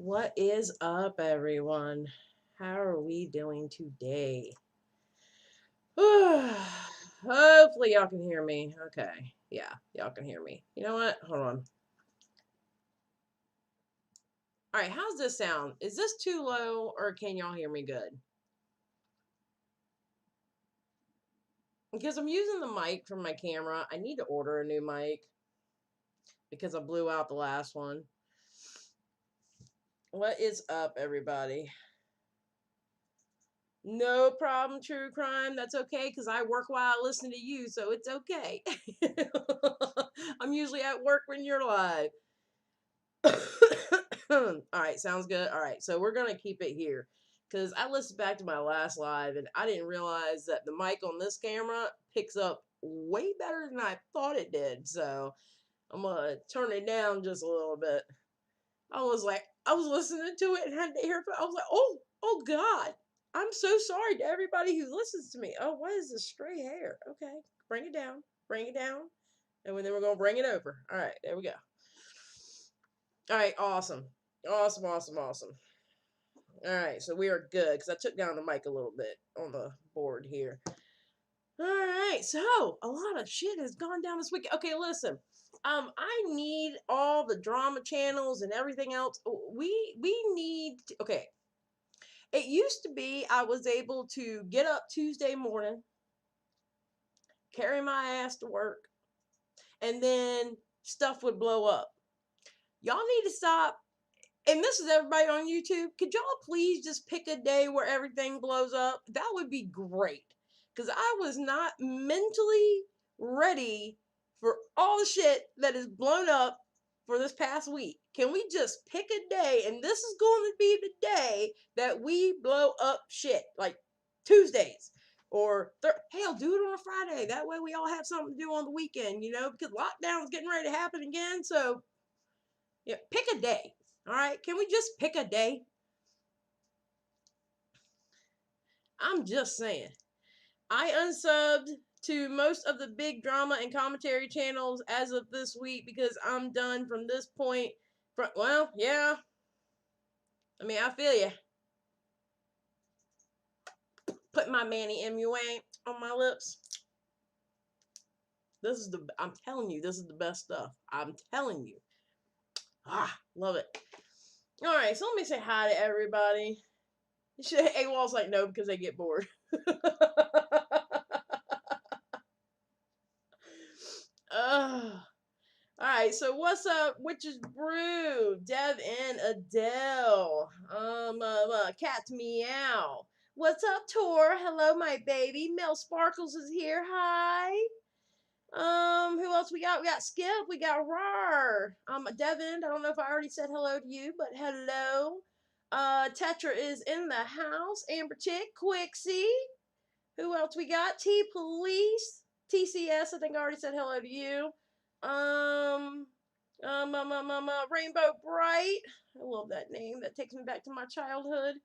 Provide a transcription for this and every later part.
What is up, everyone? How are we doing today? Hopefully, y'all can hear me. Okay. Yeah, y'all can hear me. You know what? Hold on. All right, how's this sound? Is this too low or can y'all hear me good? Because I'm using the mic from my camera. I need to order a new mic because I blew out the last one. What is up, everybody? No problem, true crime. That's okay because I work while I listen to you, so it's okay. I'm usually at work when you're live. All right, sounds good. All right, so we're going to keep it here because I listened back to my last live and I didn't realize that the mic on this camera picks up way better than I thought it did. So I'm going to turn it down just a little bit. I was listening to it and had to hear it. I was like, oh God. I'm so sorry to everybody who listens to me. Oh, what is this stray hair? Okay, bring it down. Bring it down. And then we're going to bring it over. All right, there we go. All right, awesome. Awesome, awesome, awesome. All right, so we are good because I took down the mic a little bit on the board here. All right, so a lot of shit has gone down this week. Okay, listen. I need all the drama channels and everything else. We need to, okay. It used to be I was able to get up Tuesday morning, carry my ass to work, and then stuff would blow up. Y'all need to stop. And this is everybody on YouTube. Could y'all please just pick a day where everything blows up? That would be great. Because I was not mentally ready for all the shit that is blown up for this past week. Can we just pick a day? And this is going to be the day that we blow up shit. Like Tuesdays. Or, hell, do it on a Friday. That way we all have something to do on the weekend, you know? Because lockdown's getting ready to happen again. So, yeah, pick a day. All right, can we just pick a day? I'm just saying. I unsubbed to most of the big drama and commentary channels as of this week because I'm done from this point. Well, yeah. I mean, I feel you. Put my Manny MUA on my lips. I'm telling you, this is the best stuff. I'm telling you. Love it. All right, so let me say hi to everybody. AWOL's like, no, because they get bored. Alright, so what's up, Witch's Brew, Dev and Adele, Cat Meow. What's up, Tor? Hello, my baby. Mel Sparkles is here. Hi. Who else we got? We got Skip. We got Rar. Devin. I don't know if I already said hello to you, but hello. Tetra is in the house. Amber Chick, Quixie. Who else we got? T Police. TCS, I think I already said hello to you. Rainbow Bright. I love that name. That takes me back to my childhood.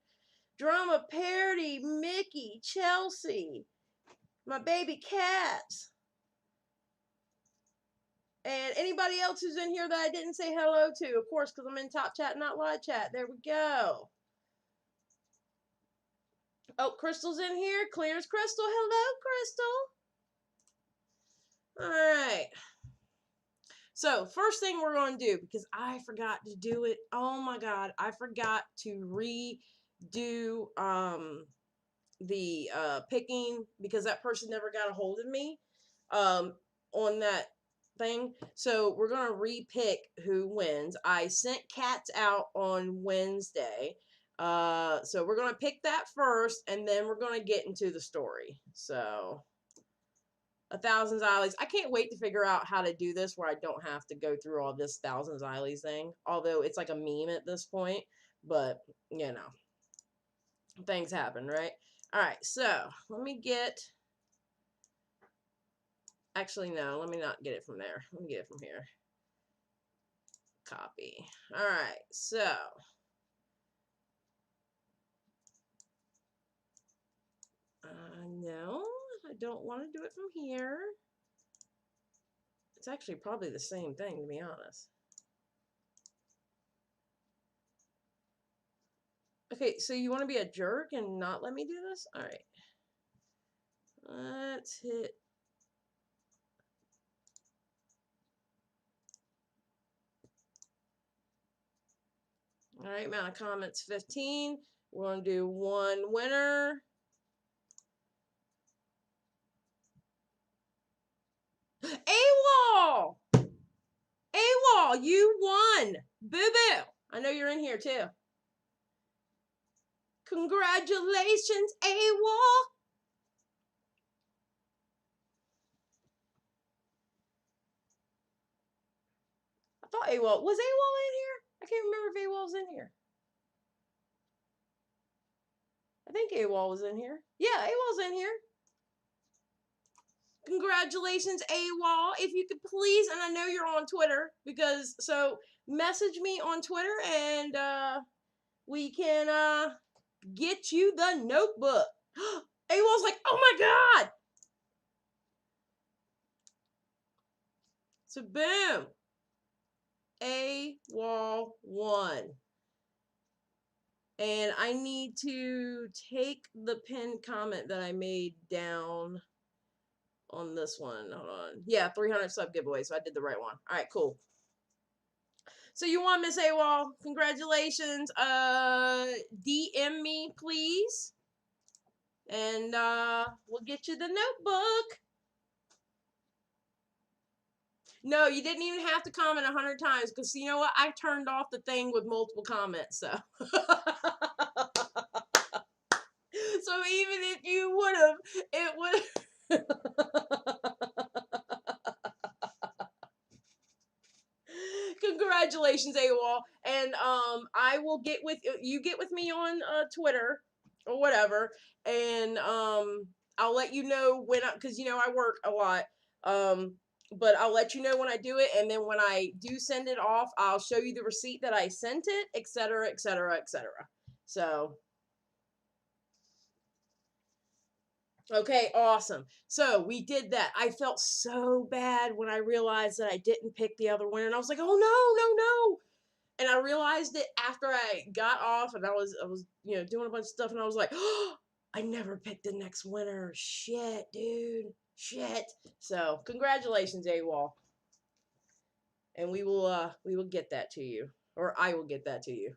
Drama Parody, Mickey, Chelsea, my baby cats. And anybody else who's in here that I didn't say hello to, of course, because I'm in top chat, not live chat. There we go. Oh, Crystal's in here. Clear as crystal. Hello, Crystal. All right. So, first thing we're going to do, because I forgot to do it. Oh my God. I forgot to redo the picking because that person never got a hold of me on that thing. So, we're going to re-pick who wins. I sent cats out on Wednesday. So, we're going to pick that first, and then we're going to get into the story. So... 1,000 Xylies. I can't wait to figure out how to do this where I don't have to go through all this 1,000 Xylies thing. Although it's like a meme at this point. But, you know. Things happen, right? Alright, so let me get... Actually, no. Let me not get it from there. Let me get it from here. Copy. Alright, so... no. I don't want to do it from here. It's actually probably the same thing, to be honest. Okay, so you want to be a jerk and not let me do this? All right. Let's hit. All right, amount of comments 15. We're going to do one winner. AWOL! AWOL, you won! Boo-boo! I know you're in here too. Congratulations, AWOL! I thought AWOL. Was AWOL in here? I can't remember if AWOL was in here. I think AWOL was in here. Yeah, AWOL's in here. Congratulations, AWOL. If you could please, and I know you're on Twitter, because, so, message me on Twitter and we can get you the notebook. AWOL's like, oh my god! So, boom. AWOL won. And I need to take the pinned comment that I made down on this one. Hold on. Yeah, 300 sub giveaway. So I did the right one. All right, cool. So you won, Miss AWOL. Congratulations. DM me, please. And we'll get you the notebook. No, you didn't even have to comment 100 times because you know what? I turned off the thing with multiple comments. So. So even if you would have, it would. Congratulations, AWOL, and I will get with you. Get with me on Twitter or whatever, and I'll let you know when because you know I work a lot. But I'll let you know when I do it, and then when I do send it off, I'll show you the receipt that I sent it, etc., etc., etc. So. Okay, awesome. So we did that. I felt so bad when I realized that I didn't pick the other winner, and I was like, "Oh no, no, no!" And I realized it after I got off, and I was, doing a bunch of stuff, and I was like, "Oh, I never picked the next winner. Shit, dude, shit." So congratulations, AWOL, and we will get that to you, or I will get that to you.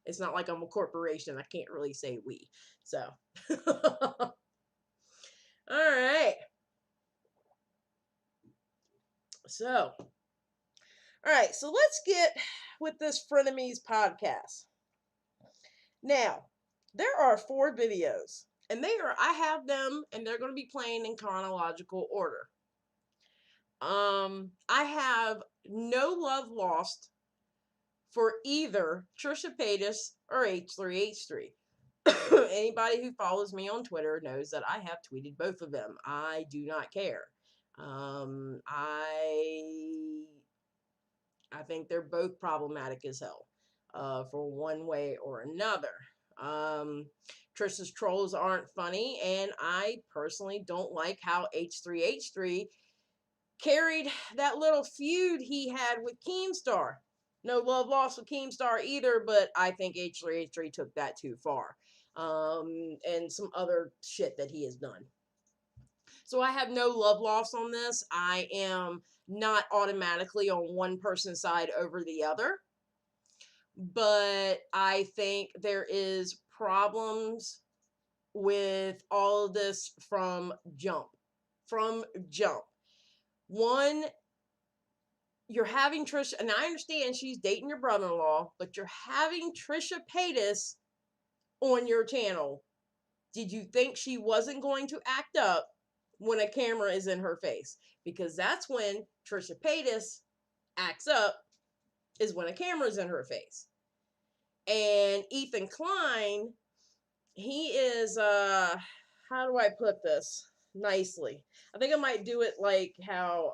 It's not like I'm a corporation. I can't really say we. So. All right. So, all right. So let's get with this Frenemies podcast. Now, there are 4 videos, and I have them, and they're going to be playing in chronological order. I have no love lost for either Trisha Paytas or H3H3. Anybody who follows me on Twitter knows that I have tweeted both of them. I do not care. I think they're both problematic as hell, for one way or another. Trisha's trolls aren't funny, and I personally don't like how H3H3 carried that little feud he had with Keemstar. No love lost with Keemstar either, but I think H3H3 took that too far. And some other shit that he has done. So I have no love lost on this. I am not automatically on one person's side over the other. But I think there is problems with all of this from jump. From jump. One, you're having Trisha, and I understand she's dating your brother-in-law, but you're having Trisha Paytas on your channel. Did you think she wasn't going to act up when a camera is in her face? Because that's when Trisha Paytas acts up, is when a camera's in her face. And Ethan Klein, he is, how do I put this nicely? I think I might do it like how,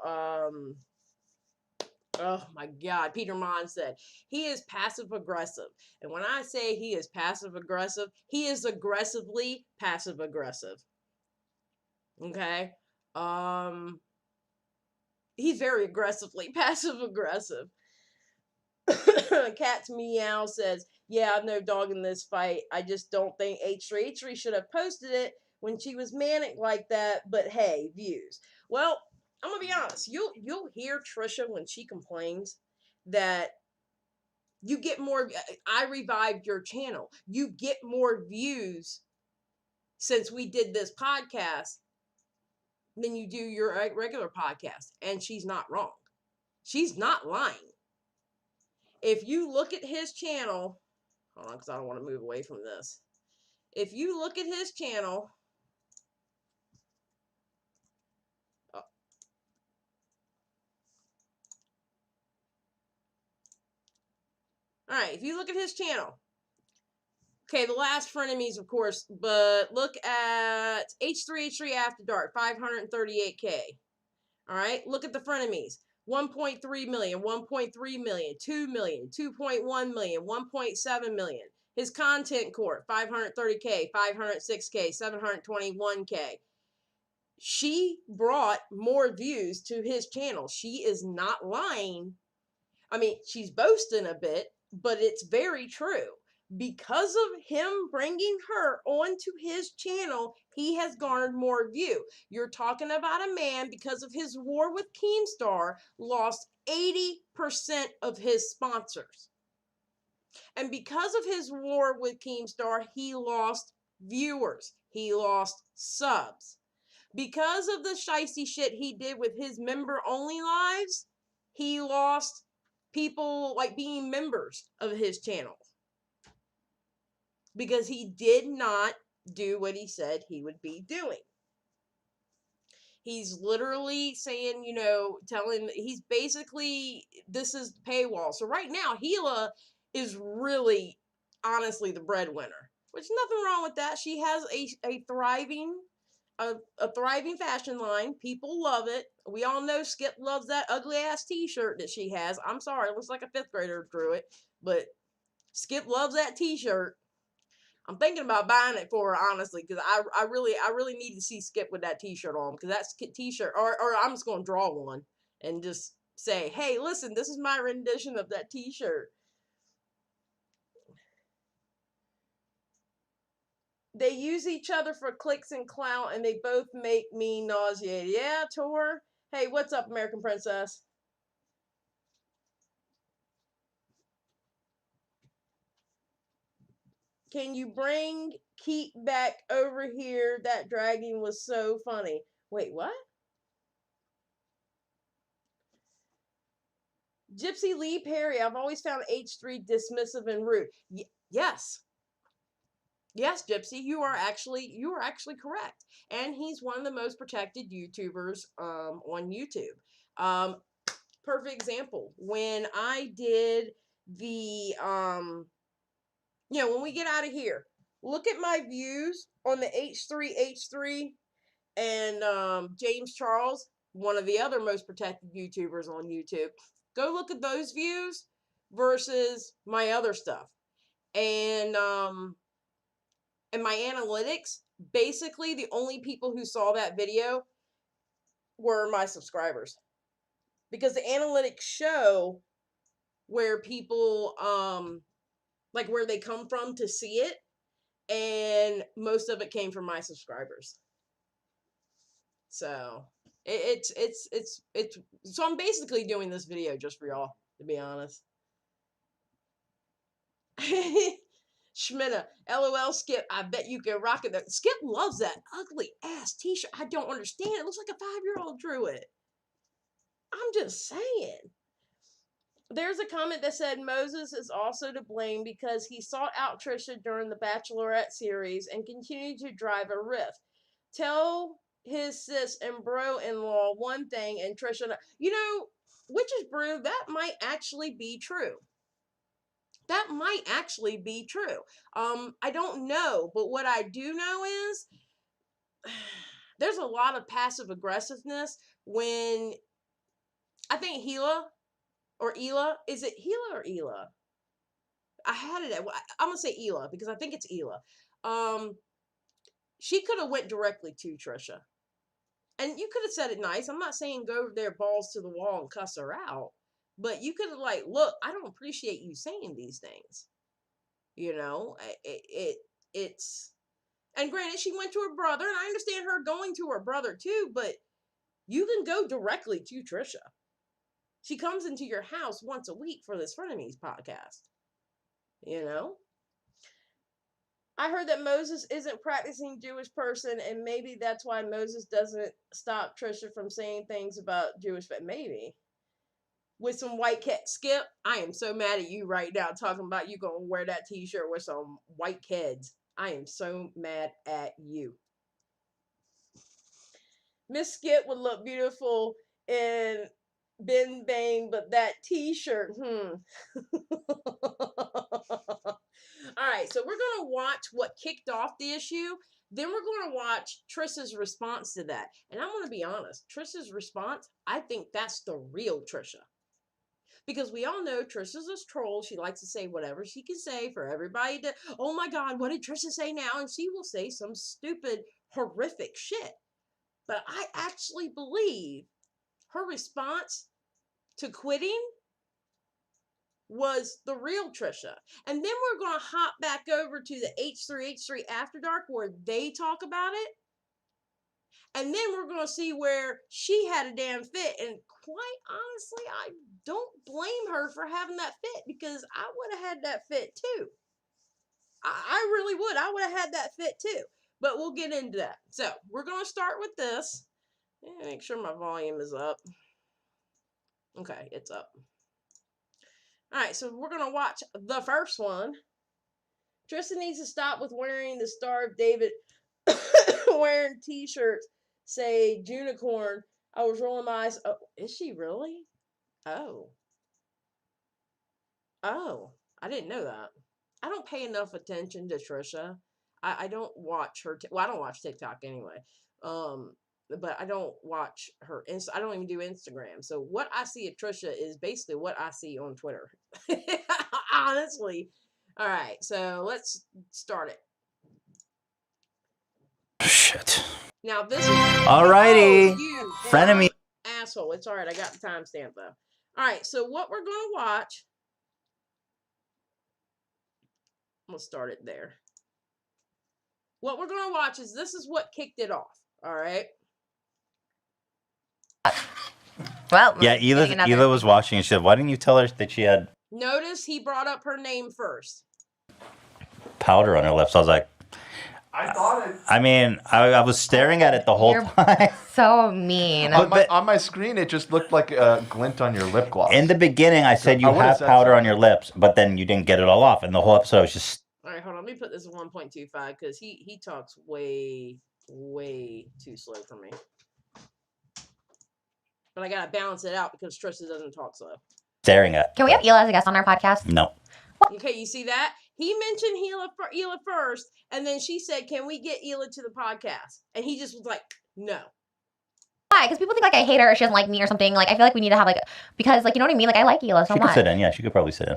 oh my God, Peter Mon said, he is passive aggressive. And when I say he is passive aggressive, he is aggressively passive aggressive. Okay? He's very aggressively passive aggressive. Cat's Meow says, Yeah, I'm no dog in this fight. I just don't think H3H3 should have posted it when she was manic like that. But hey, views. Well, I'm gonna be honest. You'll hear Trisha when she complains that you get more. I revived your channel. You get more views since we did this podcast than you do your regular podcast, and she's not wrong. She's not lying. If you look at his channel, hold on, because I don't want to move away from this. If you look at his channel, all right, if you look at his channel, okay, the last Frenemies, of course, but look at H3H3 After Dark, 538K. All right, look at the Frenemies. 1.3 million, 1.3 million, 2 million, 2.1 million, 1.7 million. His content court, 530K, 506K, 721K. She brought more views to his channel. She is not lying. I mean, she's boasting a bit, but it's very true. Because of him bringing her onto his channel, he has garnered more view. You're talking about a man, because of his war with Keemstar, lost 80% of his sponsors. And because of his war with Keemstar, he lost viewers. He lost subs. Because of the shicey shit he did with his member only lives, he lost people like being members of his channel. Because he did not do what he said he would be doing. He's literally saying, he's basically, this is the paywall. So right now, Gila is really, honestly, the breadwinner. Which, nothing wrong with that. She has a thriving fashion line. People love it. We all know Skip loves that ugly ass t-shirt that she has. I'm sorry, it looks like a fifth grader drew it, but Skip loves that t-shirt. I'm thinking about buying it for her, honestly, because I really need to see Skip with that t-shirt on, because that t-shirt, or I'm just going to draw one and just say, hey, listen, this is my rendition of that t-shirt. They use each other for clicks and clout, and they both make me nauseated. Yeah, Tor. Hey, what's up, American Princess? Can you bring Keep back over here? That dragging was so funny. Wait, what? Gypsy Lee Perry, I've always found H3 dismissive and rude. Yes. Yes, Gypsy, you are actually correct. And he's one of the most protected YouTubers on YouTube. Perfect example. When I did the when we get out of here, look at my views on the H3H3 and James Charles, one of the other most protected YouTubers on YouTube. Go look at those views versus my other stuff. And my analytics, basically the only people who saw that video were my subscribers. Because the analytics show where people like where they come from to see it, and most of it came from my subscribers. So it's so I'm basically doing this video just for y'all, to be honest. Schmitta, LOL, Skip, I bet you can rock it. Skip loves that ugly ass t-shirt. I don't understand. It looks like a 5-year-old drew it. I'm just saying. There's a comment that said Moses is also to blame because he sought out Trisha during the Bachelorette series and continued to drive a rift. Tell his sis and bro-in-law one thing and Trisha, witch's brew, that might actually be true. That might actually be true. I don't know, but what I do know is there's a lot of passive aggressiveness when I think Hila or Ela, is it Hila or Ela? I had it I'm gonna say Ela because I think it's Ela. She could have went directly to Trisha, and you could have said it nice. I'm not saying go over there balls to the wall and cuss her out, but you could have look, I don't appreciate you saying these things. It's, and granted, she went to her brother, and I understand her going to her brother too, but you can go directly to Trisha. She comes into your house once a week for this Frenemies podcast. I heard that Moses isn't practicing Jewish person, and maybe that's why Moses doesn't stop Trisha from saying things about Jewish, but maybe. With some white cat, Skip, I am so mad at you right now talking about you gonna wear that t-shirt with some white kids. I am so mad at you. Miss Skip would look beautiful in Ben Bang, but that t-shirt, All right, so we're going to watch what kicked off the issue. Then we're going to watch Trisha's response to that. And I'm going to be honest, Trisha's response, I think that's the real Trisha. Because we all know Trisha's a troll. She likes to say whatever she can say for everybody to, oh my God, what did Trisha say now? And she will say some stupid, horrific shit. But I actually believe her response to quitting was the real Trisha. And then we're going to hop back over to the H3H3 After Dark where they talk about it. And then we're going to see where she had a damn fit. And quite honestly, I don't blame her for having that fit because I would have had that fit too. I really would. I would have had that fit too. But we'll get into that. So we're going to start with this. Make sure my volume is up. Okay, it's up. All right, so we're going to watch the first one. Tristan needs to stop with wearing the Star of David wearing t-shirts say Junicorn. I was rolling my eyes. Oh, is she really? Oh, I didn't know that. I don't pay enough attention to Trisha. I don't watch her. Well, I don't watch TikTok anyway. But I don't watch her. I don't even do Instagram. So what I see of Trisha is basically what I see on Twitter. Honestly. All right. So let's start it. Shit. Now this is alrighty. Frenemy. Asshole. It's alright. I got the timestamp though. Alright, so what we're gonna watch. We'll start it there. What we're gonna watch is this is what kicked it off. Alright. Well, yeah, Hila was watching and she said, why didn't you tell her that she had Notice he brought up her name first. Powder on her lips. I was like, I was staring at it the whole time. So mean. On my screen, it just looked like a glint on your lip gloss. In the beginning, I said you have powder on your lips, but then you didn't get it all off, and the whole episode was just... All right, hold on. Let me put this at 1.25, because he talks way, way too slow for me. But I gotta balance it out, because Trisha doesn't talk slow. Staring at. Can we have Hila as a guest on our podcast? No. Okay, you see that? He mentioned Hila first, and then she said, can we get Hila to the podcast? And he just was like, no. Why? Because people think like I hate her or she doesn't like me or something. Like I feel like we need to have like, because like, you know what I mean? Like I like Hila so much. She could sit in, yeah. She could probably sit in.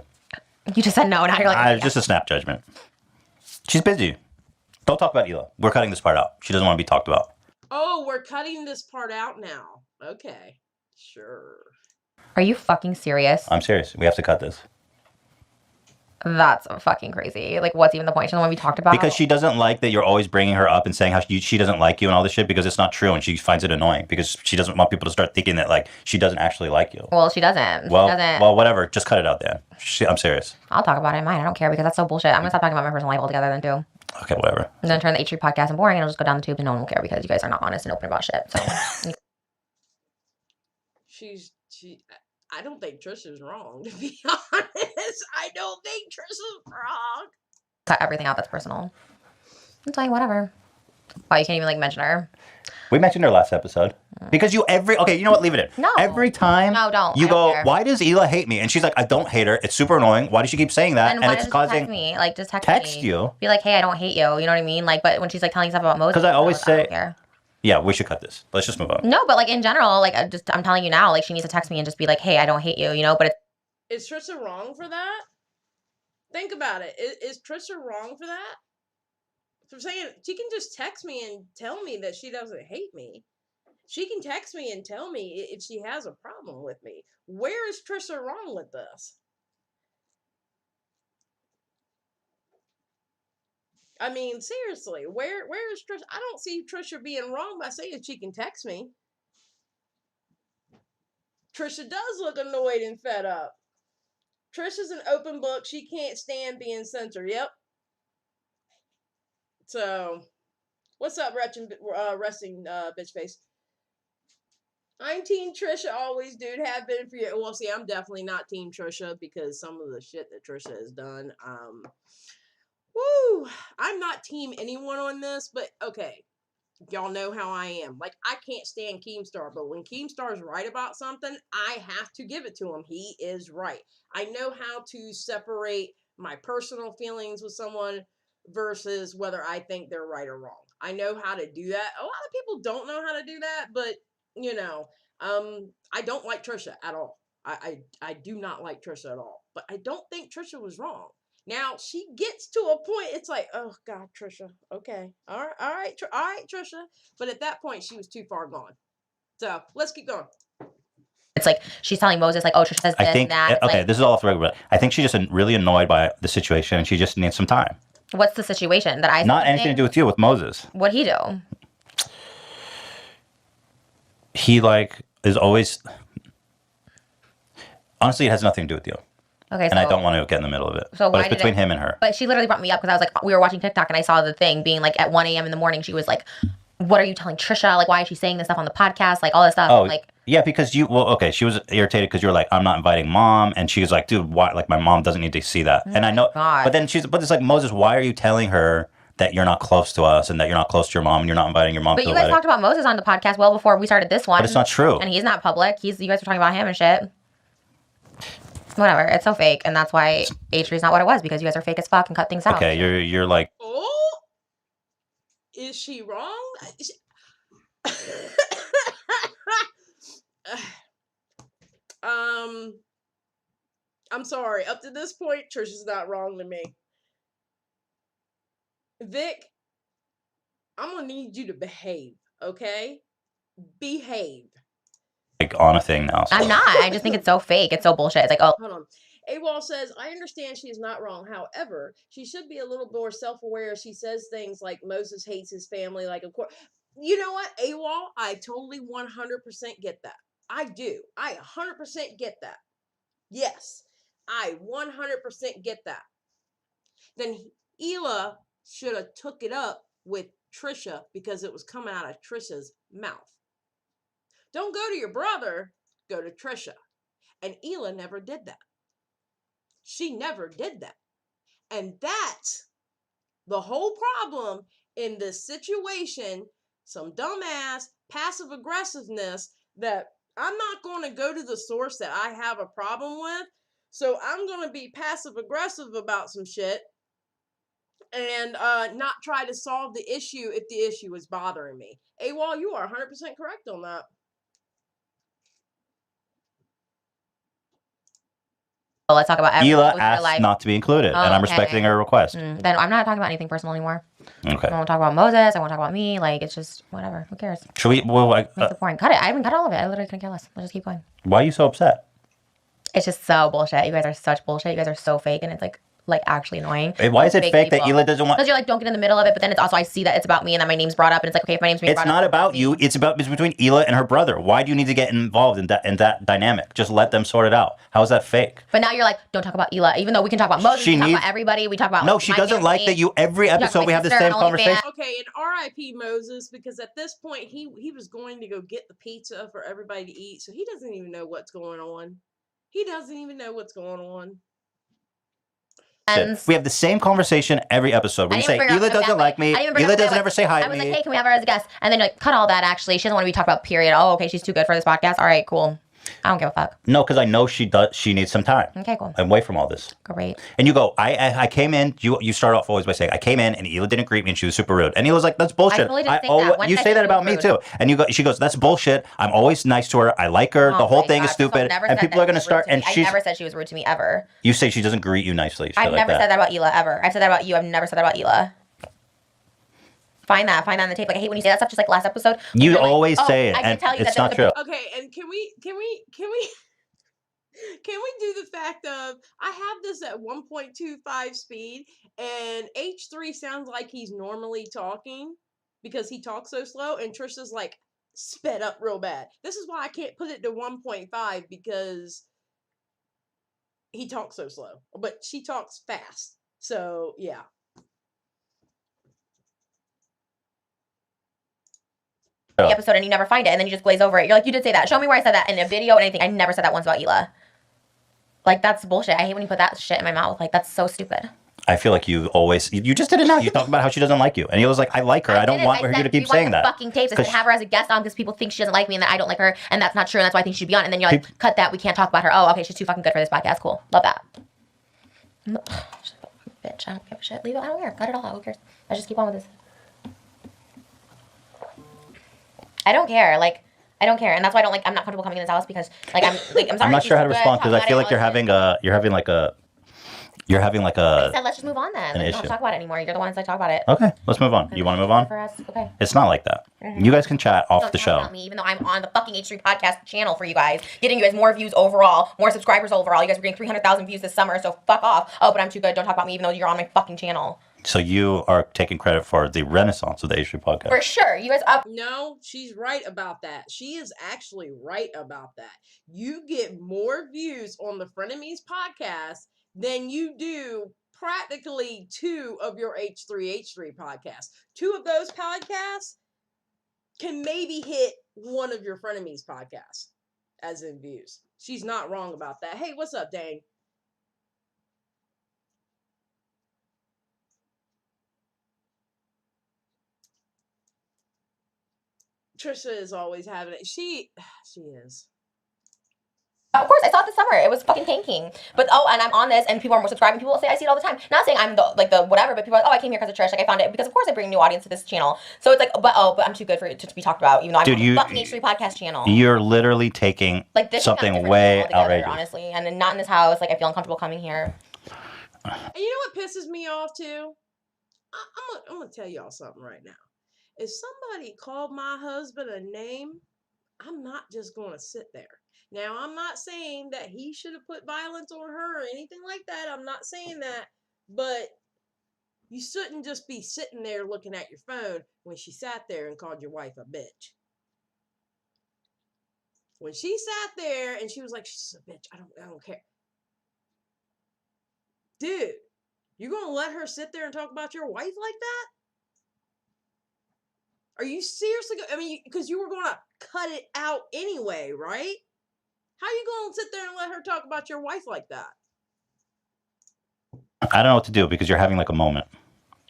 You just said no, now you're like... Just a snap judgment. She's busy. Don't talk about Hila. We're cutting this part out. She doesn't want to be talked about. Oh, we're cutting this part out now. Okay. Sure. Are you fucking serious? I'm serious. We have to cut this. That's fucking crazy. Like, what's even the point? She doesn't want to be talked about? Because she doesn't like that you're always bringing her up and saying how she doesn't like you and all this shit because it's not true and she finds it annoying because she doesn't want people to start thinking that, like, she doesn't actually like you. Well, she doesn't. Well, whatever. Just cut it out, Dan. I'm serious. I'll talk about it in mine. I don't care because that's so bullshit. I'm going to stop talking about my personal life altogether then, too. Okay, whatever. I'm going to turn the H3 podcast and boring and it'll just go down the tube and no one will care because you guys are not honest and open about shit. So. I don't think Trisha's wrong, to be honest. I don't think Trisha's wrong. Cut everything out that's personal. It's like, whatever. Wow, you can't even, like, mention her. We mentioned her last episode. Because okay, you know what? Leave it in. No. Every time you go, why does Hila hate me? And she's like, I don't hate her. It's super annoying. Why does she keep saying that? And it's causing... Text me. Like, just text me. You. Be like, hey, I don't hate you. You know what I mean? Like, but when she's, like, telling stuff about Moses. Because I always say... Yeah, we should cut this. Let's just move on. No, but like in general, like I'm telling you now, like she needs to text me and just be like, hey, I don't hate you, you know, but Is Trisha wrong for that? Think about it. Is Trisha wrong for that? For saying, she can just text me and tell me that she doesn't hate me. She can text me and tell me if she has a problem with me. Where is Trisha wrong with this? I mean, seriously, where is Trisha? I don't see Trisha being wrong by saying she can text me. Trisha does look annoyed and fed up. Trisha's an open book. She can't stand being censored. Yep. So, what's up, resting bitch face? I'm Team Trisha always, dude. Have been for you. Well, see, I'm definitely not Team Trisha because some of the shit that Trisha has done. Woo! I'm not Team anyone on this, but okay. Y'all know how I am. Like, I can't stand Keemstar, but when Keemstar's right about something, I have to give it to him. He is right. I know how to separate my personal feelings with someone versus whether I think they're right or wrong. I know how to do that. A lot of people don't know how to do that, but you know, I don't like Trisha at all. I do not like Trisha at all. But I don't think Trisha was wrong. Now she gets to a point. It's like, oh God, Trisha. Okay, all right, Trisha. But at that point, she was too far gone. So let's keep going. It's like she's telling Moses, like, oh, Trisha says this and that. It's okay, like, this is all off the record, but I think she's just really annoyed by the situation, and she just needs some time. What's the situation that I? Not anything to do with you, with Moses. What'd he do? He is always. Honestly, it has nothing to do with you. Okay, and I don't want to get in the middle of it. So but it's between him and her. But she literally brought me up because I was like, we were watching TikTok and I saw the thing being like at 1 a.m. in the morning. She was like, what are you telling Trisha? Like, why is she saying this stuff on the podcast? Like, all this stuff. Oh, like, yeah, because she was irritated because you were like, I'm not inviting mom. And she was like, dude, why? Like, my mom doesn't need to see that. And I know, God. but it's like, Moses, why are you telling her that you're not close to us and that you're not close to your mom and you're not inviting your mom to the wedding? But you guys talked about Moses on the podcast well before we started this one. But it's not true. And he's not public. You guys were talking about him and shit. Whatever. It's so fake. And that's why H3 is not what it was, because you guys are fake as fuck and cut things out. Okay, you're like... Oh? Is she wrong? I'm sorry. Up to this point, Trisha's not wrong to me. Vic, I'm gonna need you to behave, okay? Behave. Like on a thing now. So. I'm not. I just think it's so fake. It's so bullshit. It's like, oh. Hold on. AWOL says, I understand she is not wrong. However, she should be a little more self-aware. She says things like Moses hates his family. Like, of course. You know what, AWOL? I totally 100% get that. I do. I 100% get that. Yes. I 100% get that. Then Hila should have took it up with Trisha because it was coming out of Trisha's mouth. Don't go to your brother, go to Trisha. And Hila never did that. She never did that. And that's the whole problem in this situation. Some dumbass passive aggressiveness that I'm not going to go to the source that I have a problem with. So I'm going to be passive aggressive about some shit and not try to solve the issue if the issue is bothering me. AWOL, you are 100% correct on that. Well, let's talk about Hila asked not to be included, and I'm respecting her request. Then I'm not talking about anything personal anymore. Okay. I won't talk about Moses. I won't talk about me. Like, it's just whatever. Who cares? Should we? Well, Make it boring. Cut it. I haven't cut all of it. I literally couldn't care less. Let's just keep going. Why are you so upset? It's just so bullshit. You guys are such bullshit. You guys are so fake, and it's like actually annoying. Hey, why is it fake that Hila doesn't want? Because you're like, don't get in the middle of it, but then it's also I see that it's about me and that my name's brought up, and it's like, okay, if my name's being brought up, it's not about you. It's between Hila and her brother. Why do you need to get involved in that dynamic? Just let them sort it out. How is that fake? But now you're like, don't talk about Hila, even though we can talk about Moses, we talk about everybody, we talk about. No, she doesn't like that. You every episode we have the same conversation. Okay, and R.I.P. Moses, because at this point he was going to go get the pizza for everybody to eat, so he doesn't even know what's going on. He doesn't even know what's going on. We have the same conversation every episode. When you say, Hila doesn't like me, Hila doesn't ever say hi to me. I was like, hey, can we have her as a guest? And then you're like, cut all that, actually. She doesn't want to be talked about, period. Oh, okay, she's too good for this podcast. All right, cool. I don't give a fuck. No, because I know she does. She needs some time. Okay, cool. I'm away from all this. Great. And you go, I came in, you start off always by saying, I came in and Hila didn't greet me and she was super rude. And Hila's like, that's bullshit. I totally didn't think that. You say that about me too. And she goes, that's bullshit. I'm always nice to her. I like her. The whole thing is stupid. And people are going to start. And I never said she was rude to me ever. You say she doesn't greet you nicely. I've never said that about Hila ever. I've said that about you. I've never said that about Hila. Find that on the tape. Like, I hate when you say that stuff. Just like last episode. You always say it, and it's not true. Okay, and can we Can we do the fact of I have this at 1.25 speed and H3 sounds like he's normally talking because he talks so slow and Trisha's like sped up real bad. This is why I can't put it to 1.5 because he talks so slow. But she talks fast. So, yeah. episode and you never find it and then you just glaze over it. You're like, you did say that. Show me where I said that in a video or anything. I never said that once about Hila. Like, that's bullshit. I hate when you put that shit in my mouth. Like, that's so stupid. I feel like you just did it now. You talk about how she doesn't like you. And he was like, I like her. I don't want her to keep saying that. Fucking tapes. I said, have her as a guest on because people think she doesn't like me and that I don't like her. And that's not true. And that's why I think she'd be on. And then you're like, cut that. We can't talk about her. Oh, okay. She's too fucking good for this podcast. Cool. Love that. Bitch. I don't give a shit. Leave it. I don't care. Cut it all out. Who cares? I just keep on with this. I don't care. Like, I don't care. And that's why I'm not comfortable coming in this house because I'm sorry. I'm not sure how to respond because I feel like you're having like a I said, let's just move on then. Don't have to talk about it anymore. You're the ones that talk about it. Okay, let's move on. You want to move on? For us? Okay. It's not like that. Mm-hmm. You guys can chat off the show. About me, even though I'm on the fucking H3 podcast channel for you guys, getting you guys more views overall, more subscribers overall. You guys are getting 300,000 views this summer, so fuck off. Oh, but I'm too good. Don't talk about me, even though you're on my fucking channel. So you are taking credit for the renaissance of the H3 podcast. For sure. You guys up. No, she's right about that. She is actually right about that. You get more views on the Frenemies podcast than you do practically 2 of your H3H3 podcasts. 2 of those podcasts can maybe hit 1 of your Frenemies podcasts as in views. She's not wrong about that. Hey, what's up, Dane? Trisha is always having it. She is. Of course, I saw it this summer. It was fucking tanking. But and I'm on this, and people are more subscribing. People will say I see it all the time. Not saying I'm the whatever, but people are like, I came here because of Trish. Like I found it because of course I bring a new audience to this channel. So it's like, but I'm too good for it to be talked about, even though I'm on the fucking H3 podcast channel. You're literally taking this something way outrageous, honestly, and not in this house. Like I feel uncomfortable coming here. And you know what pisses me off too? I'm gonna tell y'all something right now. If somebody called my husband a name, I'm not just gonna sit there. Now, I'm not saying that he should have put violence on her or anything like that. I'm not saying that. But you shouldn't just be sitting there looking at your phone when she sat there and called your wife a bitch. When she sat there and she was like, she's a bitch. I don't care. Dude, you gonna let her sit there and talk about your wife like that? Are you seriously? I mean, because you were going to cut it out anyway, right? How you going to sit there and let her talk about your wife like that? I don't know what to do because you're having like a moment.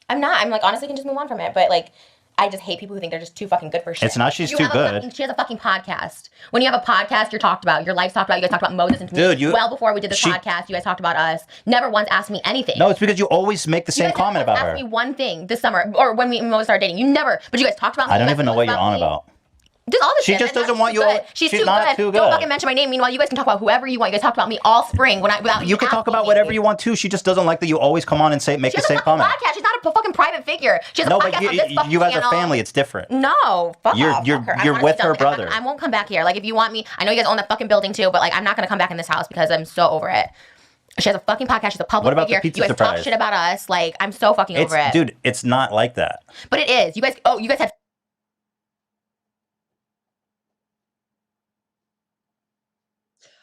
I'm not. I'm like, honestly, can just move on from it. But like, I just hate people who think they're just too fucking good for shit. It's not she's too good. She has a fucking podcast. When you have a podcast, you're talked about. Your life's talked about. You guys talked about Moses and me. Dude, well before we did this podcast, you guys talked about us. Never once asked me anything. No, it's because you always make the same comment about her. You guys asked me one thing this summer, or when we started dating. You never. But you guys talked about me. I don't even know what you're on about. Just all this she shit. just doesn't want you. She's too good. Don't fucking mention my name. Meanwhile, you guys can talk about whoever you want. You guys talked about me all spring without you can talk about whatever you want too. She just doesn't like that you always come on and make the same comment. Podcast. She's not a fucking private figure. She has a podcast on this fucking you guys channel. are family. It's different. No, fuck off. You're with her brother. I won't come back here. Like if you want me, I know you guys own that fucking building too, but like I'm not gonna come back in this house because I'm so over it. She has a fucking podcast. She's a public figure. You guys talk shit about us. Like I'm so fucking over it, dude. It's not like that. But it is. You guys. Oh, you guys had.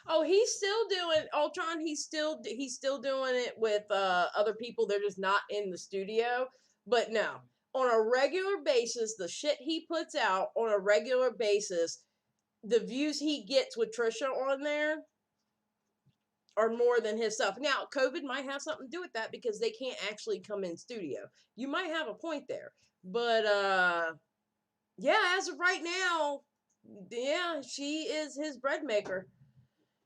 Oh, he's still doing Ultron. He's still doing it with other people. They're just not in the studio. But no, on a regular basis, the shit he puts out on a regular basis, the views he gets with Trisha on there are more than his stuff. Now, COVID might have something to do with that because they can't actually come in studio. You might have a point there, but yeah, as of right now, yeah, she is his bread maker.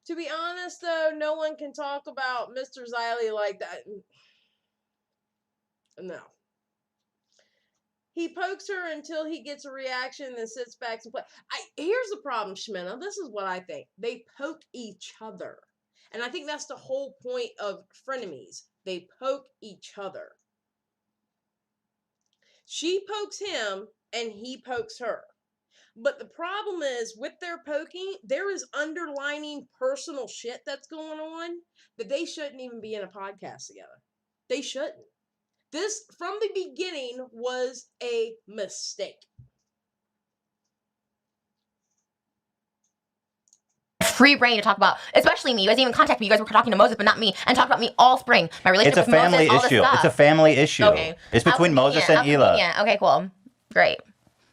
To be honest, though, no one can talk about Mr. Xylee like that. No. He pokes her until he gets a reaction, then sits back and plays. Here's the problem, Shmena. This is what I think. They poke each other. And I think that's the whole point of Frenemies. They poke each other. She pokes him, and he pokes her. But the problem is with their poking, there is underlining personal shit that's going on that they shouldn't even be in a podcast together. They shouldn't. This, from the beginning, was a mistake. Free reign to talk about, especially me. You guys didn't even contact me. You guys were talking to Moses, but not me, and talked about me all spring. My relationship It's a with family Moses, all this issue. stuff. It's a family issue. Okay. It's between Moses and Hila. Yeah. Okay, cool. Great.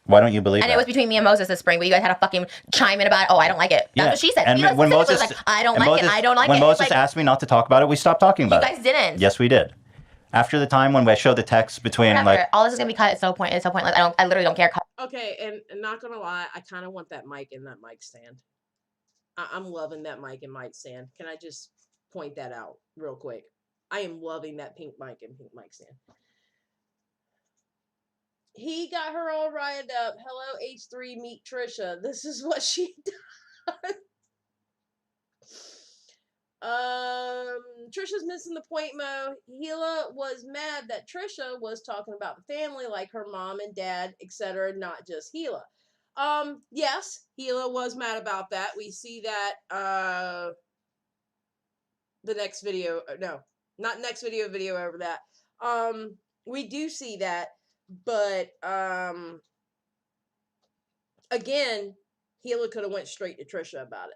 Why don't you believe And that? it was between me and Moses this spring, but you guys had to fucking chime in about, oh, I don't like it. That's what she said. And Hila when Moses, was like, I don't like it. I don't like it. When Moses like, asked me not to talk about it, we stopped talking about it. you guys didn't. Yes, we did. After the time when I showed the text between Whatever. like all this is gonna be cut. It's so pointless. I literally don't care. Okay, and not gonna lie, I kind of want that mic and that mic stand. I'm loving that mic and mic stand. Can I just point that out real quick? I am loving that pink mic and pink mic stand. He got her all riled up. Hello, H3, meet Trisha. This is what she does. Trisha's missing the point, Mo. Hila was mad that Trisha was talking about the family, like her mom and dad, etc., not just Hila. Yes, Hila was mad about that. We see that the next video, no, not next video over that. We do see that, but again, Hila could have went straight to Trisha about it.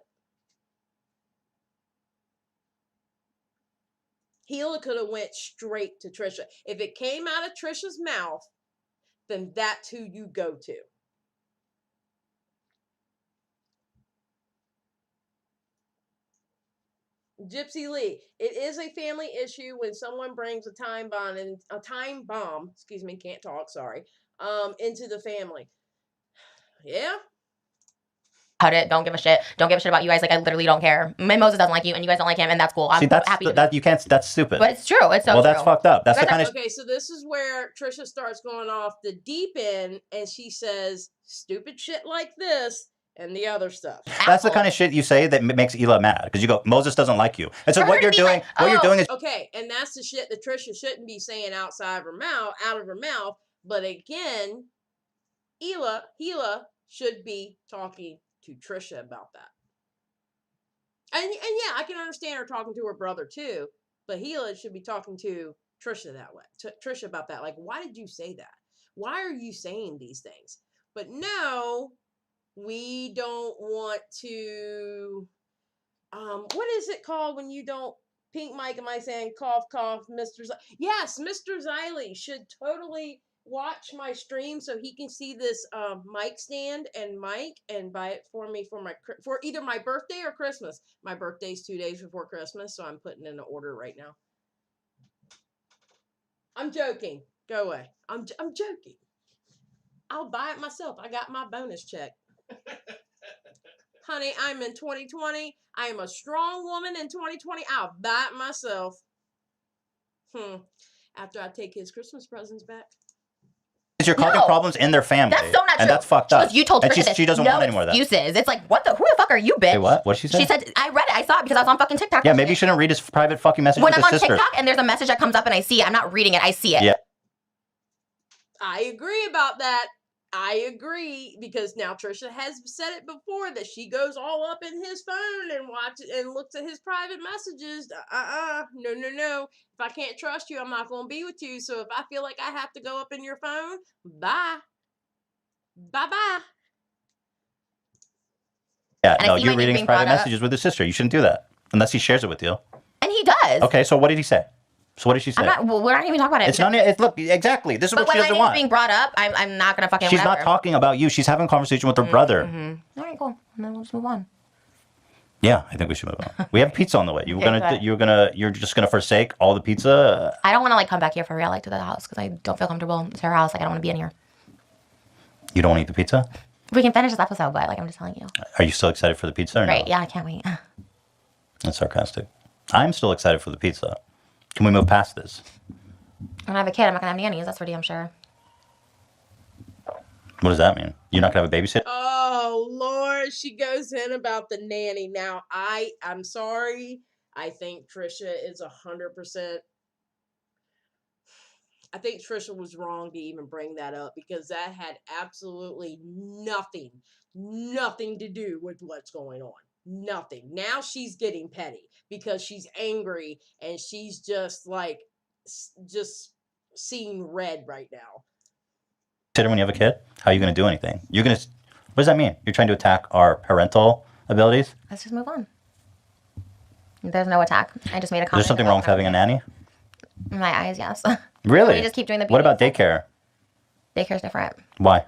Hila could have went straight to Trisha. If it came out of Trisha's mouth, then that's who you go to. Gypsy Lee, it is a family issue when someone brings a time bomb, excuse me, can't talk, sorry, into the family. Yeah. Cut it. Don't give a shit. Don't give a shit about you guys. Like, I literally don't care. My Moses doesn't like you, and you guys don't like him, and that's cool. I'm happy. You can't. That's stupid. But it's true. It's so well, true. that's fucked up. That's the kind of. Okay, so this is where Trisha starts going off the deep end, and she says stupid shit like this and the other stuff. That's the kind of shit you say that makes Hila mad because you go, Moses doesn't like you, and so what you're doing, you're doing is okay, and that's the shit that Trisha shouldn't be saying out of her mouth. But again, Hila should be talking to Trisha about that. And yeah, I can understand her talking to her brother too, but Hila should be talking to Trisha that way. Trisha about that. Like, why did you say that? Why are you saying these things? But no, we don't want to what is it called when you don't pink Mike am I saying cough Mr. Yes, Mr. Xiley should totally watch my stream so he can see this mic stand and mic and buy it for me for either my birthday or Christmas. My birthday's 2 days before Christmas, so I'm putting in an order right now. I'm joking. Go away. I'm joking. I'll buy it myself. I got my bonus check. Honey, I'm in 2020. I am a strong woman in 2020. I'll buy it myself. After I take his Christmas presents back. You're causing problems in their family. That's so not true. And that's fucked up. You told Trisha she doesn't want any more of that. Excuses. It's like, who the fuck are you, bitch? Hey, what? What did she say? She said, I read it. I saw it because I was on fucking TikTok. Yeah, maybe you shouldn't read his private fucking message when with I'm his on sister. TikTok and there's a message that comes up and I see it, I'm not reading it. I see it. Yeah. I agree about that. I agree because now Trisha has said it before that she goes all up in his phone and watches and looks at his private messages. No. If I can't trust you, I'm not going to be with you. So if I feel like I have to go up in your phone, bye. Bye-bye. Yeah, no, you're reading his private messages with his sister. You shouldn't do that unless he shares it with you. And he does. Okay, so what did he say? So what did she say? We're not even talking about it. It's not. Look, exactly. This is what she doesn't want. But when being brought up, I'm not gonna fucking. She's whatever. not talking about you. She's having a conversation with her brother. All right, cool. And then we'll just move on. Yeah, I think we should move on. We have pizza on the way. You're just gonna forsake all the pizza. I don't want to like come back here for real, like to the house, because I don't feel comfortable. It's her house. Like I don't want to be in here. You don't want to eat the pizza? We can finish this episode, but like I'm just telling you. Are you still excited for the pizza? Or Right? no? Yeah, I can't wait. That's sarcastic. I'm still excited for the pizza. Can we move past this? When I have a kid, I'm not gonna have nannies. That's for damn sure. What does that mean? You're not gonna have a babysitter? Oh Lord, she goes in about the nanny. Now I'm sorry. I think Trisha is 100%. I think Trisha was wrong to even bring that up because that had absolutely nothing to do with what's going on. Nothing. Now she's getting petty because she's angry and she's just like, just seeing red right now. Consider when you have a kid, how are you going to do anything? You're going to. What does that mean? You're trying to attack our parental abilities? Let's just move on. There's no attack. I just made a comment. Is there something wrong with having a nanny? In my eyes, yes. Really? We just keep doing the. What about daycare? Daycare's different. Why?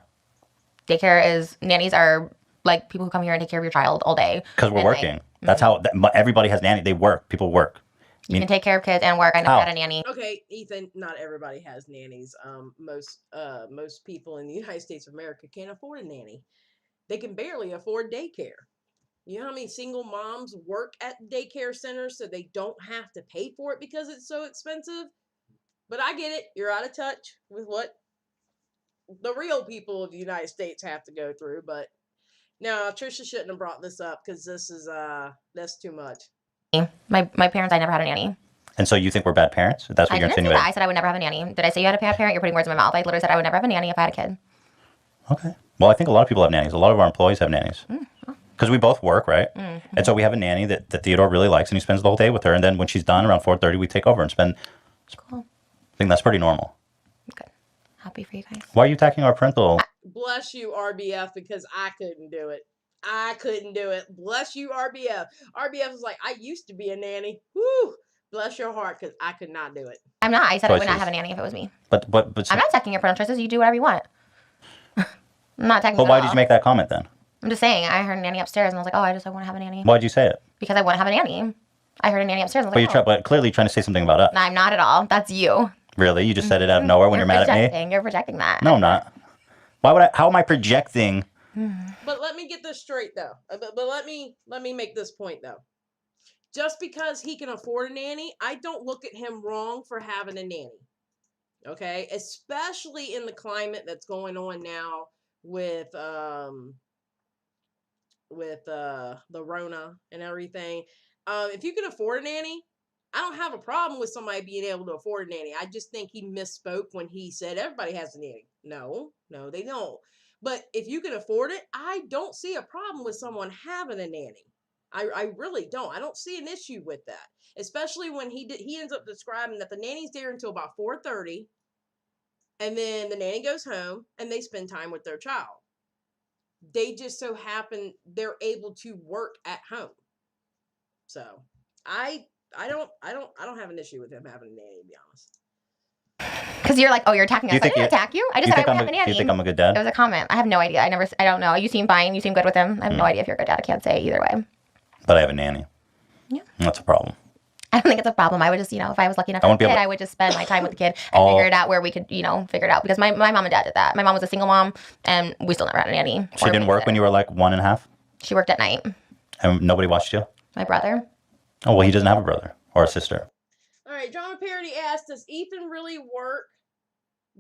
Daycare is nannies are like people who come here and take care of your child all day. Because we're working. That's how everybody has nanny. They work. People work. You can take care of kids and work. I never had a nanny. Okay, Ethan, not everybody has nannies. Most people in the United States of America can't afford a nanny. They can barely afford daycare. You know how many single moms work at daycare centers so they don't have to pay for it because it's so expensive? But I get it. You're out of touch with what the real people of the United States have to go through. But no, Trisha shouldn't have brought this up because this is that's too much. My parents, I never had a nanny. And so you think we're bad parents? That's what you're insinuating? I said I would never have a nanny. Did I say you had a bad parent? You're putting words in my mouth. I literally said I would never have a nanny if I had a kid. Okay. Well, I think a lot of people have nannies. A lot of our employees have nannies. Because we both work, right? Mm-hmm. And so we have a nanny that Theodore really likes, and he spends the whole day with her. And then when she's done around 4:30, we take over and spend. Cool. I think that's pretty normal. Good. Happy for you guys. Why are you attacking our parental? Bless you, RBF, because I couldn't do it. I couldn't do it. Bless you, RBF. RBF was like, I used to be a nanny. Woo! Bless your heart, because I could not do it. I'm not. I said I would not have a nanny if it was me. But I'm not attacking your parental choices. You do whatever you want. I'm not attacking. But why did you make that comment then? I'm just saying. I heard a nanny upstairs, and I was like, oh, I want to have a nanny. Why'd you say it? Because I want to have a nanny. I heard a nanny upstairs. And I was like, but clearly trying to say something about us. No, I'm not at all. That's you. Really? You just said it out of nowhere when you're mad at me? You're projecting that. No, I'm not. Why would I? How am I projecting? But let me get this straight, though. But let me make this point, though. Just because he can afford a nanny, I don't look at him wrong for having a nanny. Okay? Especially in the climate that's going on now with the Rona and everything. If you can afford a nanny, I don't have a problem with somebody being able to afford a nanny. I just think he misspoke when he said everybody has a nanny. No, they don't. But if you can afford it, I don't see a problem with someone having a nanny. I really don't. I don't see an issue with that. Especially when he ends up describing that the nanny's there until about 4:30, and then the nanny goes home and they spend time with their child. They just so happen they're able to work at home. So I don't have an issue with him having a nanny, to be honest. Because you're like, oh, you're attacking us. I didn't attack you. I just said I would have a nanny. You think I'm a good dad? It was a comment. I have no idea. I don't know. You seem fine. You seem good with him. I have no idea if you're a good dad. I can't say either way. But I have a nanny. Yeah. That's a problem. I don't think it's a problem. I would just, if I was lucky enough to have a kid, I would just spend my time with the kid and figure it out where we could, figure it out. Because my mom and dad did that. My mom was a single mom, and we still never had a nanny. She didn't work when you were like 1.5? She worked at night. And nobody watched you? My brother. Oh, well, he doesn't have a brother or a sister. All right, Drama Parody asked, does Ethan really work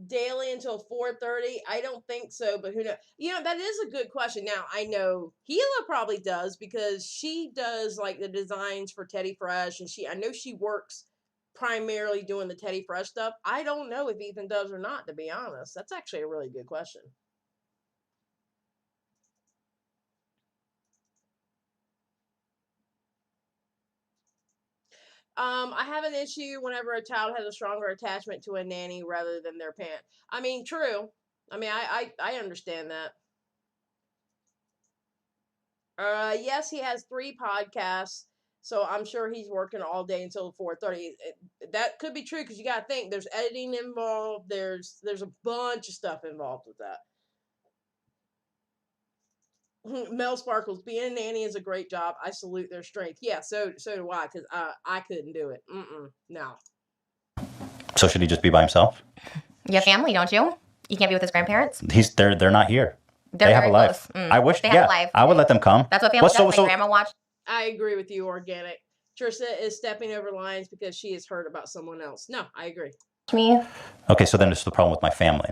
daily until 4:30? I don't think so, but who knows? That is a good question. Now, I know Gila probably does because she does like the designs for Teddy Fresh, and I know she works primarily doing the Teddy Fresh stuff. I don't know if Ethan does or not, to be honest. That's actually a really good question. I have an issue whenever a child has a stronger attachment to a nanny rather than their parent. I mean, true. I mean, I understand that. Yes, he has 3 podcasts, so I'm sure he's working all day until 4:30. That could be true because you got to think there's editing involved. There's a bunch of stuff involved with that. Mel Sparkles, being a nanny is a great job. I salute their strength. Yeah, so do I, because I couldn't do it. No. So should he just be by himself? You have family, don't you? You can't be with his grandparents? They're not here. They have a life. I wish they have a life. I would let them come. That's what family does. My grandma watched. I agree with you, Organic. Trisha is stepping over lines because she has heard about someone else. No, I agree. Me. Okay, so then it's the problem with my family.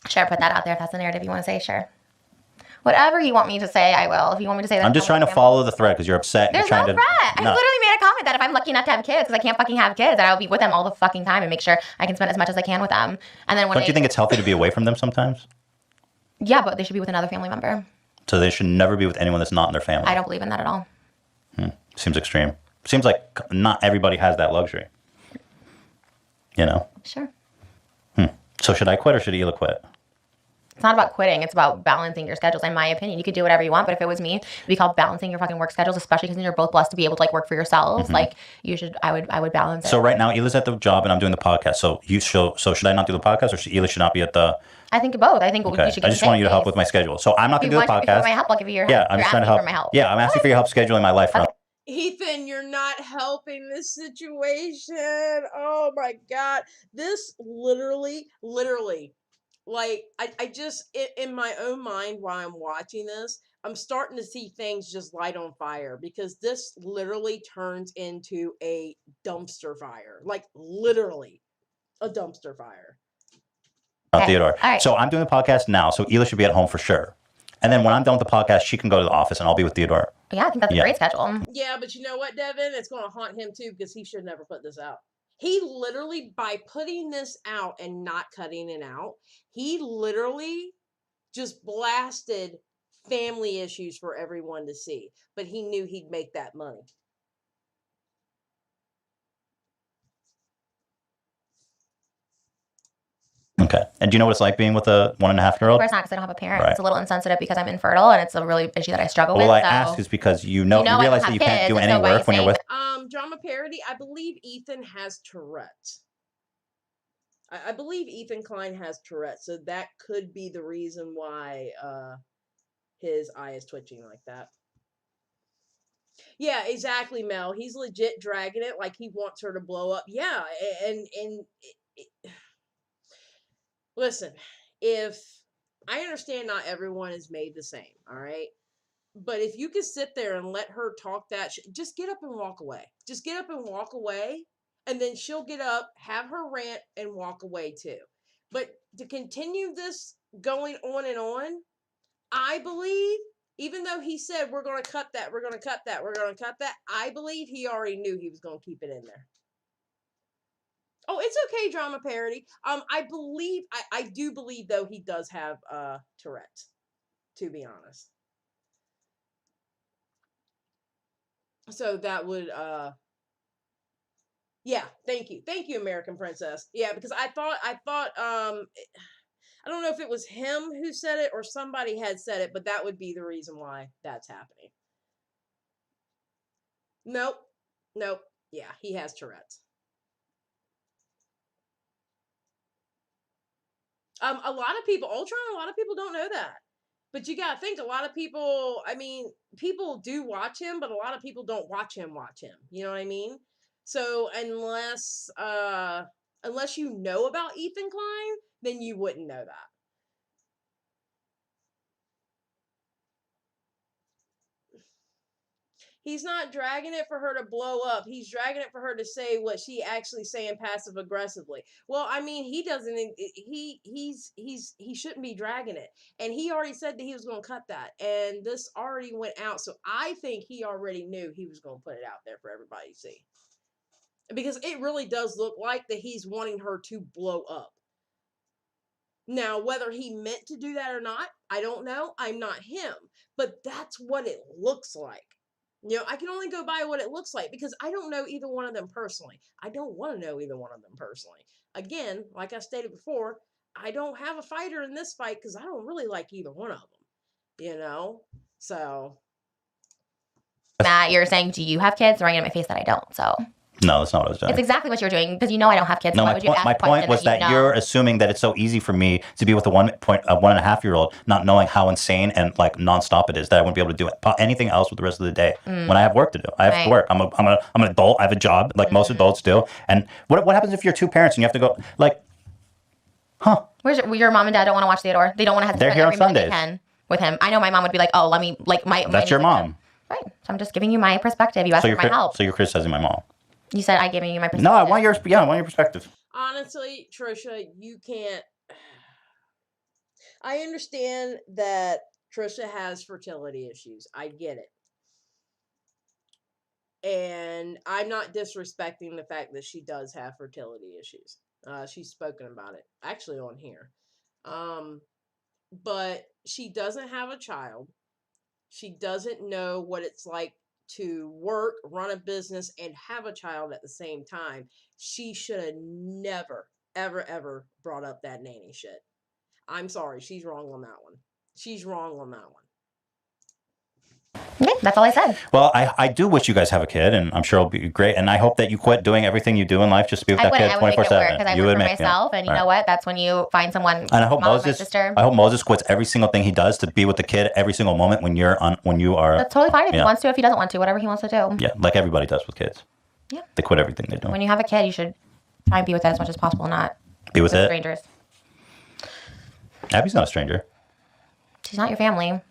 Sure, put that out there if that's the narrative you want to say, sure. Whatever you want me to say, I will. If you want me to say that, I'm just trying to follow the thread because you're upset. There's you're no trying threat. to, I literally made a comment that if I'm lucky enough to have kids, because I can't fucking have kids, that I'll be with them all the fucking time and make sure I can spend as much as I can with them. And then when Don't you think it's healthy to be away from them sometimes? Yeah, but they should be with another family member. So they should never be with anyone that's not in their family. I don't believe in that at all. Seems extreme. Seems like not everybody has that luxury. You know? Sure. So should I quit or should Hila quit? It's not about quitting. It's about balancing your schedules, in my opinion. You could do whatever you want, but if it was me, it'd be called balancing your fucking work schedules, especially because you're both blessed to be able to like work for yourselves. Like you should, I would balance it. So right now, Hila's at the job and I'm doing the podcast. So should I not do the podcast or Hila should not be at the... I think both. I think Okay. you should I just want you to help with my schedule. So I'm not going to do the If you want podcast. my help, I'll give you your Yeah, help. I'm You're just trying to asking help. for my help. Yeah, I'm asking for your help scheduling my life. Okay. Ethan, you're not helping this situation. Oh my God. This literally, like, I just, in my own mind while I'm watching this, I'm starting to see things just light on fire because this literally turns into a dumpster fire. Like, literally a dumpster fire. Theodore. All right. So I'm doing the podcast now. So Hila should be at home for sure. And then when I'm done with the podcast, she can go to the office and I'll be with Theodore. Yeah, I think that's a great schedule. Yeah, but you know what, Devin? It's going to haunt him too because he should never put this out. He literally, by putting this out and not cutting it out, he literally just blasted family issues for everyone to see. But he knew he'd make that money. Okay. And do you know what it's like being with a 1.5-year-old? Of course not, because I don't have a parent. Right. It's a little insensitive because I'm infertile, and it's a really issue that I struggle with. Well, I so. ask is because you I realize don't that you have can't do kids, any so why are you work when you're with... Drama parody, I believe Ethan has Tourette's. I believe Ethan Klein has Tourette's, so that could be the reason why his eye is twitching like that. Yeah, exactly, Mel. He's legit dragging it like he wants her to blow up. Yeah, and listen, if I understand not everyone is made the same, all right? But if you can sit there and let her talk that just get up and walk away. Just get up and walk away, and then she'll get up, have her rant, and walk away too. But to continue this going on and on, I believe, even though he said, we're going to cut that, we're going to cut that, we're going to cut that, I believe he already knew he was going to keep it in there. Oh, it's okay, drama parody. I do believe, though, he does have Tourette's, to be honest. So that would, yeah, thank you, American Princess. Yeah, because I thought, I don't know if it was him who said it or somebody had said it, but that would be the reason why that's happening. Nope. Yeah, he has Tourette's. A lot of people, Ultron, a lot of people don't know that. But you gotta think, a lot of people, I mean, people do watch him, but a lot of people don't watch him. You know what I mean? So unless you know about Ethan Klein, then you wouldn't know that. He's not dragging it for her to blow up. He's dragging it for her to say what she actually saying passive aggressively. Well, I mean, he doesn't. He shouldn't be dragging it. And he already said that he was going to cut that. And this already went out. So I think he already knew he was going to put it out there for everybody to see. Because it really does look like that he's wanting her to blow up. Now, whether he meant to do that or not, I don't know. I'm not him. But that's what it looks like. You know, I can only go by what it looks like because I don't know either one of them personally. I don't want to know either one of them personally. Again, like I stated before, I don't have a fighter in this fight because I don't really like either one of them. You know? So. Matt, you're saying, do you have kids? Right in my face that I don't, so. No, that's not what I was doing. It's exactly what you're doing because you know I don't have kids. No, So my point was that you're assuming that it's so easy for me to be with a 1.5-year-old, not knowing how insane and like nonstop it is that I wouldn't be able to do anything else with the rest of the day when I have work to do. I have to work. I'm an adult. I have a job like most adults do. And what happens if you're two parents and you have to go like, huh? Where's your mom and dad don't want to watch Theodore? They don't want to have. They're here on Sundays with him. I know my mom would be like, oh, let me like my. That's your mom, right? So I'm just giving you my perspective. You asked for my help. So you're criticizing my mom. You said I gave you my perspective. No, I want your perspective. Honestly, Trisha, you can't. I understand that Trisha has fertility issues. I get it. And I'm not disrespecting the fact that she does have fertility issues. She's spoken about it, actually, on here. But she doesn't have a child. She doesn't know what it's like to work, run a business, and have a child at the same time. She should have never, ever, ever brought up that nanny shit. I'm sorry. She's wrong on that one. She's wrong on that one. Okay, that's all I said. Well, I do wish you guys have a kid, and I'm sure it'll be great. And I hope that you quit doing everything you do in life just to be with that kid 24/7. Because I work for myself, and you know what? That's when you find someone. And I hope Moses quits every single thing he does to be with the kid every single moment when you are. That's totally fine if he wants to. If he doesn't want to, whatever he wants to do. Yeah, like everybody does with kids. Yeah, they quit everything they do. When you have a kid, you should try and be with it as much as possible, not be with strangers. Abby's not a stranger. She's not your family.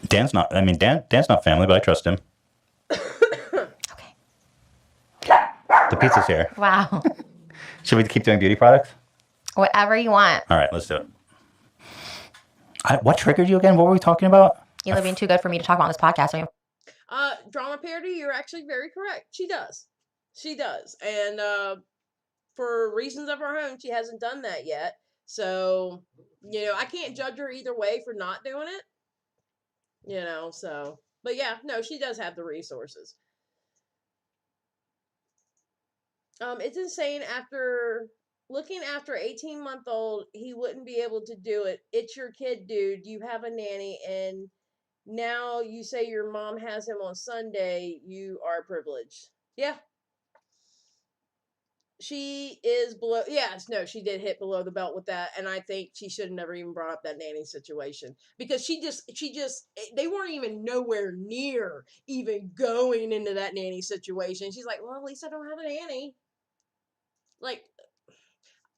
Dan's not. I mean, Dan's not family, but I trust him. Okay. The pizza's here. Wow. Should we keep doing beauty products? Whatever you want. All right, let's do it. What triggered you again? What were we talking about? You're being too good for me to talk about on this podcast. So drama parody, you're actually very correct. She does. She does. And for reasons of her own, she hasn't done that yet. So, I can't judge her either way for not doing it. But yeah, no, she does have the resources. It's insane after looking after 18-month-old, he wouldn't be able to do it. It's your kid, dude. You have a nanny, and now you say your mom has him on Sunday. You are privileged. Yeah. She is below. Yes, no, she did hit below the belt with that, and I think she should have never even brought up that nanny situation because they weren't even nowhere near even going into that nanny situation. She's like, well, at least I don't have a nanny. Like,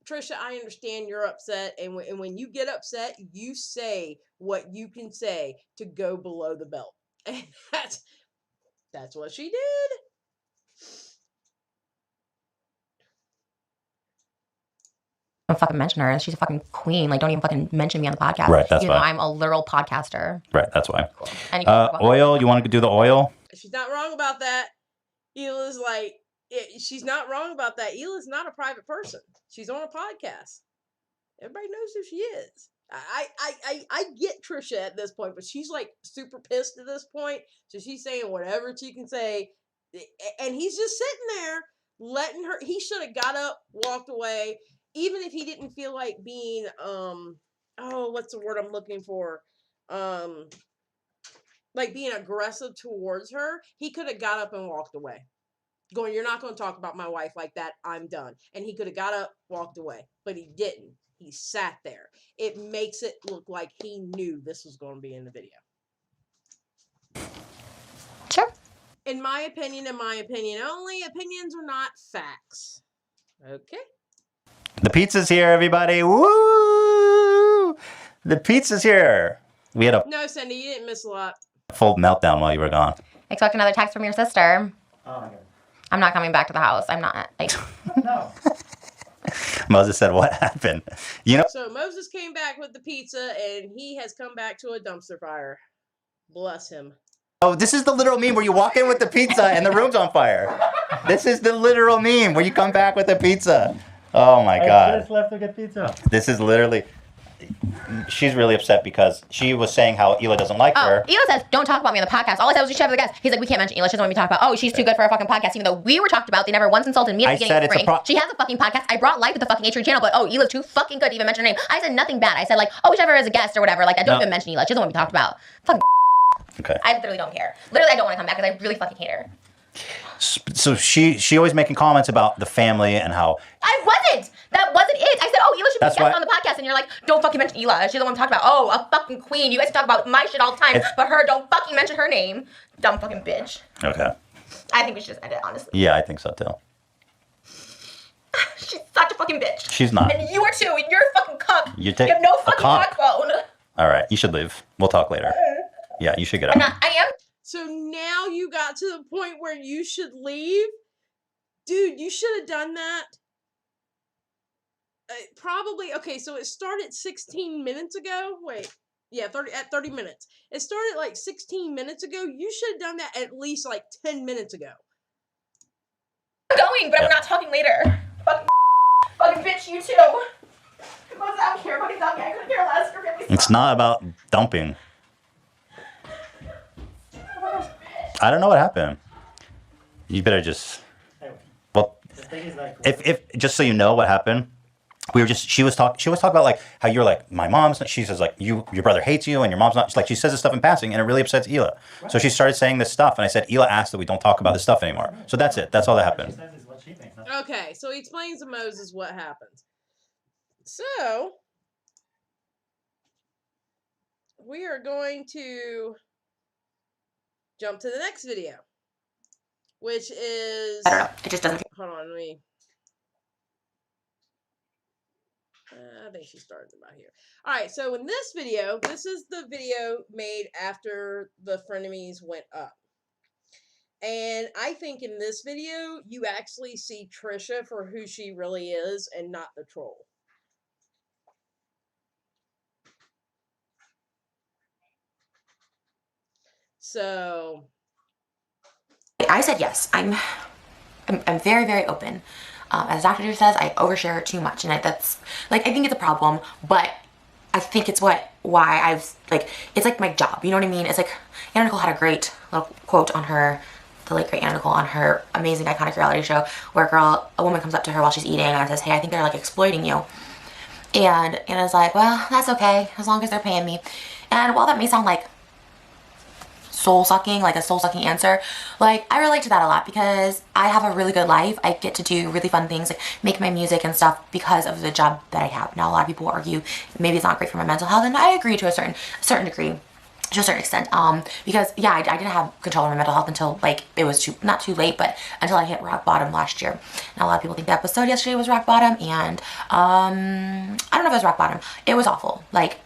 Trisha, I understand you're upset, and when you get upset, you say what you can say to go below the belt, and that's what she did. Don't fucking mention her. She's a fucking queen. Like, don't even fucking mention me on the podcast. Right, that's why. I'm a literal podcaster. Right, that's why. Cool. Oil, you want to do the oil? She's not wrong about that. Hila's like, she's not wrong about that. Hila's not a private person. She's on a podcast. Everybody knows who she is. I get Trisha at this point, but she's like super pissed at this point. So she's saying whatever she can say. And he's just sitting there letting her. He should have got up, walked away. Even if he didn't feel like being, what's the word I'm looking for? Like being aggressive towards her, he could have got up and walked away. Going, you're not going to talk about my wife like that. I'm done. And he could have got up, walked away. But he didn't. He sat there. It makes it look like he knew this was going to be in the video. Sure. In my opinion only, opinions are not facts. Okay. The pizza's here, everybody. Woo! The pizza's here. We had a No, Cindy, you didn't miss a lot. Full meltdown while you were gone. Expect another text from your sister. Oh my God. I'm not coming back to the house. I'm not. No. Moses said, what happened? So Moses came back with the pizza, and he has come back to a dumpster fire. Bless him. Oh, this is the literal meme where you walk in with the pizza and the room's on fire. This is the literal meme where you come back with the pizza. Oh my God. I just left to get pizza. This is literally. She's really upset because she was saying how Hila doesn't like her. Hila says, don't talk about me on the podcast. All I said was you should have the guest. He's like, we can't mention Hila. She doesn't want me to talk about, she's too good for a fucking podcast. Even though we were talked about, they never once insulted me at the beginning of spring. She has a fucking podcast. I brought life to the fucking H3 channel, but Hila's too fucking good to even mention her name. I said nothing bad. I said like, we should have her as a guest or whatever. Like, I don't even mention Hila. She doesn't want to be talked about. Fucking okay. I literally don't care. Literally, I don't want to come back because I really fucking hate her. So she always making comments about the family and how I wasn't. That wasn't it. I said, Hila should be guest on the podcast, and you're like, don't fucking mention Hila. She's the one I'm talking about. A fucking queen. You guys talk about my shit all the time, but her, don't fucking mention her name. Dumb fucking bitch. Okay. I think we should just end it, honestly. Yeah, I think so too. She's such a fucking bitch. She's not. And you are too, and you're a fucking cuck. You have no fucking backbone. All right, you should leave. We'll talk later. Yeah, you should get out. I am. So now you got to the point where you should leave? Dude, you should have done that. Probably, okay, so it started 16 minutes ago. Wait, Yeah, 30 minutes. It started like 16 minutes ago. You should have done that at least like 10 minutes ago. I'm going, but Yeah. we're not talking later. Fucking bitch, you too. I don't care. Fucking dump me. I couldn't care less. Your family's It's not about dumping. I don't know what happened. You better just. Well, The thing is, like, if just so you know what happened, she was talking about like how you're like my mom's. She says like your brother hates you and your mom's not. Like she says this stuff in passing and it really upsets Hila. So she started saying this stuff and I said Hila asked that we don't talk about this stuff anymore. So that's it. That's all that She happened. says is what she thinks. Okay, so he explains to Moses what happens. So we are going to jump to the next video, which is, I don't know. It just doesn't. hold on, I think she started about here. All right, so in this video, this is the video made after the Frenemies went up. And I think in this video, you actually see Trisha for who she really is and not the troll. So I said yes. I'm very, very open. As Dr. Drew says, I overshare too much, and that's like I think it's a problem. But I think it's why I've like it's like my job. You know what I mean? It's like Anna Nicole had a great little quote on her, the late great Anna Nicole on her amazing iconic reality show, where a woman comes up to her while she's eating and says, "Hey, I think they're like exploiting you." And Anna's like, "Well, that's okay as long as they're paying me." And while that may sound like soul-sucking, like a soul-sucking answer, like I relate to that a lot because I have a really good life. I get to do really fun things like make my music and stuff because of the job that I have. Now a lot of people argue maybe it's not great for my mental health, and I agree to a certain degree, to a certain extent, because yeah, I didn't have control of my mental health until like it was not too late, but until I hit rock bottom last year. Now a lot of people think the episode yesterday was rock bottom, and I don't know if it was rock bottom. It was awful. Like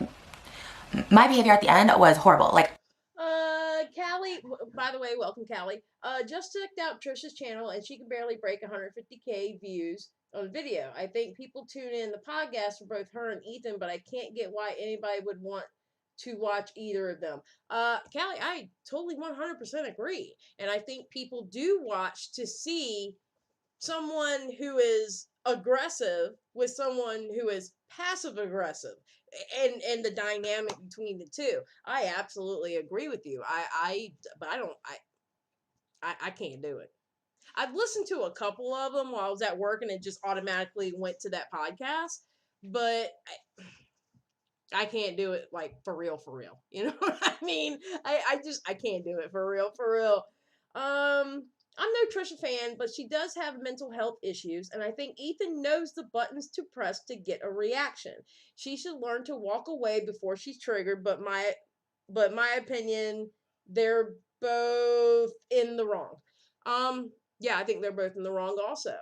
my behavior at the end was horrible. Like Callie, by the way, welcome Callie. Just checked out Trisha's channel and she can barely break 150K views on video. I think people tune in the podcast for both her and Ethan, but I can't get why anybody would want to watch either of them. Callie, I totally 100% agree. And I think people do watch to see someone who is aggressive with someone who is passive aggressive and the dynamic between the two. I absolutely agree with you. But I can't do it. I've listened to a couple of them while I was at work and it just automatically went to that podcast, but I can't do it like for real, for real. You know what I mean? I can't do it for real, for real. I'm no Trisha fan, but she does have mental health issues, and I think Ethan knows the buttons to press to get a reaction. She should learn to walk away before she's triggered, but my opinion, they're both in the wrong. Yeah, I think they're both in the wrong also.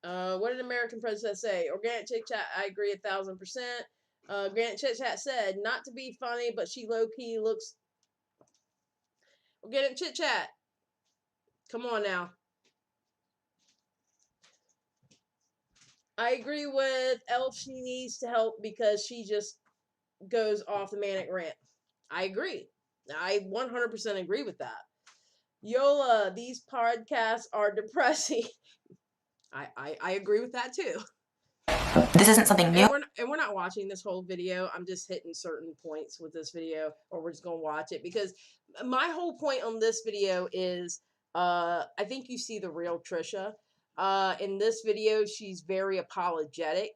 What did American Princess say? Organic Chit Chat, I agree 1000%. Organic Chit Chat said, not to be funny, but she low-key looks... Organic Chit Chat, come on now. I agree with Elf. She needs to help because she just goes off the manic rant. I agree. I 100% agree with that. Yola, these podcasts are depressing. I agree with that too. this isn't something new. And we're not watching this whole video. I'm just hitting certain points with this video, or we're just gonna watch it because my whole point on this video is I think you see the real Trisha. In this video, she's very apologetic.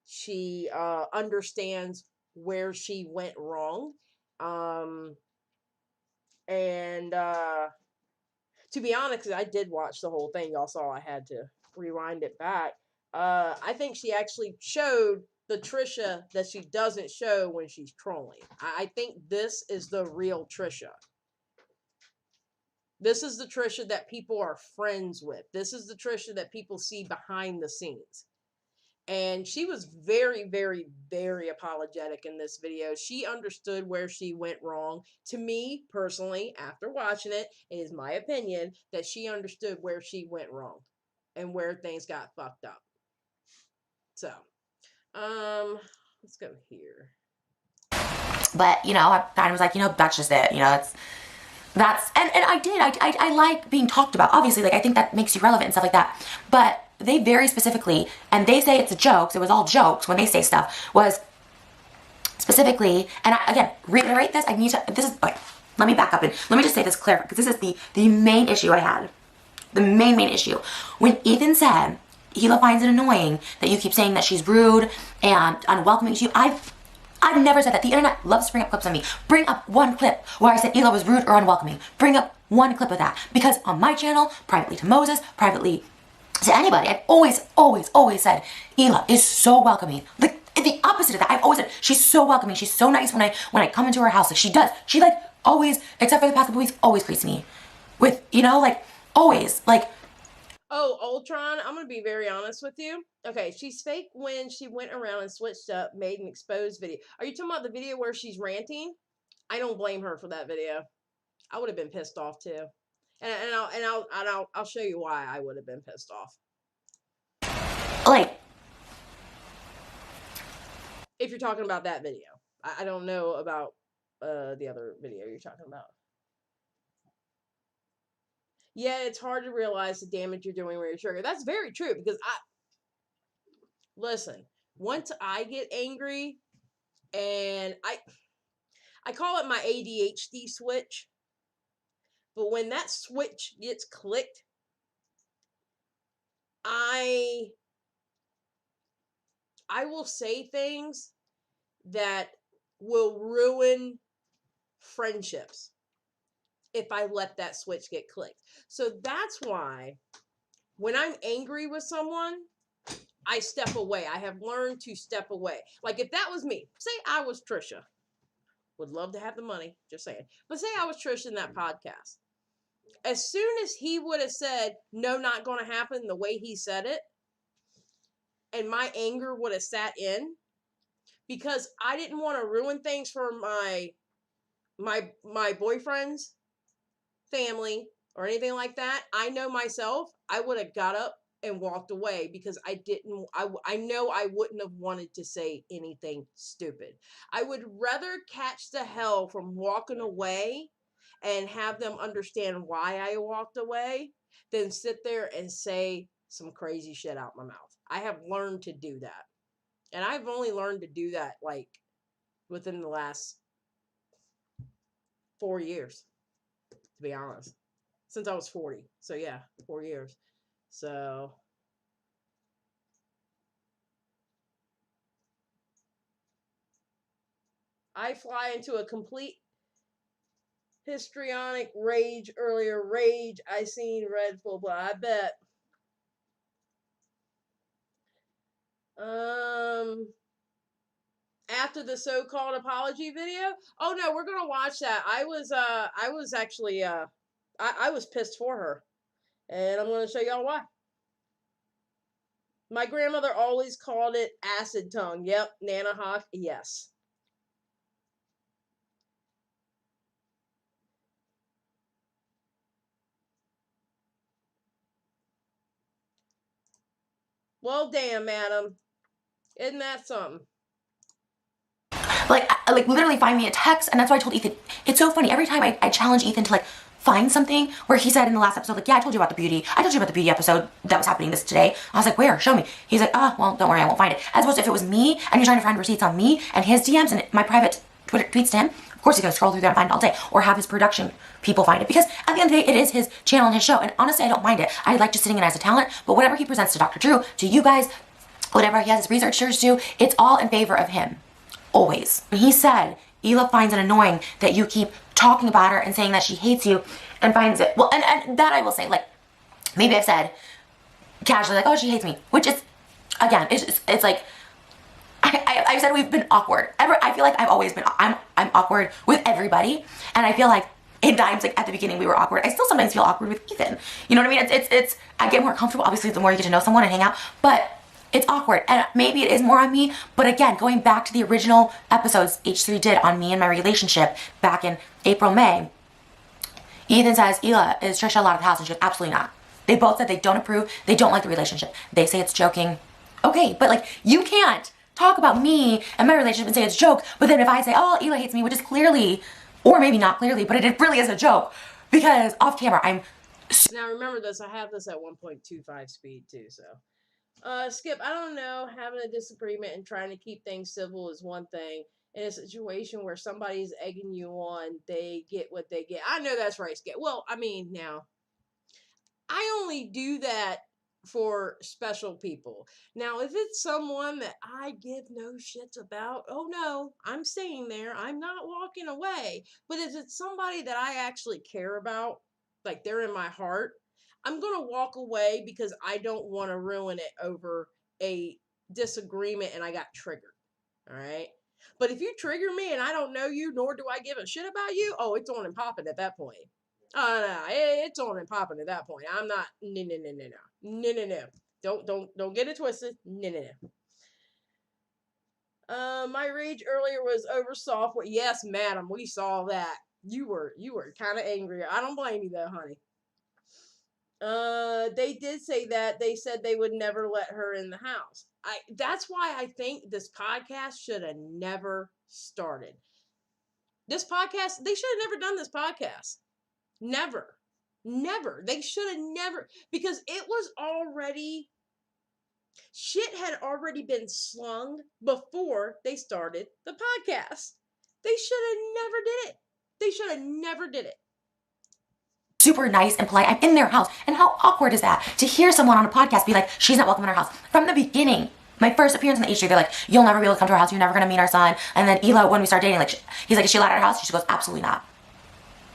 She understands where she went wrong. And to be honest, I did watch the whole thing. Y'all saw I had to rewind it back. I think she actually showed the Trisha that she doesn't show when she's trolling. I think this is the real Trisha. This is the Trisha that people are friends with. This is the Trisha that people see behind the scenes. And she was very, very, very apologetic in this video. She understood where she went wrong. To me, personally, after watching it, it is my opinion that she understood where she went wrong and where things got fucked up. So, let's go here. But, you know, I kind of was like, you know, that's just it. You know, and I like being talked about. Obviously, like, I think that makes you relevant and stuff like that. But they very specifically, and they say it's a joke, it was all jokes when they say stuff, was specifically, and I, again, reiterate this, okay, let me back up and let me just say this clear, because this is the main issue I had. The main issue. When Ethan said, Hila finds it annoying that you keep saying that she's rude and unwelcoming to you, I've never said that. The internet loves to bring up clips on me. Bring up one clip where I said Hila was rude or unwelcoming. Bring up one clip of that. Because on my channel, privately to Moses, privately to anybody, I've always said Hila is so welcoming. The opposite of that. I've always said she's so welcoming. She's so nice when I come into her house. Like, she does. She, like, always, except for the past couple weeks, always greets me with, you know, like, always, like. Oh, Ultron, I'm going to be very honest with you. Okay, she's fake when she went around and switched up, made an exposed video. Are you talking about the video where she's ranting? I don't blame her for that video. I would have been pissed off too. And I'll show you why I would have been pissed off. Like, if you're talking about that video. I don't know about the other video you're talking about. Yeah, it's hard to realize the damage you're doing with your trigger. That's very true, because listen, once I get angry, and I call it my ADHD switch, but when that switch gets clicked, I will say things that will ruin friendships if I let that switch get clicked. So that's why when I'm angry with someone, I step away. I have learned to step away. Like, if that was me, say I was Trisha, would love to have the money, just saying. But say I was Trisha in that podcast. As soon as he would have said, no, not going to happen the way he said it, and my anger would have sat in, because I didn't want to ruin things for my boyfriend's family or anything like that. I know myself, I would have got up and walked away, because I know I wouldn't have wanted to say anything stupid. I would rather catch the hell from walking away and have them understand why I walked away than sit there and say some crazy shit out my mouth. I have learned to do that. And I've only learned to do that, like, within the last 4 years, to be honest. Since I was 40. So, yeah, 4 years. So, I fly into a complete histrionic rage earlier. Rage, I seen red full blood. I bet. After the so-called apology video? Oh no, we're gonna watch that. I was actually I was pissed for her. And I'm gonna show y'all why. My grandmother always called it acid tongue. Yep, Nana Hawk, yes. Well, damn, madam. Isn't that something? like literally find me a text, and that's why I told Ethan. It's so funny. Every time I challenge Ethan to, like, find something where he said in the last episode, like, yeah, I told you about the beauty episode that was happening this today. I was like, where? Show me. He's like, well, don't worry, I won't find it. As opposed to if it was me and you're trying to find receipts on me and his DMs and my private Twitter tweets to him, of course he's gonna scroll through there and find it all day, or have his production people find it, because at the end of the day, it is his channel and his show, and honestly, I don't mind it. I like just sitting in as a talent, but whatever he presents to Dr. Drew, to you guys, whatever he has his researchers do, it's all in favor of him. Always. When he said, Hila finds it annoying that you keep talking about her and saying that she hates you, and finds it, well, and that I will say, like, maybe I've said casually, like, oh, she hates me, which is, again, it's like, I've said we've been awkward. I feel like I've always been, I'm awkward with everybody, and I feel like in times, like, at the beginning we were awkward. I still sometimes feel awkward with Ethan. You know what I mean? It's I get more comfortable, obviously, the more you get to know someone and hang out, but it's awkward, and maybe it is more on me, but again, going back to the original episodes H3 did on me and my relationship back in April, May, Ethan says, Hila, is Trisha allowed at the house? And she goes, absolutely not. They both said they don't approve, they don't like the relationship. They say it's joking. Okay, but, like, you can't talk about me and my relationship and say it's a joke, but then if I say, oh, Hila hates me, which is clearly, or maybe not clearly, but it really is a joke, because off camera, I'm... Now remember this, I have this at 1.25 speed too, so. Skip, I don't know, having a disagreement and trying to keep things civil is one thing. In a situation where somebody's egging you on, they get what they get. I know that's right, Skip. Well, I mean, now, I only do that for special people. Now, if it's someone that I give no shits about, oh no, I'm staying there. I'm not walking away. But if it's somebody that I actually care about, like they're in my heart, I'm going to walk away because I don't want to ruin it over a disagreement and I got triggered. All right. But if you trigger me and I don't know you, nor do I give a shit about you, oh, it's on and popping at that point. Oh no, it's on and popping at that point. I'm not. No. Don't get it twisted. No. My rage earlier was over soft. Yes, madam, we saw that. You were kind of angry. I don't blame you though, honey. They did say that. They said they would never let her in the house. That's why I think this podcast should have never started. This podcast, they should have never done this podcast. Never. They should have never, because it was already, shit had already been slung before they started the podcast. They should have never did it. Super nice and polite. I'm in their house. And how awkward is that? To hear someone on a podcast be like, she's not welcome in our house. From the beginning, my first appearance in the H3, they're like, you'll never be able to come to our house. You're never going to meet our son. And then Hila, when we start dating, like, he's like, is she allowed at our house? She goes, absolutely not.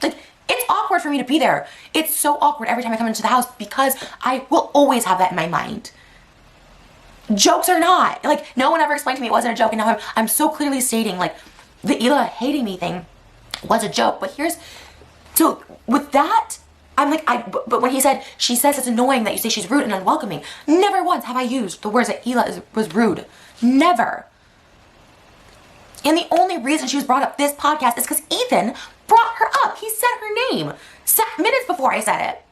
Like, it's awkward for me to be there. It's so awkward every time I come into the house because I will always have that in my mind. Jokes or not. Like, no one ever explained to me it wasn't a joke. And now I'm so clearly stating, like, the Hila hating me thing was a joke. But so with that, I'm like, but when he said, she says it's annoying that you say she's rude and unwelcoming. Never once have I used the words that Hila was rude. Never. And the only reason she was brought up this podcast is because Ethan brought her up. He said her name minutes before I said it.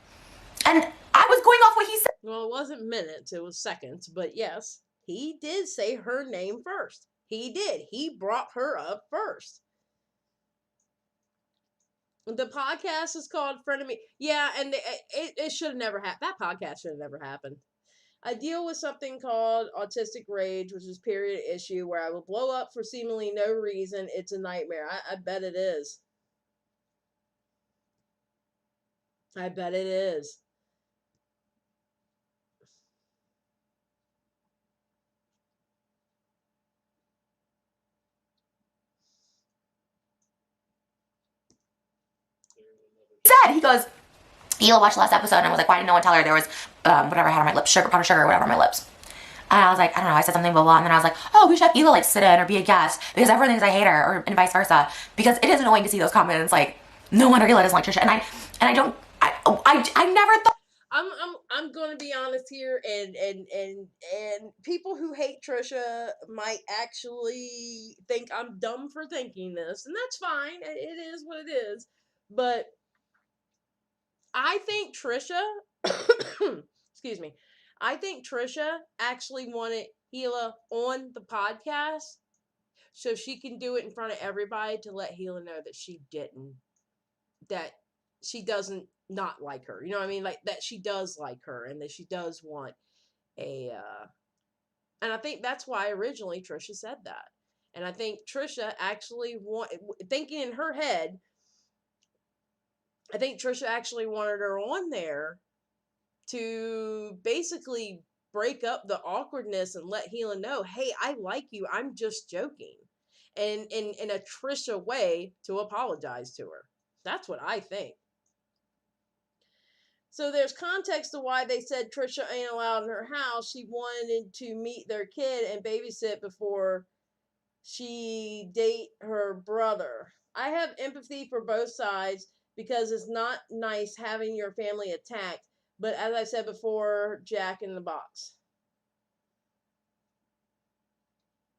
And I was going off what he said. Well, it wasn't minutes, it was seconds. But yes, he did say her name first. He did. He brought her up first. The podcast is called Frenemies. Yeah, and it should have never happened. That podcast should have never happened. I deal with something called autistic rage, which is period issue, where I will blow up for seemingly no reason. It's a nightmare. I bet it is. I bet it is. He goes, Hila watched the last episode, and I was like, why didn't no one tell her there was whatever I had on my lips, powdered sugar or whatever on my lips? And I was like, I don't know, I said something blah blah, and then I was like, oh, we should have Hila like sit in or be a guest because everyone thinks I hate her, and vice versa, because it is annoying to see those comments like, no wonder Hila doesn't like Trisha, and I never thought. I'm going to be honest here, and people who hate Trisha might actually think I'm dumb for thinking this, and that's fine. It is what it is. But I think Trisha, excuse me, I think Trisha actually wanted Hila on the podcast so she can do it in front of everybody to let Hila know that she didn't, that she doesn't not like her. You know what I mean? Like, that she does like her and that she does want and I think that's why originally Trisha said that. And I think Trisha actually thinking in her head, I think Trisha actually wanted her on there to basically break up the awkwardness and let Hila know, hey, I like you. I'm just joking. And in a Trisha way to apologize to her. That's what I think. So there's context to why they said Trisha ain't allowed in her house. She wanted to meet their kid and babysit before she date her brother. I have empathy for both sides because it's not nice having your family attacked. But as I said before, Jack in the Box.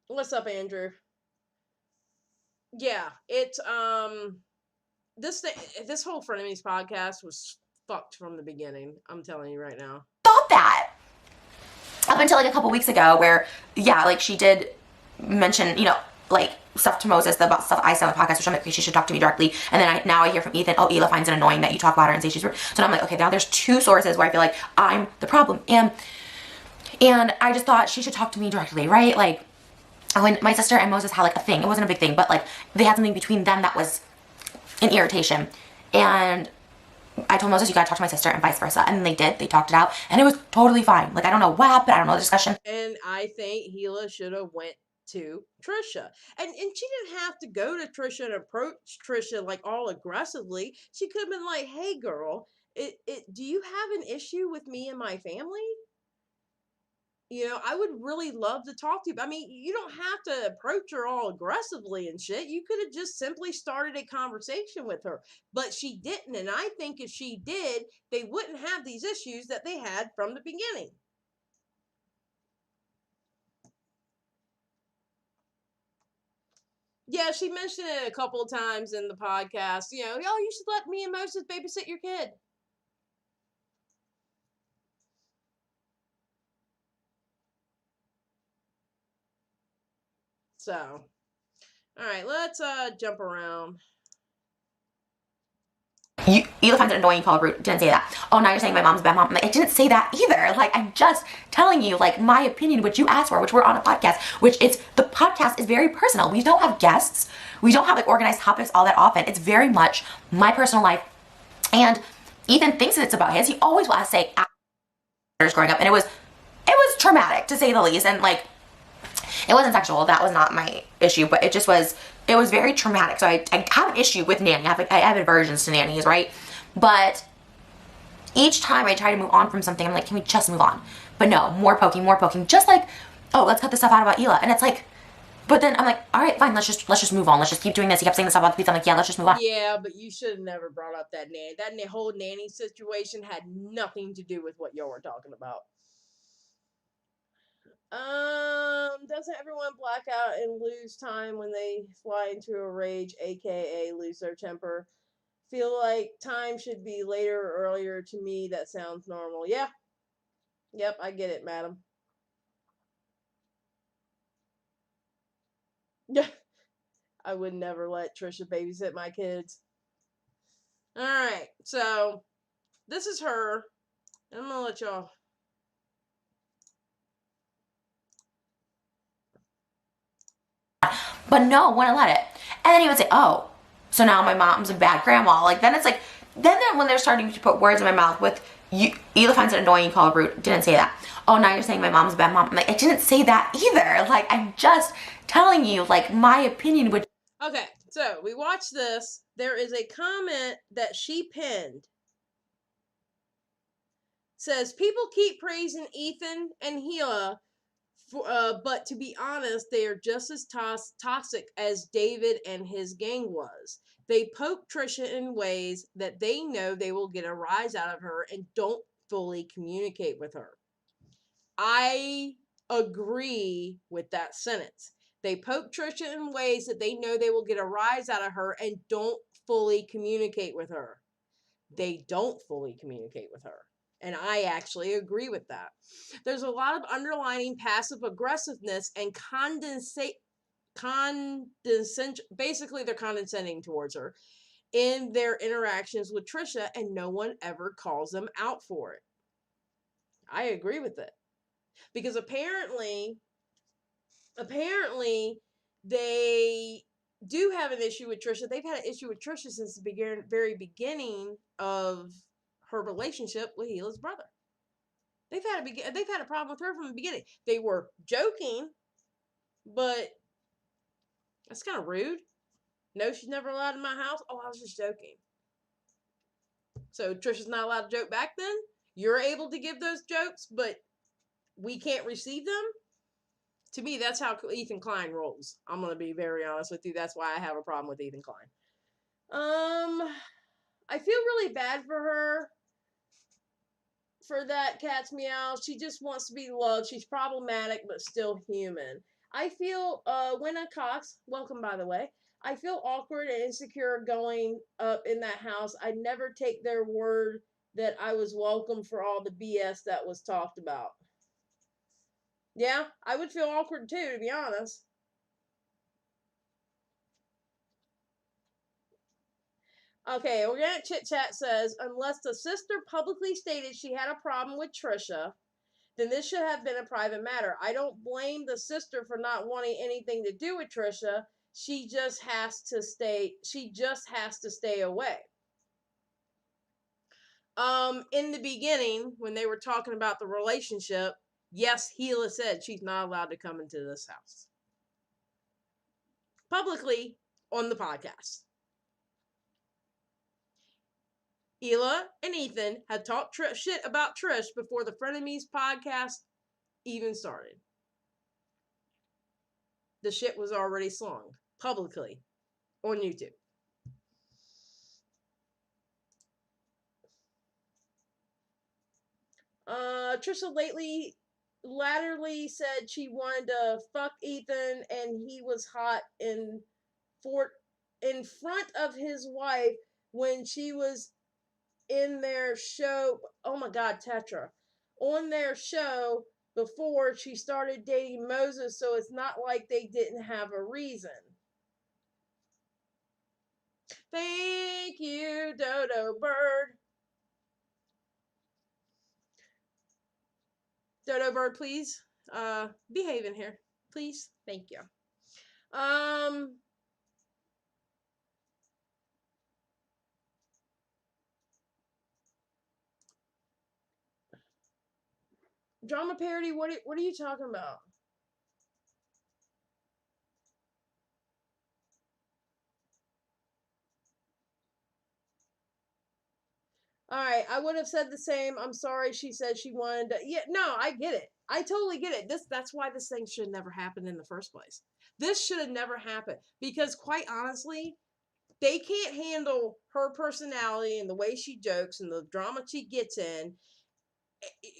What's up, Andrew? Yeah, it's this whole Frenemies podcast was fucked from the beginning. I'm telling you right now. Thought that up until like a couple weeks ago, where yeah, like she did mention, like stuff to Moses about stuff I said on the podcast, which I'm like, okay, she should talk to me directly. And then now I hear from Ethan, oh, Hila finds it annoying that you talk about her and say she's rude. So now I'm like, okay, now there's two sources where I feel like I'm the problem. And I just thought she should talk to me directly, right? Like, when my sister and Moses had like a thing, it wasn't a big thing, but like they had something between them that was an irritation. And I told Moses, you gotta talk to my sister, and vice versa. And they did. They talked it out, and it was totally fine. Like, I don't know what happened. I don't know the discussion. And I think Hila should have went to Trisha. And she didn't have to go to Trisha and approach Trisha like all aggressively. She could have been like, hey girl, do you have an issue with me and my family? I would really love to talk to you. I mean, you don't have to approach her all aggressively and shit. You could have just simply started a conversation with her. But she didn't. And I think if she did, they wouldn't have these issues that they had from the beginning. Yeah, she mentioned it a couple of times in the podcast. You should let me and Moses babysit your kid. So, all right, let's jump around. Hila finds it annoying you call her rude. Didn't say that. Oh, now you're saying my mom's a bad mom. I'm like, I didn't say that either. Like, I'm just telling you, like, my opinion, which you asked for, which we're on a podcast, the podcast is very personal. We don't have guests. We don't have like organized topics all that often. It's very much my personal life. And Ethan thinks that it's about his. He always wants to say growing up, and it was traumatic to say the least. And like, it wasn't sexual. That was not my issue, but it was very traumatic. So I have an issue with nanny. I have aversions to nannies, right? But each time I try to move on from something, I'm like, can we just move on? But no, more poking. Just like, oh, let's cut this stuff out about Hila. And it's like, but then I'm like, all right, fine, let's just move on. Let's just keep doing this. He kept saying this about the pizza. I'm like, yeah, let's just move on. Yeah, but you should have never brought up that nanny. That whole nanny situation had nothing to do with what y'all were talking about. Doesn't everyone black out and lose time when they fly into a rage, aka lose their temper? Feel like time should be later or earlier. To me, that sounds normal. Yeah. Yep, I get it, madam. Yeah. I would never let Trisha babysit my kids. Alright, so this is her. I'm gonna let y'all. But no, wouldn't let it. And then he would say, oh, so now my mom's a bad grandma. Like, then it's like, then when they're starting to put words in my mouth with, Hila finds it annoying you call her rude. Didn't say that. Oh, now you're saying my mom's a bad mom. I'm like, I didn't say that either. Like, I'm just telling you, like, my opinion would. Okay, so we watched this. There is a comment that she pinned. Says, people keep praising Ethan and Hila, but to be honest, they are just as toxic as David and his gang was. They poke Trisha in ways that they know they will get a rise out of her and don't fully communicate with her. I agree with that sentence. They poke Trisha in ways that they know they will get a rise out of her and don't fully communicate with her. They don't fully communicate with her. And I actually agree with that. There's a lot of underlying passive aggressiveness and basically they're condescending towards her in their interactions with Trisha, and no one ever calls them out for it. I agree with it. Because apparently they do have an issue with Trisha. They've had an issue with Trisha since the very beginning of her relationship with Hila's brother. They've had a problem with her from the beginning. They were joking, but that's kind of rude. No, she's never allowed in my house. Oh, I was just joking. So Trisha's not allowed to joke back then? You're able to give those jokes, but we can't receive them? To me, that's how Ethan Klein rolls. I'm going to be very honest with you. That's why I have a problem with Ethan Klein. I feel really bad for her for that cat's meow. She just wants to be loved. She's problematic, but still human. I feel, Winna Cox, welcome by the way. I feel awkward and insecure going up in that house. I'd never take their word that I was welcome for all the BS that was talked about. Yeah, I would feel awkward too, to be honest. Okay, Organic Chit Chat says, unless the sister publicly stated she had a problem with Trisha, then this should have been a private matter. I don't blame the sister for not wanting anything to do with Trisha. She just has to stay. She just has to stay away. In the beginning, when they were talking about the relationship, yes, Gila said she's not allowed to come into this house publicly on the podcast. Hila and Ethan had talked shit about Trish before the Frenemies podcast even started. The shit was already slung publicly on YouTube. Trisha latterly said she wanted to fuck Ethan and he was hot in front of his wife when she was in their show. Oh my God, Tetra. On their show before she started dating Moses, so it's not like they didn't have a reason. Thank you, Dodo Bird. Dodo Bird, please behave in here. Please. Thank you. Drama parody, what are you talking about? Alright, I would have said the same. I'm sorry she said she wanted to. Yeah, no, I get it. I totally get it. That's why this thing should have never happened in the first place. This should have never happened. Because quite honestly, they can't handle her personality and the way she jokes and the drama she gets in.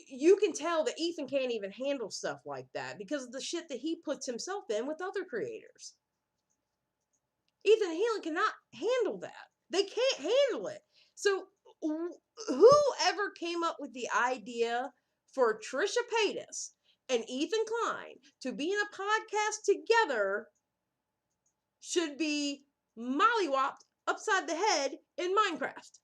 You can tell that Ethan can't even handle stuff like that because of the shit that he puts himself in with other creators. Ethan and Helen cannot handle that. They can't handle it. So whoever came up with the idea for Trisha Paytas and Ethan Klein to be in a podcast together should be mollywopped upside the head in Minecraft.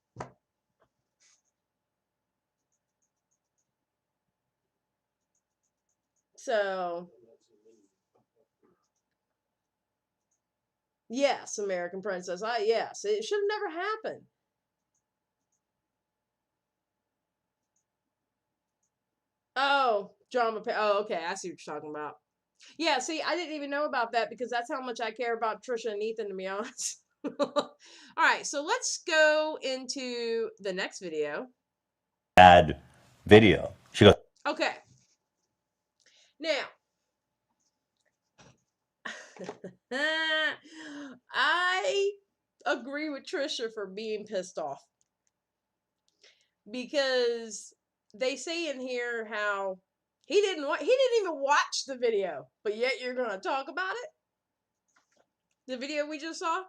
So, yes, American Princess. Yes, it should have never happened. Oh, drama. Oh, okay. I see what you're talking about. Yeah, see, I didn't even know about that because that's how much I care about Trisha and Ethan, to be honest. All right, so let's go into the next video. Bad video. She goes, okay. Now, I agree with Trisha for being pissed off because they say in here how he didn't even watch the video, but yet you're going to talk about it. The video we just saw.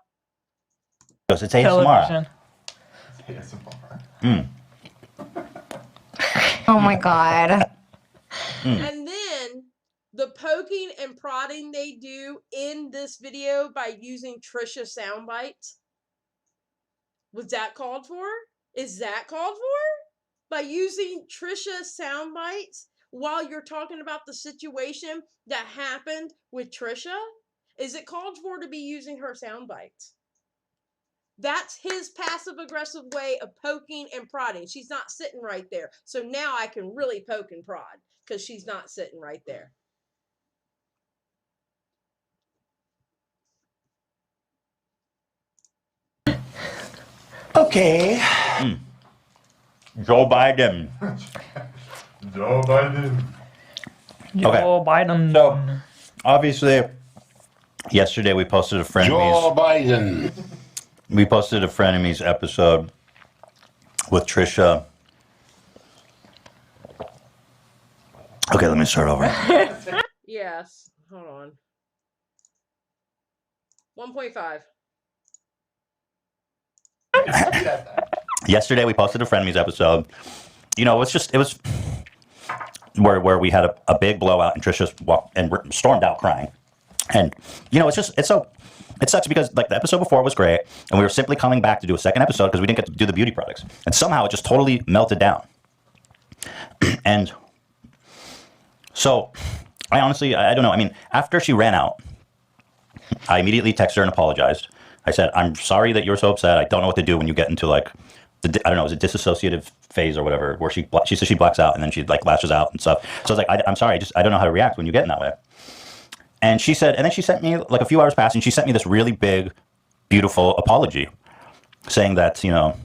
It's ASMR. Oh my God. And then the poking and prodding they do in this video by using Trisha sound bites. Was that called for? Is that called for? By using Trisha sound bites while you're talking about the situation that happened with Trisha? Is it called for to be using her sound bites? That's his passive-aggressive way of poking and prodding. She's not sitting right there. So now I can really poke and prod because she's not sitting right there. Okay. Joe Biden. Joe Biden. Joe Biden. So, obviously, yesterday we posted a Frenemies. Joe Biden. We posted a Frenemies episode with Trisha. Okay, let me start over. Yes. Hold on. 1.5. Yesterday we posted a Frenemies episode. You know, it was where we had a big blowout and Trisha walked and stormed out crying. And you know, it's so it sucks because like the episode before was great, and we were simply coming back to do a second episode because we didn't get to do the beauty products, and somehow it just totally melted down. And so, I honestly, I don't know. I mean, after she ran out, I immediately texted her and apologized. I said, I'm sorry that you're so upset. I don't know what to do when you get into like, I don't know, is it dissociative phase or whatever, where she says she blacks out and then she like lashes out and stuff. So I was like, I'm sorry, I don't know how to react when you get in that way. And she said, and then she sent me, like a few hours passed, and she sent me this really big, beautiful apology saying that, you know,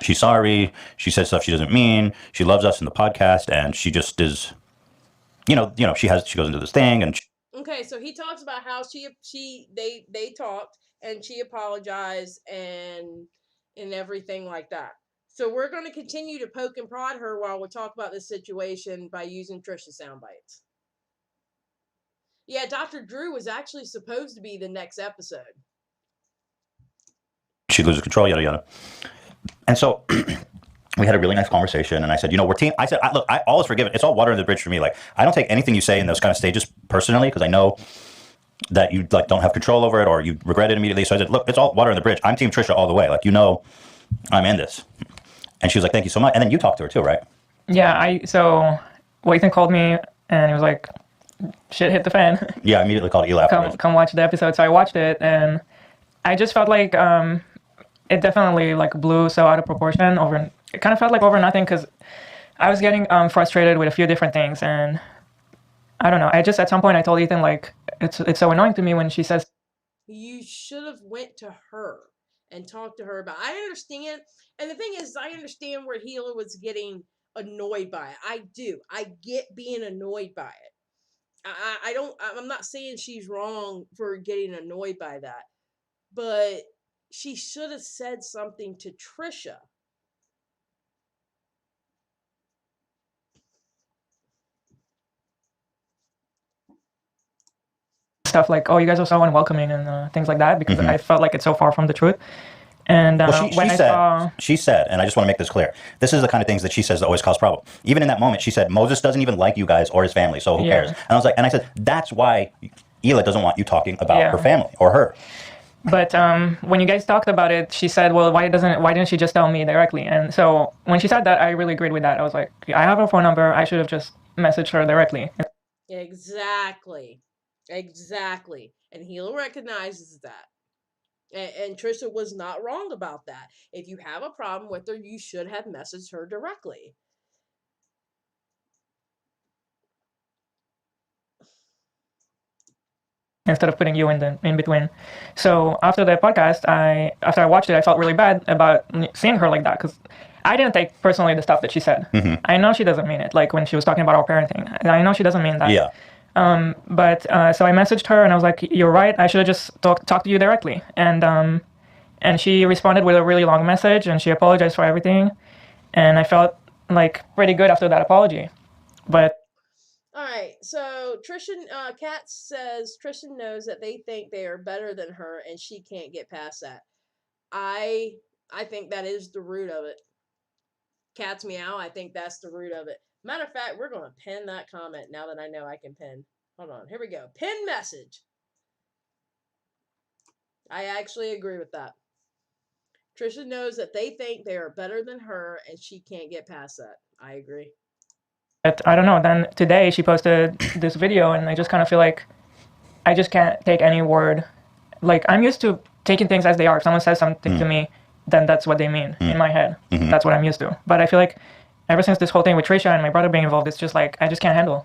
she's sorry, she said stuff she doesn't mean, she loves us in the podcast, and she just is, you know, she goes into this thing, and okay, so he talks about how they talked, and she apologized, and everything like that. So we're going to continue to poke and prod her while we talk about this situation by using Trisha sound bites. Yeah, Dr. Drew was actually supposed to be the next episode. she loses control, yada, yada. And so we had a really nice conversation, and I said, you know, we're team. I said, look, all is forgiven. It's all water under the bridge for me. Like, I don't take anything you say in those kind of stages personally, because I know that you like don't have control over it or you regret it immediately. So I said, look, it's all water under the bridge. I'm Team Trisha all the way. Like, you know, I'm in this. And she was like, thank you so much. And then you talked to her too, right? Yeah, so Ethan called me, and he was like, shit hit the fan. Yeah, I immediately called Eli afterwards. Come watch the episode. So I watched it, and I just felt like it definitely like blew so out of proportion over. It kind of felt like over nothing because I was getting frustrated with a few different things, and I don't know. I just at some point I told Ethan like it's so annoying to me when she says. You should have went to her and talked to her about. I understand, and the thing is, I understand where Hila was getting annoyed by it. I do. I get being annoyed by it. I'm not saying she's wrong for getting annoyed by that, but she should have said something to Trisha. Stuff like, oh, you guys are so unwelcoming and things like that, because I felt like it's so far from the truth. And she said, and I just want to make this clear, this is the kind of things that she says that always cause trouble. Even in that moment, she said, Moses doesn't even like you guys or his family, so who cares? And I said, that's why Hila doesn't want you talking about her family or her. But when you guys talked about it, she said, well, why didn't she just tell me directly? And so when she said that, I really agreed with that. I was like, I have her phone number. I should have just messaged her directly. Exactly. And Hila recognizes that. And Trisha was not wrong about that. If you have a problem with her, you should have messaged her directly. Instead of putting you in between. So after the podcast, after I watched it, I felt really bad about seeing her like that, because I didn't take personally the stuff that she said. I know she doesn't mean it, like when she was talking about our parenting. I know she doesn't mean that. Yeah. But so I messaged her and I was like, you're right, I should have just talked to you directly. And she responded with a really long message, and she apologized for everything. And I felt like pretty good after that apology. But all right, so Trisha, Kat says Trisha knows that they think they are better than her, and she can't get past that. I think that is the root of it. Cat's meow. I think that's the root of it. Matter of fact, we're going to pin that comment now that I know I can pin. Hold on. Here we go. Pin message. I actually agree with that. Trisha knows that they think they are better than her, and she can't get past that. I agree. I don't know. Then today she posted this video, and I just kind of feel like I just can't take any word. Like, I'm used to taking things as they are. If someone says something to me, then that's what they mean in my head. That's what I'm used to. But I feel like ever since this whole thing with Trisha and my brother being involved, it's just like, I just can't handle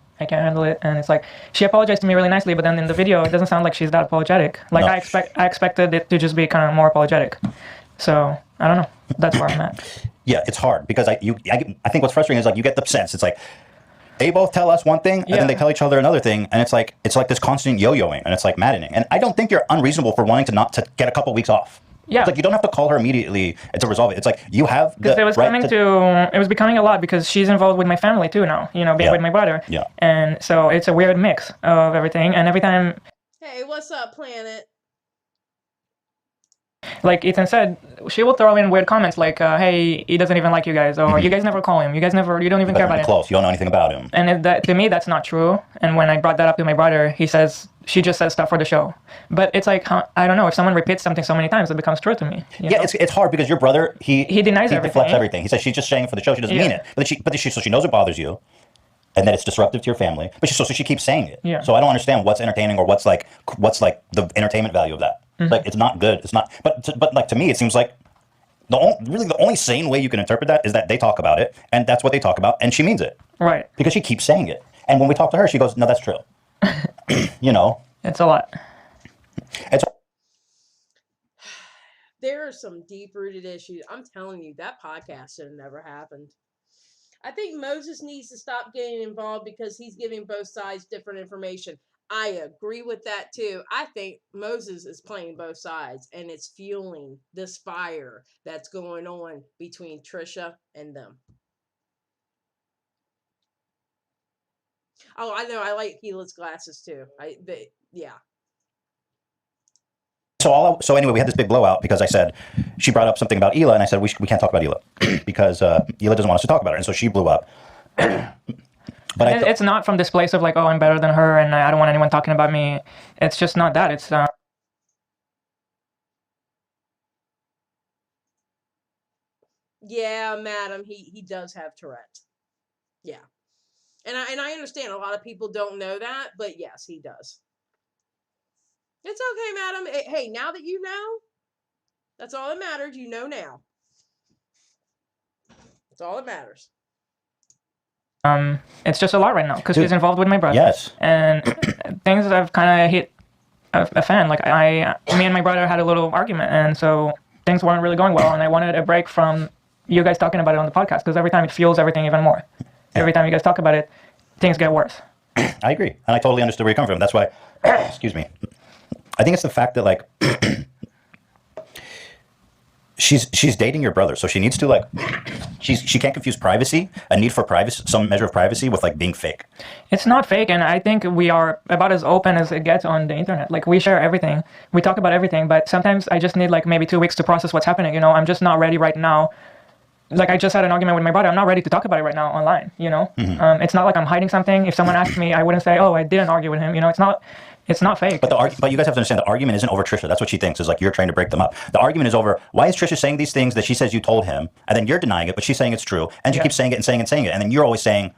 it. And it's like, she apologized to me really nicely, but then in the video, it doesn't sound like she's that apologetic. Like, no. I expected it to just be kind of more apologetic. So, I don't know. That's where I'm at. Yeah, it's hard because I think what's frustrating is like you get the sense, it's like, they both tell us one thing, and then they tell each other another thing, and it's like this constant yo-yoing, and it's like maddening. And I don't think you're unreasonable for wanting to get a couple weeks off. Yeah, it's like you don't have to call her immediately to resolve it. It's like you have the it was right it was becoming a lot because she's involved with my family too now. You know, being with my brother. Yeah, and so it's a weird mix of everything. And every time. Hey, what's up, Planet? Like Ethan said, she will throw in weird comments like, "Hey, he doesn't even like you guys," or "You guys never call him. You don't even care about him." Close. You don't know anything about him. And to me, that's not true. And when I brought that up to my brother, he says she just says stuff for the show. But it's like, I don't know, if someone repeats something so many times, it becomes true to me. You know? It's hard because your brother, he denies everything. deflects everything. He says she's just saying it for the show. She doesn't mean it. So she knows it bothers you and that it's disruptive to your family. But so she keeps saying it. Yeah. So I don't understand what's entertaining or what's like the entertainment value of that. Like, it's not good. It's not. But like, to me, it seems like the only sane way you can interpret that is that they talk about it, and that's what they talk about, and she means it. Right. Because she keeps saying it. And when we talk to her, she goes, no, that's true. You know? It's a lot. There are some deep-rooted issues. I'm telling you, that podcast should have never happened. I think Moses needs to stop getting involved because he's giving both sides different information. I agree with that too. I think Moses is playing both sides, and it's fueling this fire that's going on between Trisha and them. Oh, I know. I like Gila's glasses too. Yeah. So anyway, we had this big blowout because I said, she brought up something about Hila, and I said, we can't talk about Hila because Hila doesn't want us to talk about her, and so she blew up. But it's not from this place of like, oh, I'm better than her and I don't want anyone talking about me. It's just not that. It's Yeah, madam, he does have Tourette's. Yeah. And I understand a lot of people don't know that, but yes, he does. It's okay, madam. Hey, now that you know, that's all that matters. You know now. That's all that matters. It's just a lot right now because he's involved with my brother. Yes. And things have kind of hit a fan. Like me and my brother had a little argument, and so things weren't really going well. And I wanted a break from you guys talking about it on the podcast because every time it fuels everything even more. Yeah. Every time you guys talk about it, things get worse. I agree, and I totally understood where you're coming from. That's why, excuse me. I think it's the fact that like she's dating your brother, so she needs to like she can't confuse privacy, a need for privacy, some measure of privacy, with like being fake. It's not fake, and I think we are about as open as it gets on the internet. Like, we share everything, we talk about everything, but sometimes I just need like maybe 2 weeks to process what's happening. You know, I'm just not ready right now. Like, I just had an argument with my brother. I'm not ready to talk about it right now online. You know, it's not like I'm hiding something. If someone asked me, I wouldn't say, "Oh, I didn't argue with him." You know, it's not fake. But you guys have to understand, the argument isn't over Trisha. That's what she thinks, is like you're trying to break them up. The argument is over, why is Trisha saying these things that she says you told him, and then you're denying it, but she's saying it's true, and she keeps saying it and saying it and saying it, and then you're always saying,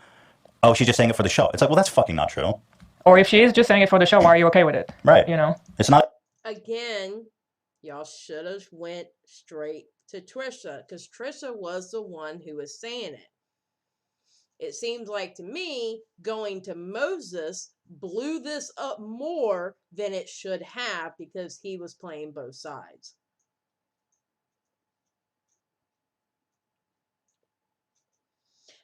oh, she's just saying it for the show. It's like, well, that's fucking not true. Or if she is just saying it for the show, why are you okay with it? Right. You know? It's not. Again, y'all should have went straight to Trisha, because Trisha was the one who was saying it. It seems like to me, going to Moses blew this up more than it should have, because he was playing both sides.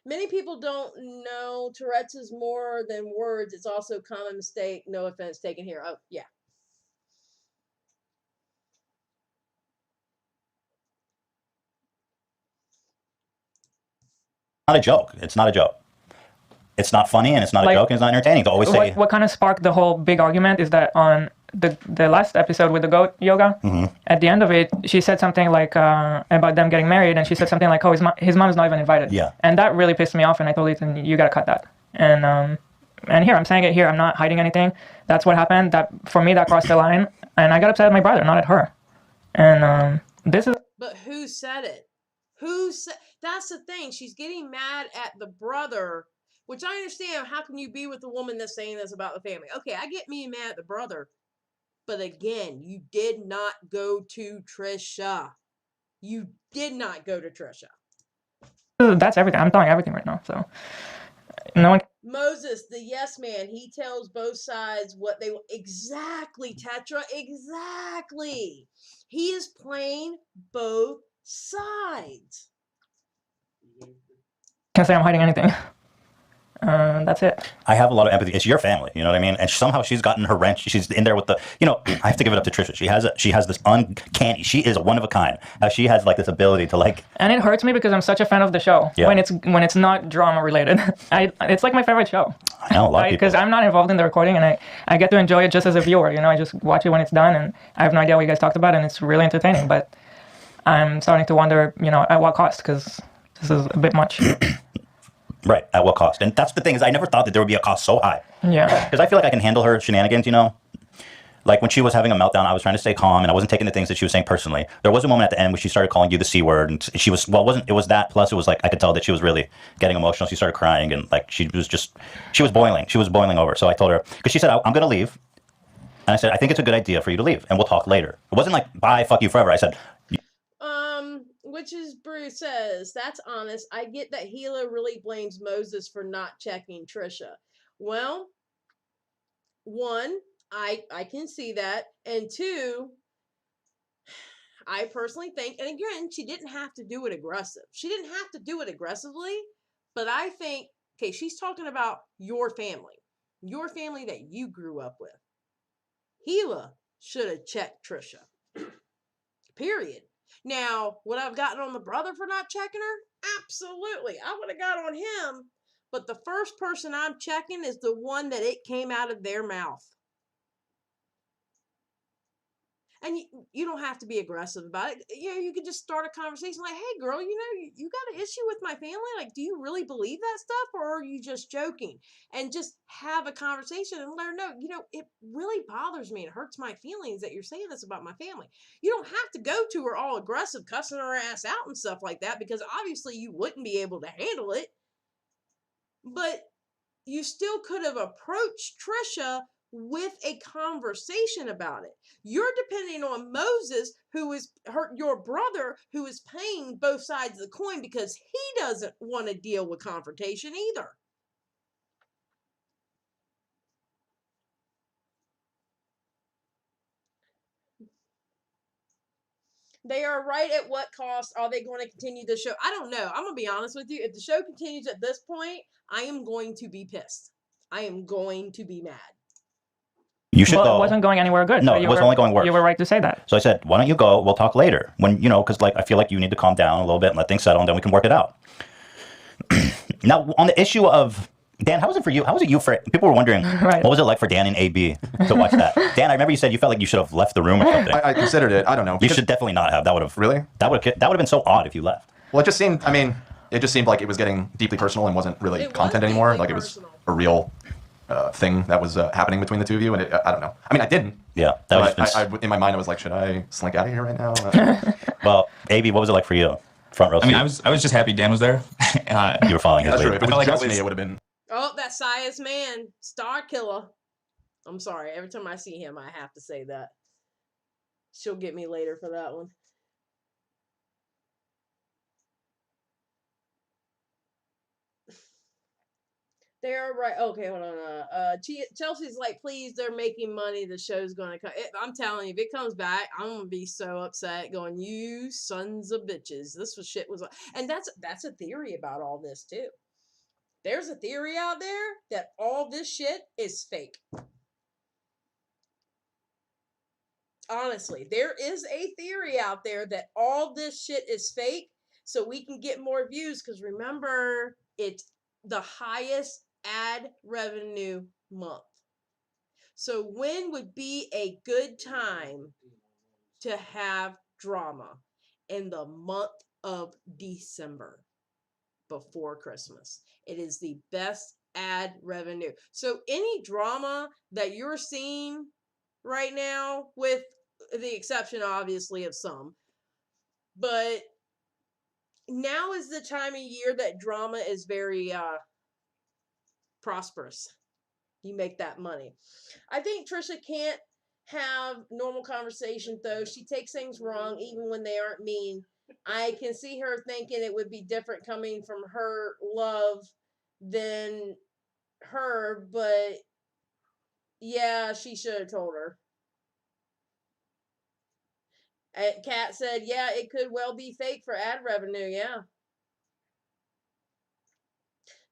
Many people don't know Tourette's is more than words. It's also a common mistake. No offense taken here. Oh, yeah. Not a joke. It's not a joke. It's not funny, and it's not a joke, and it's not entertaining to always say. What kind of sparked the whole big argument is that on the last episode with the goat yoga, at the end of it, she said something like about them getting married, and she said something like, "Oh, his mom is not even invited." Yeah. And that really pissed me off, and I told Ethan, "You gotta cut that." And here I'm saying it here. I'm not hiding anything. That's what happened. That for me, that crossed the line, and I got upset at my brother, not at her. And this is. But who said it? Who said? That's the thing. She's getting mad at the brother, which I understand. How can you be with a woman that's saying this about the family? Okay, I get me mad at the brother. But again, you did not go to Trisha. You did not go to Trisha. That's everything. I'm telling everything right now. So no one. Moses, the yes man, he tells both sides what they exactly. Tetra, exactly. He is playing both sides. Can't say I'm hiding anything. That's it. I have a lot of empathy. It's your family, you know what I mean? And somehow she's gotten her wrench. She's in there with the, I have to give it up to Trisha. She has this uncanny, she is one of a kind. She has like this ability to like. And it hurts me because I'm such a fan of the show. Yeah. When it's not drama related. It's like my favorite show. I know, a lot of people. Because I'm not involved in the recording, and I get to enjoy it just as a viewer. I just watch it when it's done, and I have no idea what you guys talked about, and it's really entertaining. But I'm starting to wonder, at what cost, because this is a bit much. Right, at what cost? And that's the thing, is I never thought that there would be a cost so high. Yeah. Because I feel like I can handle her shenanigans, like when she was having a meltdown, I was trying to stay calm and I wasn't taking the things that she was saying personally. There was a moment at the end where she started calling you the C word, and she was, well, it was that, plus it was like, I could tell that she was really getting emotional. She started crying and like, she was boiling over. So I told her, because she said, I'm going to leave. And I said, I think it's a good idea for you to leave and we'll talk later. It wasn't like, bye, fuck you forever. I said, which is Bruce says, that's honest. I get that Gila really blames Moses for not checking Trisha. Well, one, I can see that. And two, I personally think, and again, she didn't have to do it aggressive. She didn't have to do it aggressively, but I think, okay, she's talking about your family that you grew up with. Gila should have checked Trisha. Period. Now, would I have gotten on the brother for not checking her? Absolutely. I would have got on him. But the first person I'm checking is the one that it came out of their mouth. And you don't have to be aggressive about it. You know, you could just start a conversation like, hey, girl, you know, you got an issue with my family? Like, do you really believe that stuff, or are you just joking? And just have a conversation and let her know, you know, it really bothers me. It hurts my feelings that you're saying this about my family. You don't have to go to her all aggressive, cussing her ass out and stuff like that, because obviously you wouldn't be able to handle it. But you still could have approached Trisha with a conversation about it. You're depending on Moses, who is your brother, who is paying both sides of the coin because he doesn't want to deal with confrontation either. They are right. At what cost are they going to continue the show? I don't know. I'm going to be honest with you. If the show continues at this point, I am going to be pissed. I am going to be mad. You should go. It wasn't going anywhere good. No, so it was only going worse. You were right to say that. So I said, why don't you go? We'll talk later. When, you know, because like I feel like you need to calm down a little bit and let things settle, and then we can work it out. Now, on the issue of, Dan, how was it for you? How was it you for, people were wondering, right. What was it like for Dan and AB to watch that? Dan, I remember you said you felt like you should have left the room or something. I considered it. I don't know. You should definitely not have. That would have. Really? That would have been so odd if you left. Well, it just seemed, I mean, it just seemed like it was getting deeply personal and wasn't really content anymore. Like it was a real thing that was happening between the two of you, and I don't know. I mean, I didn't. Yeah, that was. In my mind, I was like, should I slink out of here right now? Well, AB, what was it like for you? Front row seat. I mean, I was just happy Dan was there. You were following his lead. If it was just me, it would have been. Oh, that Sias man, star killer. I'm sorry. Every time I see him, I have to say that. She'll get me later for that one. They're right. Okay, hold on. Chelsea's like, please, they're making money. The show's going to come. I'm telling you, if it comes back, I'm going to be so upset going, you sons of bitches. This was shit was. And that's a theory about all this, too. There's a theory out there that all this shit is fake. Honestly, there is a theory out there that all this shit is fake so we can get more views. Because remember, it's the highest ad revenue month. So when would be a good time to have drama? In the month of December, before Christmas. It is the best ad revenue. So any drama that you're seeing right now, with the exception obviously of some, but now is the time of year that drama is very prosperous. You make that money. I think Trisha can't have normal conversation though. She takes things wrong even when they aren't mean. I can see her thinking it would be different coming from her love than her, but yeah, she should have told her. Kat said, yeah, it could well be fake for ad revenue, yeah.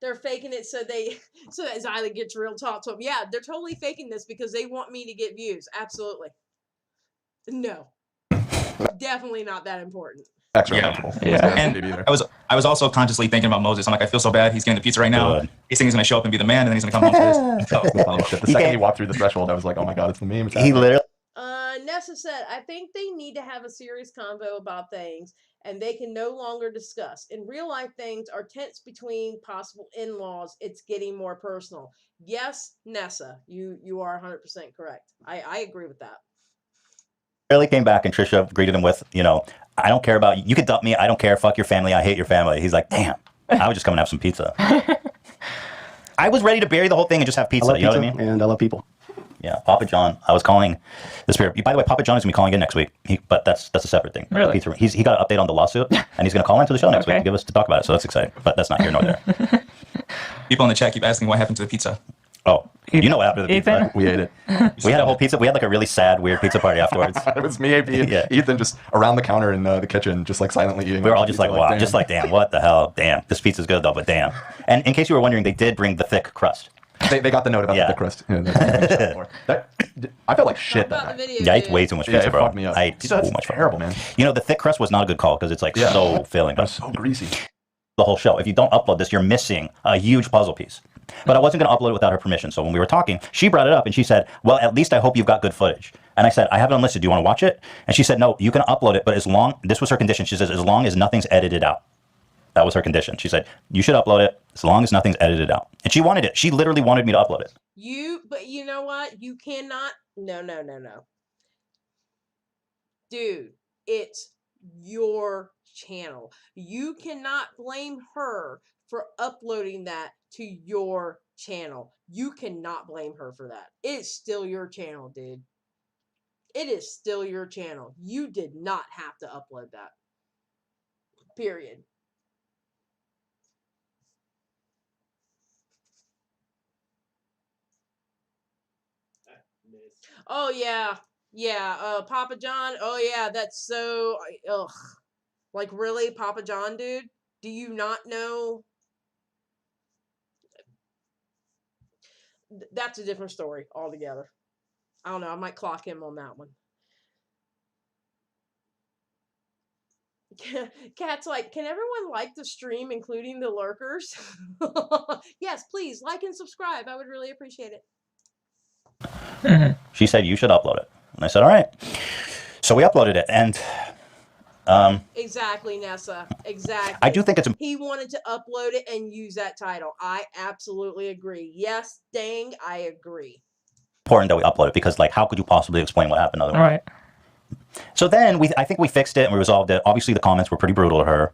They're faking it so that Zyla gets real talk to them. Yeah, they're totally faking this because they want me to get views. Absolutely. No. Definitely not that important. And I was also consciously thinking about Moses. I'm like, I feel so bad. He's getting the pizza right now. He's thinking he's going to show up and be the man, and then he's going to come home to this. The second he walked through the threshold, I was like, oh my God, it's the meme. He literally. Nessa said, I think they need to have a serious convo about things and they can no longer discuss. In real life, things are tense between possible in-laws. It's getting more personal. Yes, Nessa, you are 100% correct. I agree with that. Barely came back, and Trisha greeted him with, I don't care about you. You can dump me. I don't care. Fuck your family. I hate your family. He's like, damn. I was just coming to have some pizza. I was ready to bury the whole thing and just have pizza. You know what I mean? And I love people. Yeah, Papa John. I was calling the spirit. By the way, Papa John is gonna be calling in next week. But that's a separate thing. Really? He got an update on the lawsuit, and he's gonna call into the show next week to talk about it. So that's exciting. But that's not here nor there. People in the chat keep asking what happened to the pizza. Oh, you know what happened to the pizza? Ethan? We ate it. We had a whole pizza. We had like a really sad, weird pizza party afterwards. It was me, AP, and Yeah. Ethan just around the counter in the kitchen, just like silently eating. We were all just like, wow, damn. just like, damn, what the hell? Damn, this pizza's good though, but damn. And in case you were wondering, they did bring the thick crust. They got the note about Yeah. the crust. Yeah, I felt like shit About that the night. video, Yeah, I ate dude. way too much Yeah, pizza, it bro. fucked me up. I ate Pizza Hut's so much terrible, man. The thick crust was not a good call because it's like Yeah. so filling. It was so greasy. The whole show. If you don't upload this, you're missing a huge puzzle piece. But I wasn't going to upload it without her permission. So when we were talking, she brought it up and she said, well, at least I hope you've got good footage. And I said, I have it unlisted. Do you want to watch it? And she said, no, you can upload it, but this was her condition. She says, as long as nothing's edited out. That was her condition. She said, you should upload it as long as nothing's edited out. And she wanted it. She literally wanted me to upload it. But you know what? You cannot. No. Dude, it's your channel. You cannot blame her for uploading that to your channel. You cannot blame her for that. It's still your channel, dude. It is still your channel. You did not have to upload that. Period. Oh yeah. Papa John. Oh yeah, that's so ugh. Like really, Papa John, dude? Do you not know? That's a different story altogether. I don't know. I might clock him on that one. Cat's like, can everyone like the stream, including the lurkers? Yes, please like and subscribe. I would really appreciate it. She said, you should upload it. And I said, all right. So we uploaded it. And Exactly, Nessa. Exactly. I do think it's He wanted to upload it and use that title. I absolutely agree. Yes, dang, I agree. important that we upload it because, like, how could you possibly explain what happened otherwise? Right. So then I think we fixed it and we resolved it. Obviously, the comments were pretty brutal to her,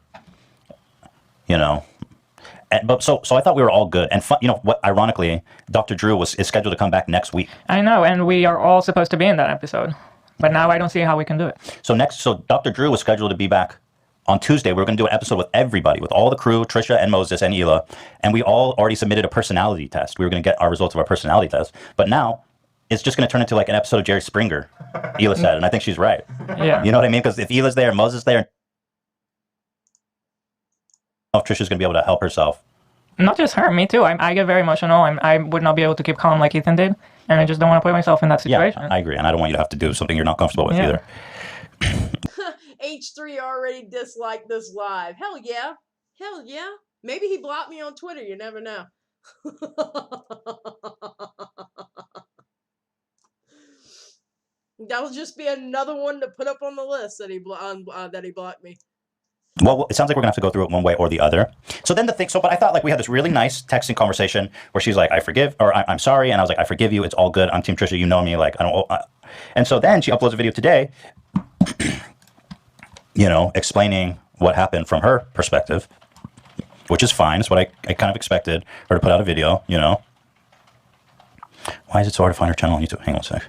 but so I thought we were all good. And what? Ironically, Dr. Drew is scheduled to come back next week. I know, and we are all supposed to be in that episode. But now I don't see how we can do it. So Dr. Drew was scheduled to be back on Tuesday. We were going to do an episode with everybody, with all the crew, Trisha and Moses and Hila, and we all already submitted a personality test. We were going to get our results of our personality test, but now it's just going to turn into like an episode of Jerry Springer. Hila said, and I think she's right. Yeah. You know what I mean? Because if Hila's there, Moses is there, if Trisha's going to be able to help herself. Not just her, me too. I get very emotional. I would not be able to keep calm like Ethan did, and I just don't want to put myself in that situation. Yeah, I agree, and I don't want you to have to do something you're not comfortable with either. H3 already disliked this live. Hell yeah. Maybe he blocked me on Twitter. You never know. That'll just be another one to put up on the list that he blocked me. Well, it sounds like we're gonna have to go through it one way or the other. So then but I thought like we had this really nice texting conversation where she's like, I forgive, or I'm sorry. And I was like, I forgive you. It's all good. I'm Team Trisha. You know me. Like, I don't, and so then she uploads a video today, explaining what happened from her perspective, which is fine. It's what I kind of expected her to put out a video, Why is it so hard to find her channel on YouTube? Hang on a sec.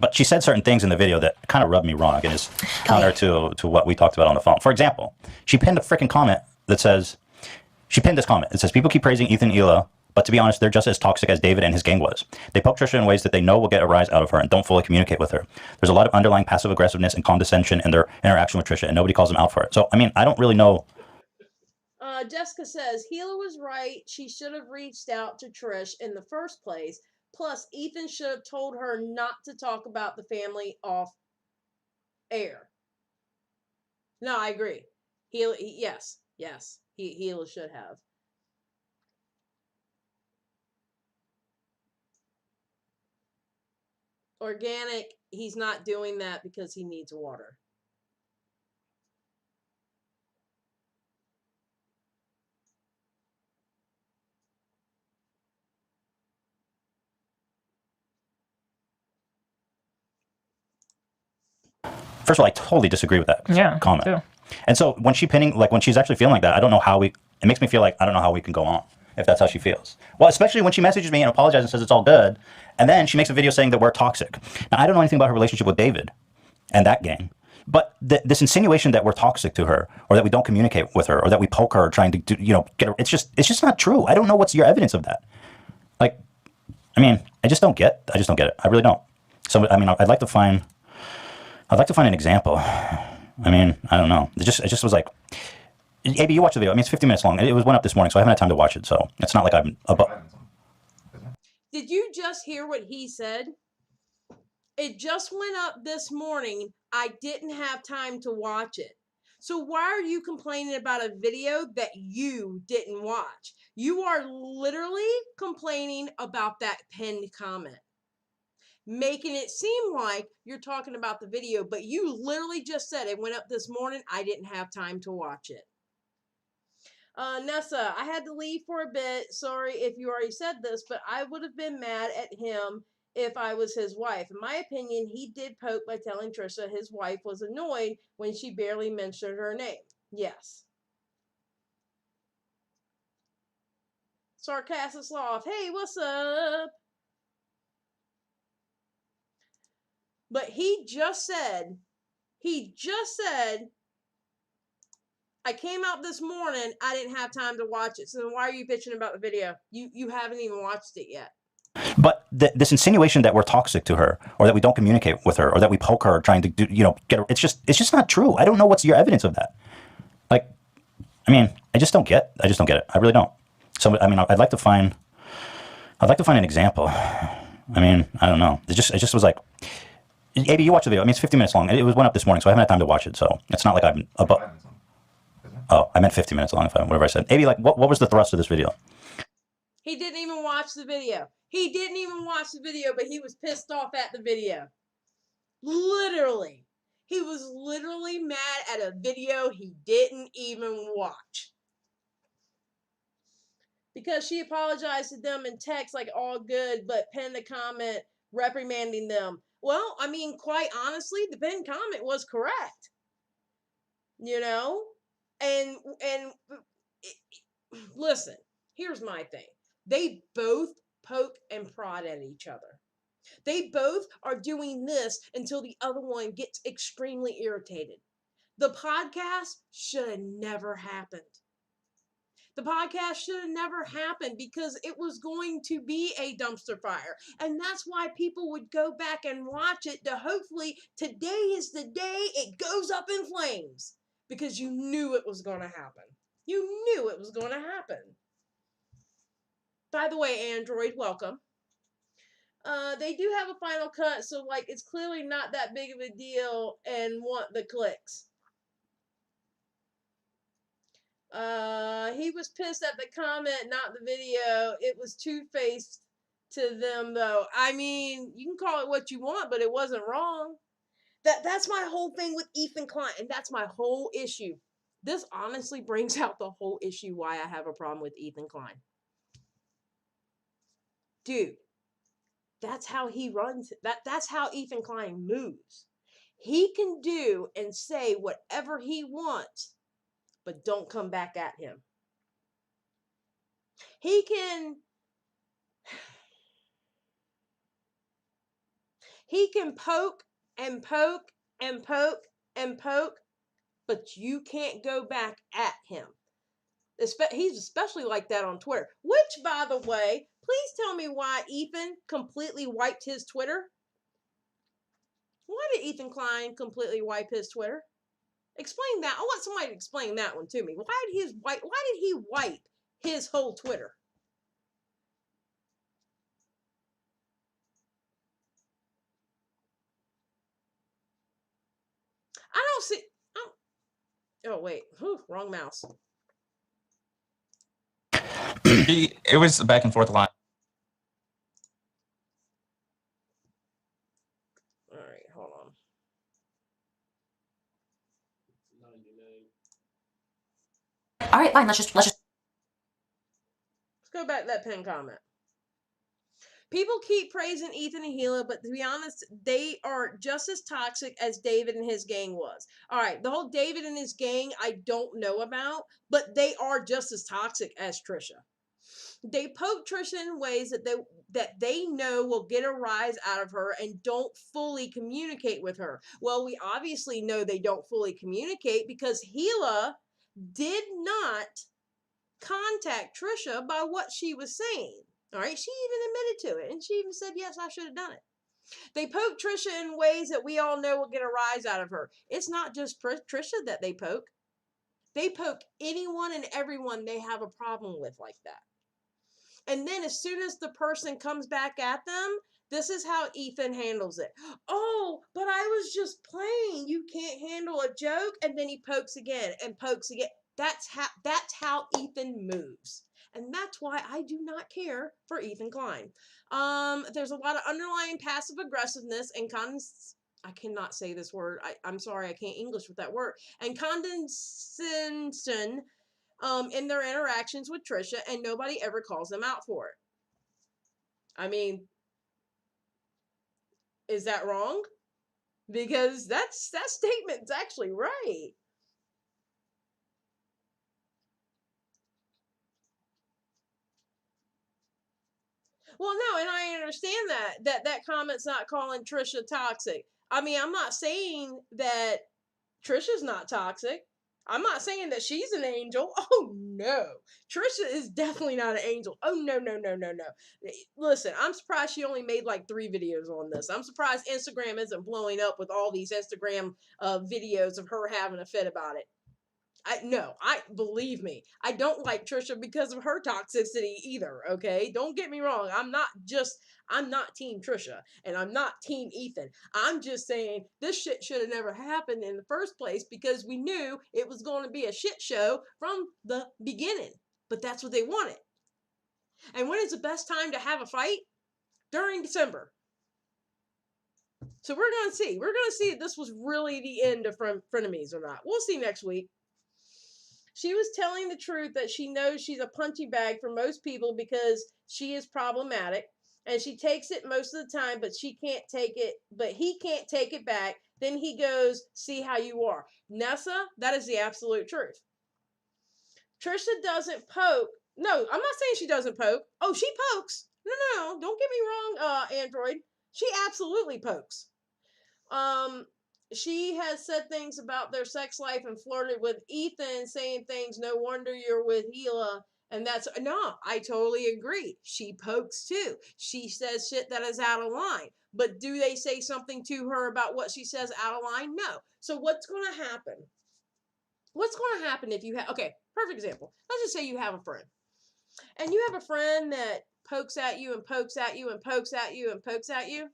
But she said certain things in the video that kind of rubbed me wrong and is counter to what we talked about on the phone. For example, she pinned a freaking comment that says, it says, people keep praising Ethan and Hila, but to be honest, they're just as toxic as David and his gang was. They poke Trisha in ways that they know will get a rise out of her and don't fully communicate with her. There's a lot of underlying passive aggressiveness and condescension in their interaction with Trisha, and nobody calls them out for it. So, I mean, I don't really know. Jessica says, Hila was right. She should have reached out to Trish in the first place. Plus, Ethan should have told her not to talk about the family off air. No, I agree. Yes, Hila should have. Organic, he's not doing that because he needs water. First of all, I totally disagree with that comment. Too. And so when when she's actually feeling like that, I don't know how it makes me feel like I don't know how we can go on if that's how she feels. Well, especially when she messages me and apologizes and says it's all good, and then she makes a video saying that we're toxic. Now, I don't know anything about her relationship with David and that gang, but this insinuation that we're toxic to her, or that we don't communicate with her, or that we poke her trying to get her, it's just not true. I don't know what's your evidence of that. Like, I mean, I just don't get it. I really don't. So, I mean, I'd like to find an example. I mean, I don't know. It just was like, AB, you watch the video. I mean, it's 50 minutes long. It went up this morning, so I haven't had time to watch it. So it's not like I'm above. Did you just hear what he said? It just went up this morning. I didn't have time to watch it. So why are you complaining about a video that you didn't watch? You are literally complaining about that pinned comment, making it seem like you're talking about the video, but you literally just said it went up this morning. I didn't have time to watch it. Nessa, I had to leave for a bit. Sorry if you already said this, but I would have been mad at him if I was his wife. In my opinion, he did poke by telling Trisha his wife was annoyed when she barely mentioned her name. Yes. Sarcastic Sloth, hey, what's up? But he just said, I came out this morning, I didn't have time to watch it. So then why are you bitching about the video? You haven't even watched it yet. But this insinuation that we're toxic to her, or that we don't communicate with her, or that we poke her trying to get her, it's just not true. I don't know what's your evidence of that. Like, I mean, I just don't get it. I really don't. So, I mean, I'd like to find an example. I mean, I don't know. It just was like, AB, you watch the video. I mean, it's 50 minutes long. It went up this morning, so I haven't had time to watch it. So it's not like I'm above. Oh, I meant 50 minutes long, whatever I said. AB, like, what was the thrust of this video? He didn't even watch the video. But he was pissed off at the video. Literally. He was literally mad at a video he didn't even watch. Because she apologized to them in text like all good, but penned a comment reprimanding them. Well, I mean, quite honestly, the pinned comment was correct. You know? And listen, here's my thing. They both poke and prod at each other. They both are doing this until the other one gets extremely irritated. The podcast should have never happened. Because it was going to be a dumpster fire. And that's why people would go back and watch it to hopefully today is the day it goes up in flames. Because you knew it was going to happen. By the way, Android, welcome. They do have a final cut, so like it's clearly not that big of a deal and want the clicks. He was pissed at the comment, not the video. It was two-faced to them, though. I mean, you can call it what you want, but it wasn't wrong. That's my whole thing with Ethan Klein, and that's my whole issue. This honestly brings out the whole issue why I have a problem with Ethan Klein. Dude, that's how he runs. That's how Ethan Klein moves. He can do and say whatever he wants, but don't come back at him. He can poke and poke and poke and poke, but you can't go back at him. He's especially like that on Twitter. Which, by the way, please tell me why Ethan completely wiped his Twitter. Why did Ethan Klein completely wipe his Twitter? Explain that. I want somebody to explain that one to me. Why did he wipe his whole Twitter? I don't see. Oh wait. Wrong mouse. It was a back and forth line. All right, fine. Let's just. Let's go back to that pin comment. People keep praising Ethan and Hila, but to be honest, they are just as toxic as David and his gang was. All right, the whole David and his gang, I don't know about, but they are just as toxic as Trisha. They poke Trisha in ways that they know will get a rise out of her and don't fully communicate with her. Well, we obviously know they don't fully communicate because Hila did not contact Trisha by what she was saying. All right, she even admitted to it, and she even said, yes, I should have done it. They poke Trisha in ways that we all know will get a rise out of her. It's not just Trisha that they poke. They poke anyone and everyone they have a problem with like that. And then as soon as the person comes back at them, this is how Ethan handles it. Oh, but I was just playing. You can't handle a joke. And then he pokes again and pokes again. That's how Ethan moves. And that's why I do not care for Ethan Klein. There's a lot of underlying passive aggressiveness and I cannot say this word. I'm sorry, I can't English with that word. And condescension in their interactions with Trisha, and nobody ever calls them out for it. I mean, is that wrong? Because that statement's actually right. Well, no, and I understand that comment's not calling Trisha toxic. I mean, I'm not saying that Trisha's not toxic. I'm not saying that she's an angel. Oh, no. Trisha is definitely not an angel. Oh, no. Listen, I'm surprised she only made like 3 videos on this. I'm surprised Instagram isn't blowing up with all these Instagram videos of her having a fit about it. Believe me, I don't like Trisha because of her toxicity either, okay? Don't get me wrong. I'm not team Trisha and I'm not team Ethan. I'm just saying this shit should have never happened in the first place because we knew it was going to be a shit show from the beginning. But that's what they wanted. And when is the best time to have a fight? During December. So we're going to see. We're going to see if this was really the end of Frenemies or not. We'll see next week. She was telling the truth that she knows she's a punching bag for most people because she is problematic and she takes it most of the time, but he can't take it back. Then he goes, see how you are. Nessa, that is the absolute truth. Trisha doesn't poke. No, I'm not saying she doesn't poke. Oh, she pokes. No, don't get me wrong, Android. She absolutely pokes. She has said things about their sex life and flirted with Ethan, saying things, no wonder you're with Hila. And I totally agree. She pokes too. She says shit that is out of line. But do they say something to her about what she says out of line? No. So what's going to happen? What's going to happen if you have, okay, perfect example. Let's just say you have a friend. And you have a friend that pokes at you and pokes at you and pokes at you and pokes at you.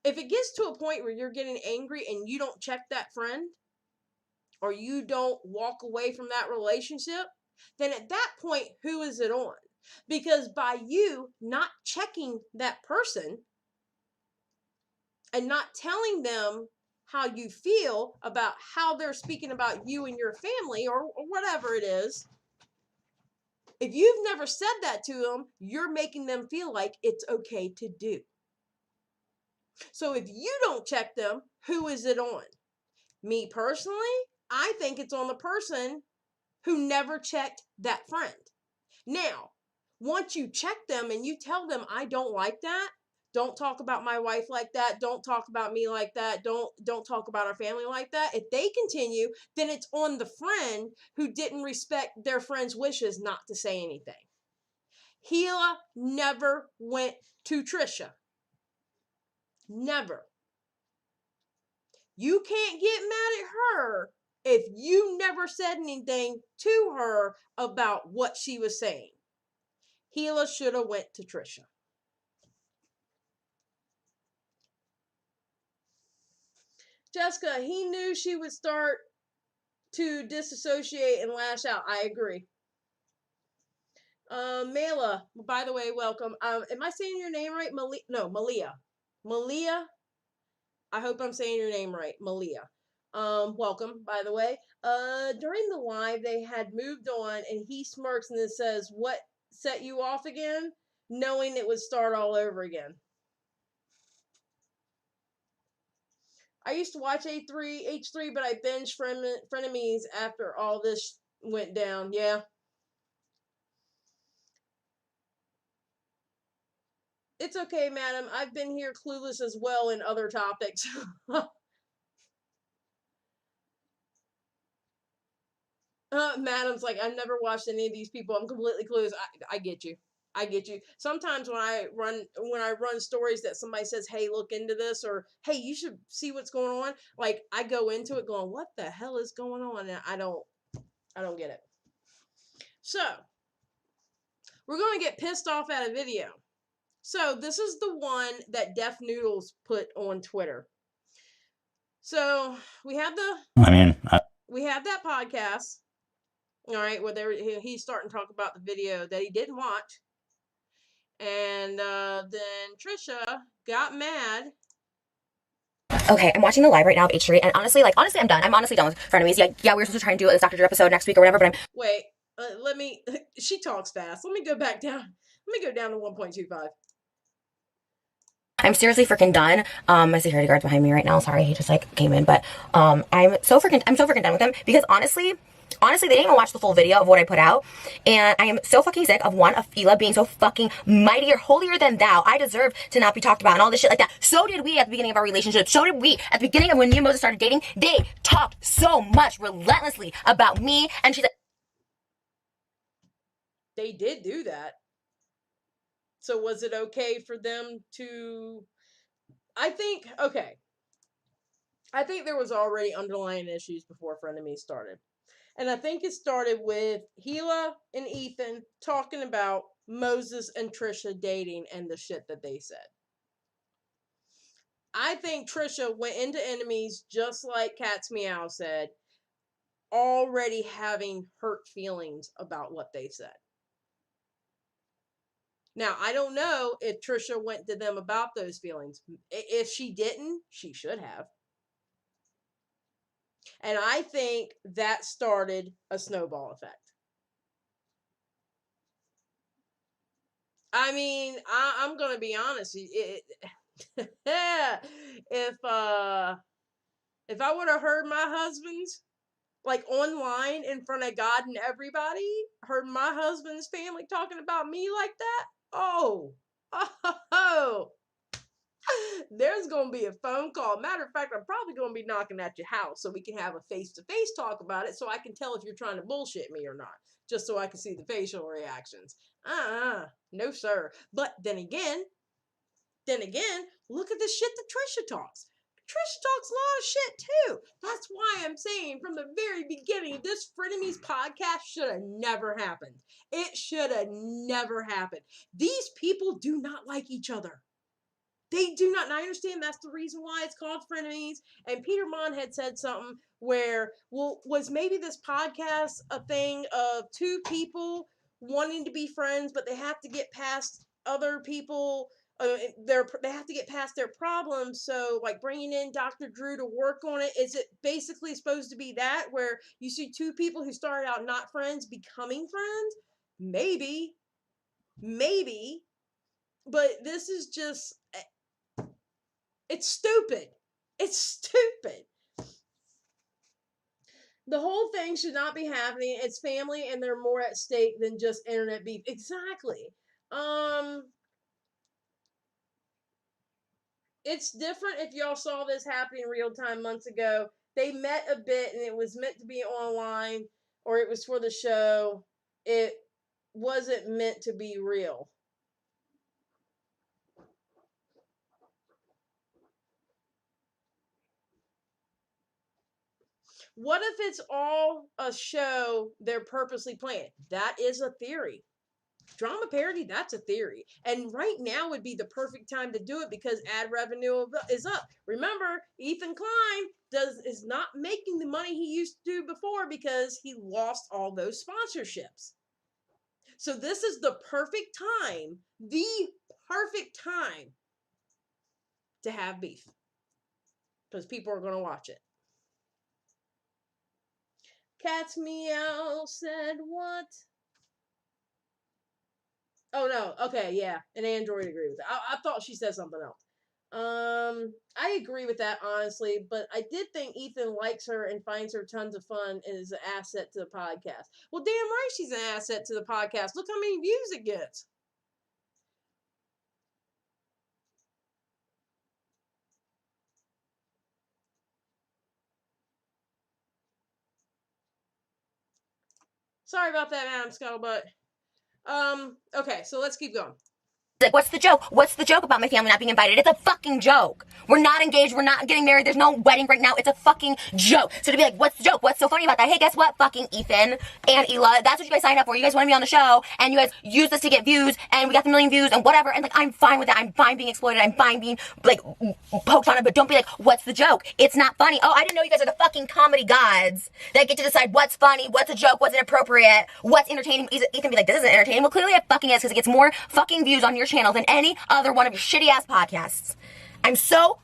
If it gets to a point where you're getting angry and you don't check that friend or you don't walk away from that relationship, then at that point, who is it on? Because by you not checking that person and not telling them how you feel about how they're speaking about you and your family or whatever it is, if you've never said that to them, you're making them feel like it's okay to do. So if you don't check them, who is it on? Me personally, I think it's on the person who never checked that friend. Now, once you check them and you tell them, I don't like that, don't talk about my wife like that, don't talk about me like that, don't talk about our family like that. If they continue, then it's on the friend who didn't respect their friend's wishes not to say anything. Hila never went to Trisha. Never. You can't get mad at her if you never said anything to her about what she was saying. Hila should have went to Trisha. Jessica, he knew she would start to disassociate and lash out. I agree. Mela, by the way, welcome. Am I saying your name right? Malia. Malia. I hope I'm saying your name right. Malia. welcome, by the way. During the live, they had moved on, and he smirks and then says, "What set you off again?" Knowing it would start all over again. I used to watch H3H3, but I binged Frenemies after all this went down. Yeah. It's okay, madam. I've been here clueless as well in other topics. Madam's like, I've never watched any of these people. I'm completely clueless. I get you. I get you. Sometimes when I run stories that somebody says, "Hey, look into this," or "Hey, you should see what's going on," like I go into it going, "What the hell is going on?" And I don't get it. So we're gonna get pissed off at a video. So this is the one that Deaf Noodles put on Twitter. So we have that podcast. All right, where he's starting to talk about the video that he didn't watch. And then Trisha got mad. Okay, I'm watching the live right now of H3, and honestly, I'm done. I'm honestly done with Frenemies. Yeah, we were supposed to try and do this Dr. Drew episode next week or whatever, but I'm... Wait, let me... She talks fast. Let me go back down. Let me go down to 1.25. I'm seriously freaking done. My security guard's behind me right now. Sorry, he just came in, but I'm so freaking done with him because honestly, they didn't even watch the full video of what I put out, and I am so fucking sick of Fila being so fucking mightier, holier than thou. I deserve to not be talked about and all this shit like that. So did we at the beginning of our relationship. So did we at the beginning of when me and Moses started dating. They talked so much relentlessly about me, and she's like, they did do that. So was it okay for them to... I think there was already underlying issues before Frenemies started. And I think it started with Gila and Ethan talking about Moses and Trisha dating and the shit that they said. I think Trisha went into Enemies just like Cat's Meow said, already having hurt feelings about what they said. Now, I don't know if Trisha went to them about those feelings. If she didn't, she should have. And I think that started a snowball effect. I mean, I'm going to be honest. If I would have heard my husband's, like online in front of God and everybody, heard my husband's family talking about me like that, oh, there's going to be a phone call. Matter of fact, I'm probably going to be knocking at your house so we can have a face-to-face talk about it so I can tell if you're trying to bullshit me or not, just so I can see the facial reactions. No, sir. But then again, look at the shit that Trisha talks. Trisha talks a lot of shit too. That's why I'm saying from the very beginning, this Frenemies podcast should have never happened. It should have never happened. These people do not like each other. They do not. And I understand that's the reason why it's called Frenemies. And Peter Mon had said something where, well, was maybe this podcast a thing of two people wanting to be friends, but they have to get past other people. They have to get past their problems. So, like bringing in Dr. Drew to work on it, is it basically supposed to be that where you see two people who started out not friends becoming friends? Maybe, but this is just... It's stupid. It's stupid. The whole thing should not be happening. It's family and they're more at stake than just internet beef. Exactly. It's different if y'all saw this happening real time months ago. They met a bit and it was meant to be online or it was for the show. It wasn't meant to be real. What if it's all a show they're purposely playing? That is a theory. Drama parody, that's a theory. And right now would be the perfect time to do it because ad revenue is up. Remember, Ethan Klein is not making the money he used to do before because he lost all those sponsorships. So this is the perfect time to have beef. Because people are going to watch it. Cat's meow said what? Oh no, okay, yeah. An android agreed with that. I thought she said something else. I agree with that honestly, but I did think Ethan likes her and finds her tons of fun and is an asset to the podcast. Well, damn right she's an asset to the podcast. Look how many views it gets. Sorry about that, Madam Scuttlebutt. Okay, so let's keep going. Like, what's the joke? What's the joke about my family not being invited? It's a fucking joke. We're not engaged. We're not getting married. There's no wedding right now. It's a fucking joke. So to be like, what's the joke? What's so funny about that? Hey, guess what? Fucking Ethan and Hila, that's what you guys signed up for. You guys want to be on the show, and you guys use this to get views, and we got the million views, and whatever. And like, I'm fine with that. I'm fine being exploited. I'm fine being like poked on it. But don't be like, what's the joke? It's not funny. Oh, I didn't know you guys are the fucking comedy gods that get to decide what's funny, what's a joke, what's inappropriate, what's entertaining. Ethan be like, this isn't entertaining. Well, clearly it fucking is, because it gets more fucking views on your channel than any other one of your shitty ass podcasts. I'm so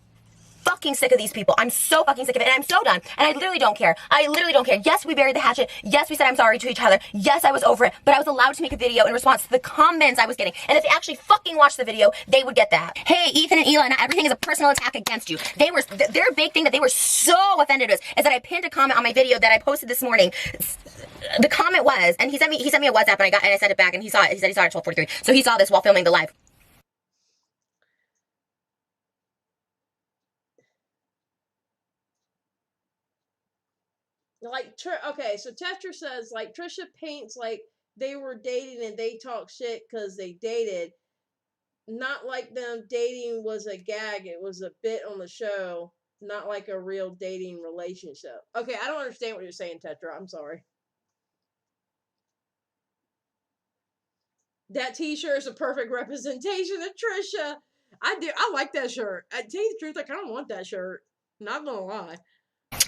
fucking sick of these people. I'm so fucking sick of it, and I'm so done. And I literally don't care. I literally don't care. Yes, we buried the hatchet. Yes, we said I'm sorry to each other. Yes, I was over it. But I was allowed to make a video in response to the comments I was getting. And if they actually fucking watched the video, they would get that. Hey, Ethan and Hila, not everything is a personal attack against you. Their big thing that they were so offended with is that I pinned a comment on my video that I posted this morning. The comment was, and he sent me a WhatsApp, and I sent it back, and he saw it. He said he saw it at 12:43. So he saw this while filming the live. Like, okay, so Tetra says, like, Trisha paints like they were dating and they talk shit because they dated. Not like them dating was a gag. It was a bit on the show. Not like a real dating relationship. Okay, I don't understand what you're saying, Tetra. I'm sorry. That t-shirt is a perfect representation of Trisha. I like that shirt. I tell you the truth, I kind of want that shirt. Not gonna lie.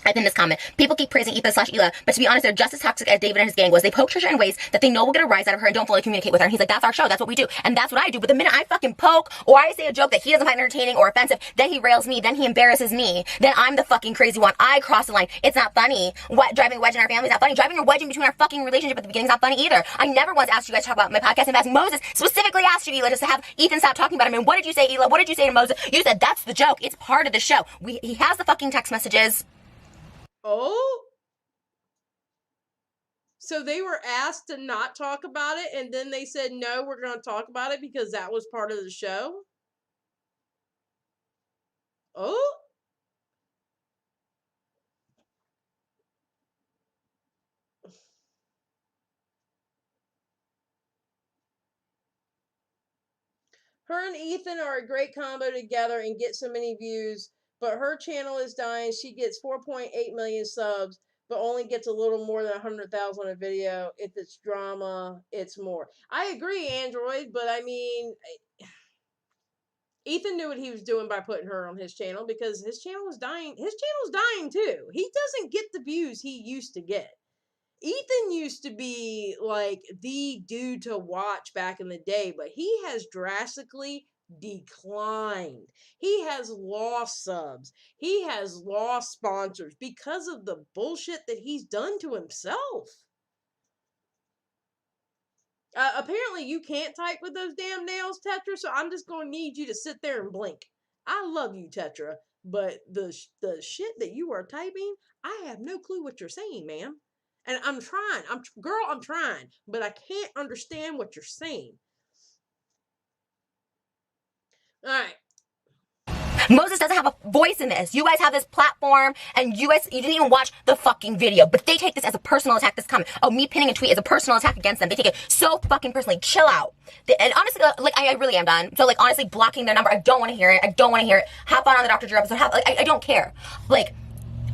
I think this comment. People keep praising Ethan/Hila, but to be honest, they're just as toxic as David and his gang was. They poke Trisha in ways that they know will get a rise out of her and don't fully communicate with her. And he's like, that's our show. That's what we do. And that's what I do. But the minute I fucking poke or I say a joke that he doesn't find entertaining or offensive, then he rails me, then he embarrasses me, then I'm the fucking crazy one. I cross the line. It's not funny. What, driving a wedge in our family is not funny. Driving a wedge in between our fucking relationship at the beginning is not funny either. I never once asked you guys to talk about my podcast. In fact, Moses specifically asked you, Hila, just to have Ethan stop talking about him. And what did you say, Hila? What did you say to Moses? You said, that's the joke. It's part of the show. He has the fucking text messages. Oh? So they were asked to not talk about it, and then they said, no, we're going to talk about it because that was part of the show? Oh? Her and Ethan are a great combo together and get so many views, but her channel is dying. She gets 4.8 million subs, but only gets a little more than 100,000 a video. If it's drama, it's more. I agree, Android, but I mean, Ethan knew what he was doing by putting her on his channel because his channel was dying. His channel's dying too. He doesn't get the views he used to get. Ethan used to be like the dude to watch back in the day, but he has drastically declined. He has lost subs. He has lost sponsors because of the bullshit that he's done to himself. Apparently you can't type with those damn nails, Tetra, so I'm just going to need you to sit there and blink. I love you, Tetra, but the shit that you are typing, I have no clue what you're saying, ma'am. And I'm trying. I'm trying. But I can't understand what you're saying. Alright. Moses doesn't have a voice in this. You guys have this platform, and you didn't even watch the fucking video. But they take this as a personal attack, this comment. Oh, me pinning a tweet is a personal attack against them. They take it so fucking personally. Chill out. And honestly, like, I really am done. So, like, honestly, blocking their number, I don't want to hear it. I don't want to hear it. Hop on the Dr. Drew episode. I don't care. Like,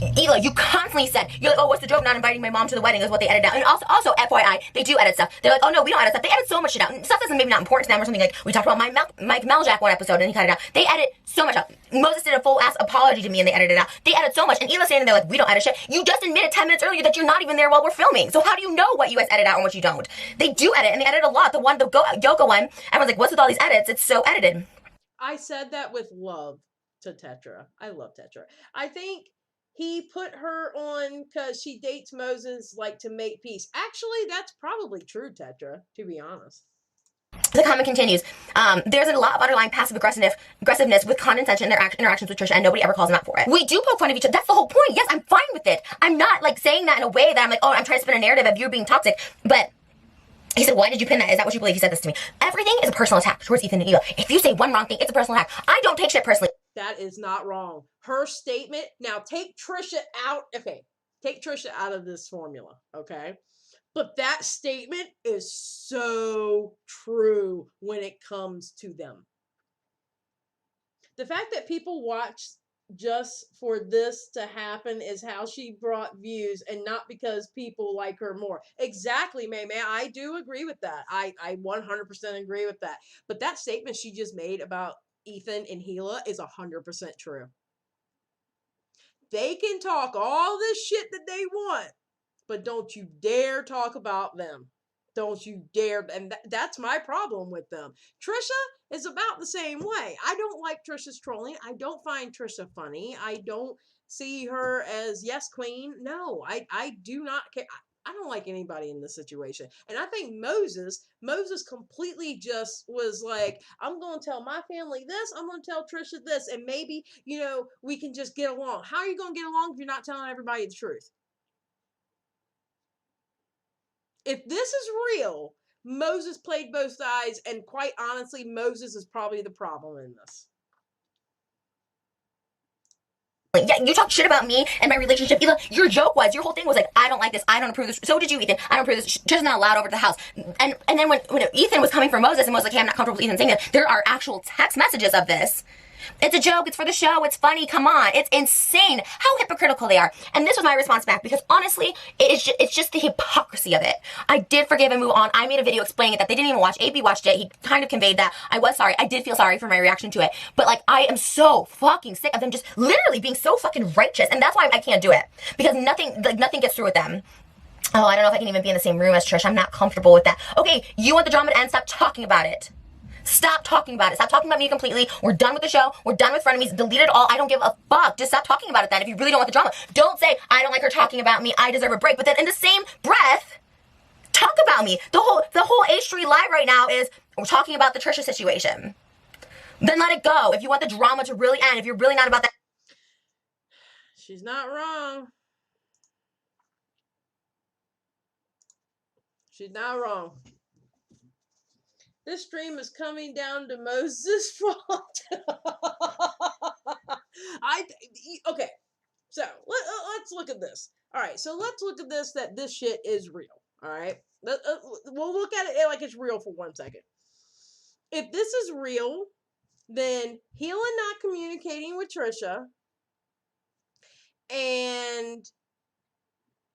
Hila, you constantly said, you're like, oh, what's the joke? Not inviting my mom to the wedding is what they edited out. And also, FYI, they do edit stuff. They're like, oh, no, we don't edit stuff. They edit so much shit out. And stuff that's maybe not important to them or something. Like, we talked about Mike Meljack one episode, and he cut it out. They edit so much out. Moses did a full-ass apology to me, and they edited it out. They edit so much. And Hila's saying, they're like, we don't edit shit. You just admitted 10 minutes earlier that you're not even there while we're filming. So how do you know what you guys edit out and what you don't? They do edit, and they edit a lot. The Yoga one, everyone's like, what's with all these edits? It's so edited. I said that with love to Tetra. I love Tetra. I think he put her on because she dates Moses, like, to make peace. Actually, that's probably true, Tetra, to be honest. The comment continues. There's a lot of underlying passive aggressiveness with condescension in their interactions with Trisha, and nobody ever calls them out for it. We do poke fun of each other. That's the whole point. Yes, I'm fine with it. I'm not like saying that in a way that I'm like, oh, I'm trying to spin a narrative of you being toxic. But he said, why did you pin that? Is that what you believe? He said this to me. Everything is a personal attack towards Ethan and Eva. If you say one wrong thing, it's a personal attack. I don't take shit personally. That is not wrong. Her statement. Now take Trisha out. Okay, take Trisha out of this formula. Okay. But that statement is so true when it comes to them. The fact that people watch just for this to happen is how she brought views, and not because people like her more. Exactly, May. I do agree with that. I 100% agree with that. But that statement she just made about Ethan and Gila is 100% true. They can talk all this shit that they want, but don't you dare talk about them. Don't you dare. And that's my problem with them. Trisha is about the same way. I don't like Trisha's trolling. I don't find Trisha funny. I don't see her as yes queen. No, I do not care. I don't like anybody in this situation. And I think Moses completely just was like, I'm going to tell my family this. I'm going to tell Trisha this. And maybe, we can just get along. How are you going to get along if you're not telling everybody the truth? If this is real, Moses played both sides, and quite honestly, Moses is probably the problem in this. Yeah, you talk shit about me and my relationship. Eva, your whole thing was like, I don't like this, I don't approve this. So did you, Ethan. I don't approve this. Trisha's not allowed over to the house. And then when Ethan was coming for Moses and was like, hey, I'm not comfortable with Ethan saying that, there are actual text messages of this. It's a joke. It's for the show. It's funny. Come on. It's insane how hypocritical they are. And this was my response back, because honestly, it's just the hypocrisy of it. I did forgive and move on. I made a video explaining it that they didn't even watch. AB watched it. He kind of conveyed that. I was sorry. I did feel sorry for my reaction to it. But like, I am so fucking sick of them just literally being so fucking righteous. And that's why I can't do it. Because nothing gets through with them. Oh, I don't know if I can even be in the same room as Trish. I'm not comfortable with that. Okay, you want the drama to end? Stop talking about it. Stop talking about it. Stop talking about me completely. We're done with the show. We're done with Frenemies. Delete it all. I don't give a fuck. Just stop talking about it then if you really don't want the drama. Don't say, I don't like her talking about me. I deserve a break. But then in the same breath, talk about me. The whole H3 live right now is we're talking about the Trisha situation. Then let it go. If you want the drama to really end, if you're really not about that. She's not wrong. She's not wrong. This stream is coming down to Moses' fault. Okay, so let's look at this. All right, so let's look at this, that this shit is real. All right, we'll look at it like it's real for 1 second. If this is real, then Gila not communicating with Trisha, and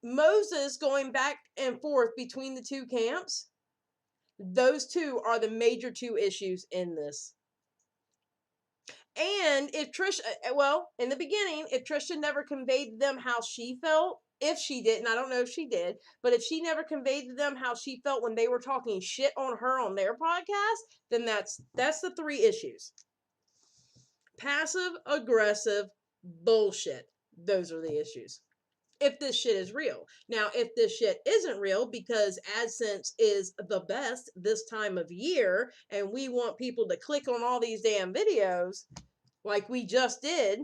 Moses going back and forth between the two camps, those two are the major two issues in this. And if Trisha, in the beginning, if Trisha never conveyed to them how she felt, if she did, and I don't know if she did, but if she never conveyed to them how she felt when they were talking shit on her on their podcast, then that's the three issues. Passive aggressive bullshit. Those are the issues. If this shit is real. Now, if this shit isn't real, because AdSense is the best this time of year, and we want people to click on all these damn videos like we just did,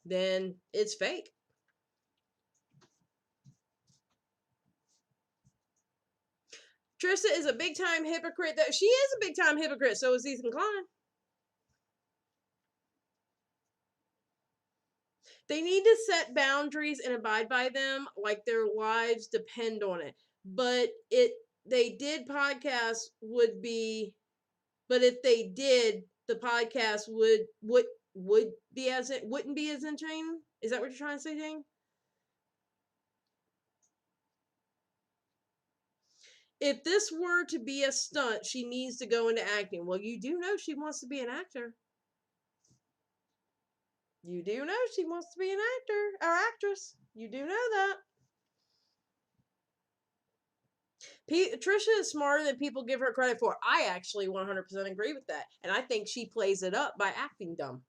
then it's fake. Trisha is a big time hypocrite. She is a big time hypocrite. So is Ethan Klein. They need to set boundaries and abide by them, like their lives depend on it. But they did podcast would be, but if they did, the podcast would be as it wouldn't be as entertaining. Is that what you're trying to say, Jane? If this were to be a stunt, she needs to go into acting. Well, you do know she wants to be an actor. You do know she wants to be an actor or actress. You do know that. Trisha is smarter than people give her credit for. I actually 100% agree with that. And I think she plays it up by acting dumb.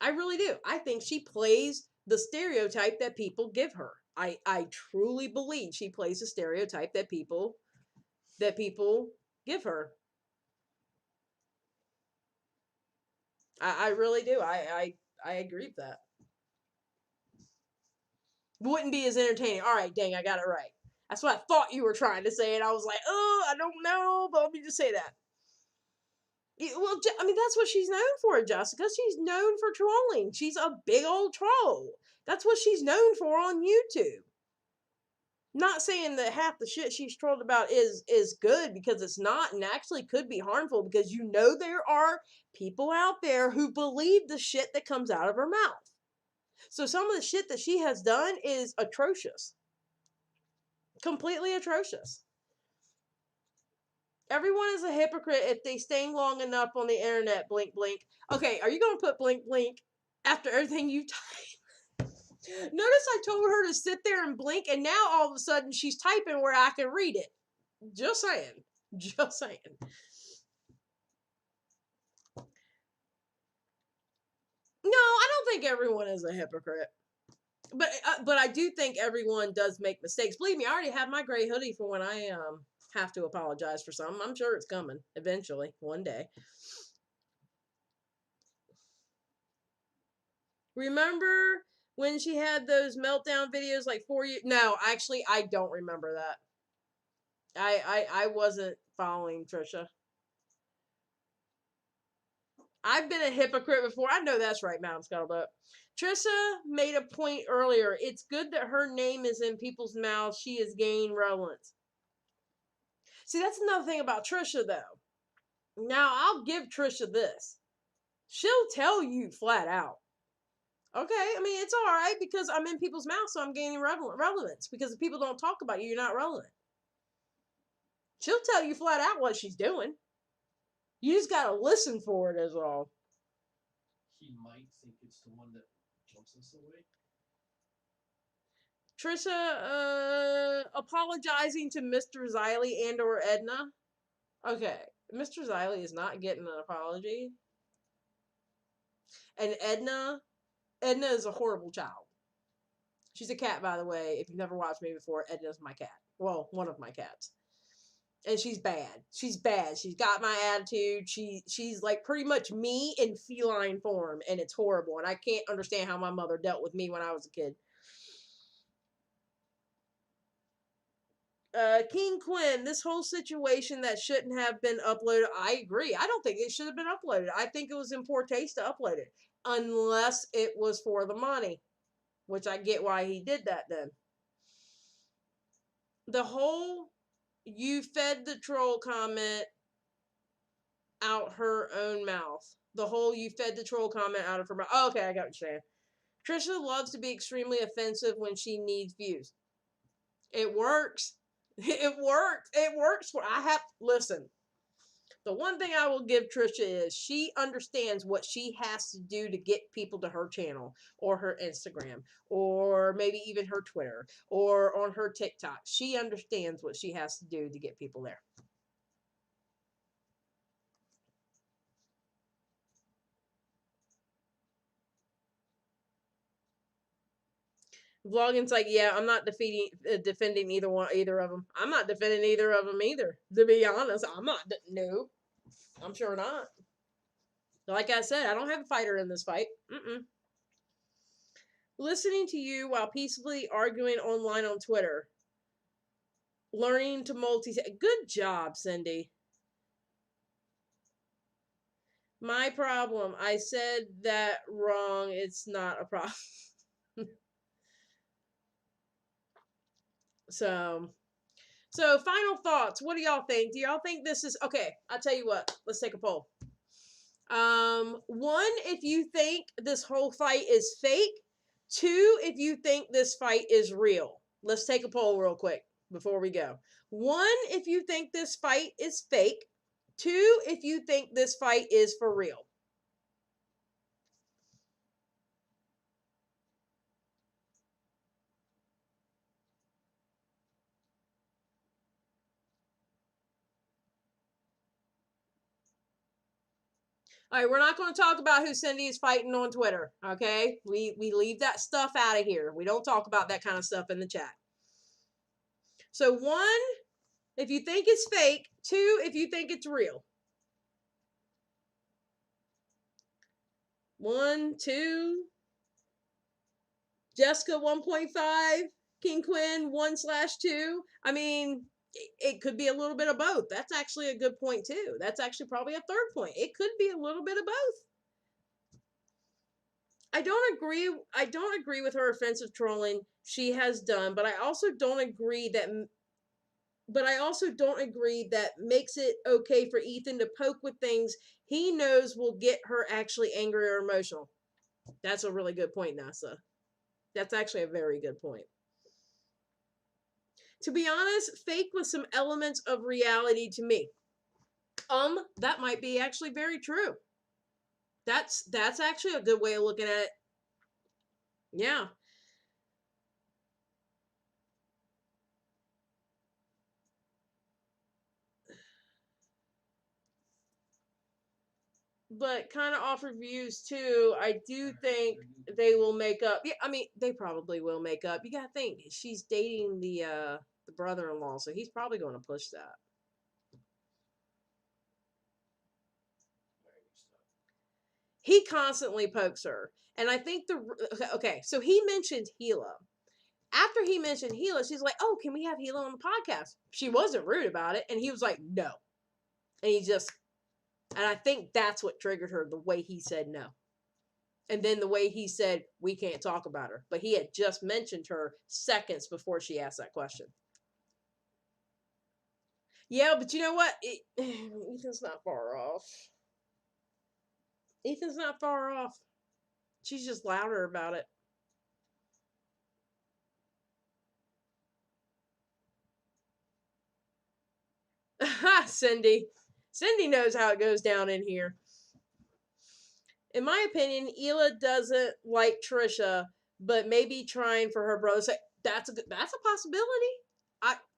I really do. I think she plays the stereotype that people give her. I truly believe she plays the stereotype that people give her. I really do. I agree with that. Wouldn't be as entertaining. All right, dang, I got it right. That's what I thought you were trying to say, and I was like, oh, I don't know, but let me just say that. Well, I mean, that's what she's known for, Jessica. She's known for trolling. She's a big old troll. That's what she's known for on YouTube. Not saying that half the shit she's trolled about is good, because it's not, and actually could be harmful, because you know there are people out there who believe the shit that comes out of her mouth. So some of the shit that she has done is atrocious. Completely atrocious. Everyone is a hypocrite if they stay long enough on the internet, blink, blink. Okay, are you going to put blink, blink after everything you type? Notice I told her to sit there and blink, and now all of a sudden she's typing where I can read it. Just saying. Just saying. No, I don't think everyone is a hypocrite. But I do think everyone does make mistakes. Believe me, I already have my gray hoodie for when I have to apologize for something. I'm sure it's coming eventually, one day. Remember when she had those meltdown videos like 4 years? No, actually, I don't remember that. I wasn't following Trisha. I've been a hypocrite before. I know that's right, Mountain Scuttlebutt. Trisha made a point earlier. It's good that her name is in people's mouths. She has gained relevance. See, that's another thing about Trisha, though. Now, I'll give Trisha this. She'll tell you flat out. Okay, I mean, it's all right because I'm in people's mouths, so I'm gaining relevance. Because if people don't talk about you, you're not relevant. She'll tell you flat out what she's doing. You just gotta listen for it, is all. He might think it's the one that jumps us away. Trisha, apologizing to Mr. Xylee and or Edna. Okay, Mr. Xylee is not getting an apology. And Edna is a horrible child. She's a cat, by the way. If you've never watched me before, Edna's my cat. Well, one of my cats. And she's bad. She's bad. She's got my attitude. She's like pretty much me in feline form, and it's horrible. And I can't understand how my mother dealt with me when I was a kid. King Quinn, this whole situation that shouldn't have been uploaded. I agree. I don't think it should have been uploaded. I think it was in poor taste to upload it. Unless it was for the money. Which I get why he did that then. The whole you fed the troll comment out her own mouth. The whole you fed the troll comment out of her mouth. Oh, okay, I got what you're saying. Trisha loves to be extremely offensive when she needs views. It works. It works. It works. Listen. The one thing I will give Trisha is she understands what she has to do to get people to her channel or her Instagram or maybe even her Twitter or on her TikTok. She understands what she has to do to get people there. Vlogging's like, yeah, I'm not defending either of them. I'm not defending either of them either. To be honest, I'm not. No, I'm sure not. Like I said, I don't have a fighter in this fight. Listening to you while peacefully arguing online on Twitter. Learning to multitask. Good job, Cindy. My problem. I said that wrong. It's not a problem. So final thoughts. What do y'all think? Do y'all think this is okay? I'll tell you what. Let's take a poll. One, if you think this whole fight is fake. Two, if you think this fight is real. Let's take a poll real quick before we go. One, if you think this fight is fake. Two, if you think this fight is for real. All right, we're not going to talk about who Cindy is fighting on Twitter, okay? We leave that stuff out of here. We don't talk about that kind of stuff in the chat. So 1, if you think it's fake. 2, if you think it's real. 1, 2. Jessica 1.5. King Quinn 1/2. I mean, it could be a little bit of both. That's actually a good point too. That's actually probably a third point. It could be a little bit of both. I don't agree with her offensive trolling she has done, but I also don't agree that makes it okay for Ethan to poke with things he knows will get her actually angry or emotional. That's a really good point, Nasa. That's actually a very good point. To be honest, fake with some elements of reality to me. That might be actually very true. That's actually a good way of looking at it. Yeah. But kind of off reviews too, I do think they will make up. Yeah, I mean, they probably will make up. You gotta think, she's dating the brother-in-law, so he's probably going to push that. He constantly pokes her. And I think okay, so he mentioned Gila. After he mentioned Gila, she's like, oh, can we have Gila on the podcast? She wasn't rude about it. And he was like, no. And I think that's what triggered her, the way he said no. And then the way he said, we can't talk about her. But he had just mentioned her seconds before she asked that question. Yeah, but you know what? Ethan's not far off. Ethan's not far off. She's just louder about it. Cindy. Cindy knows how it goes down in here. In my opinion, Hila doesn't like Trisha, but maybe trying for her brother. So that's a possibility.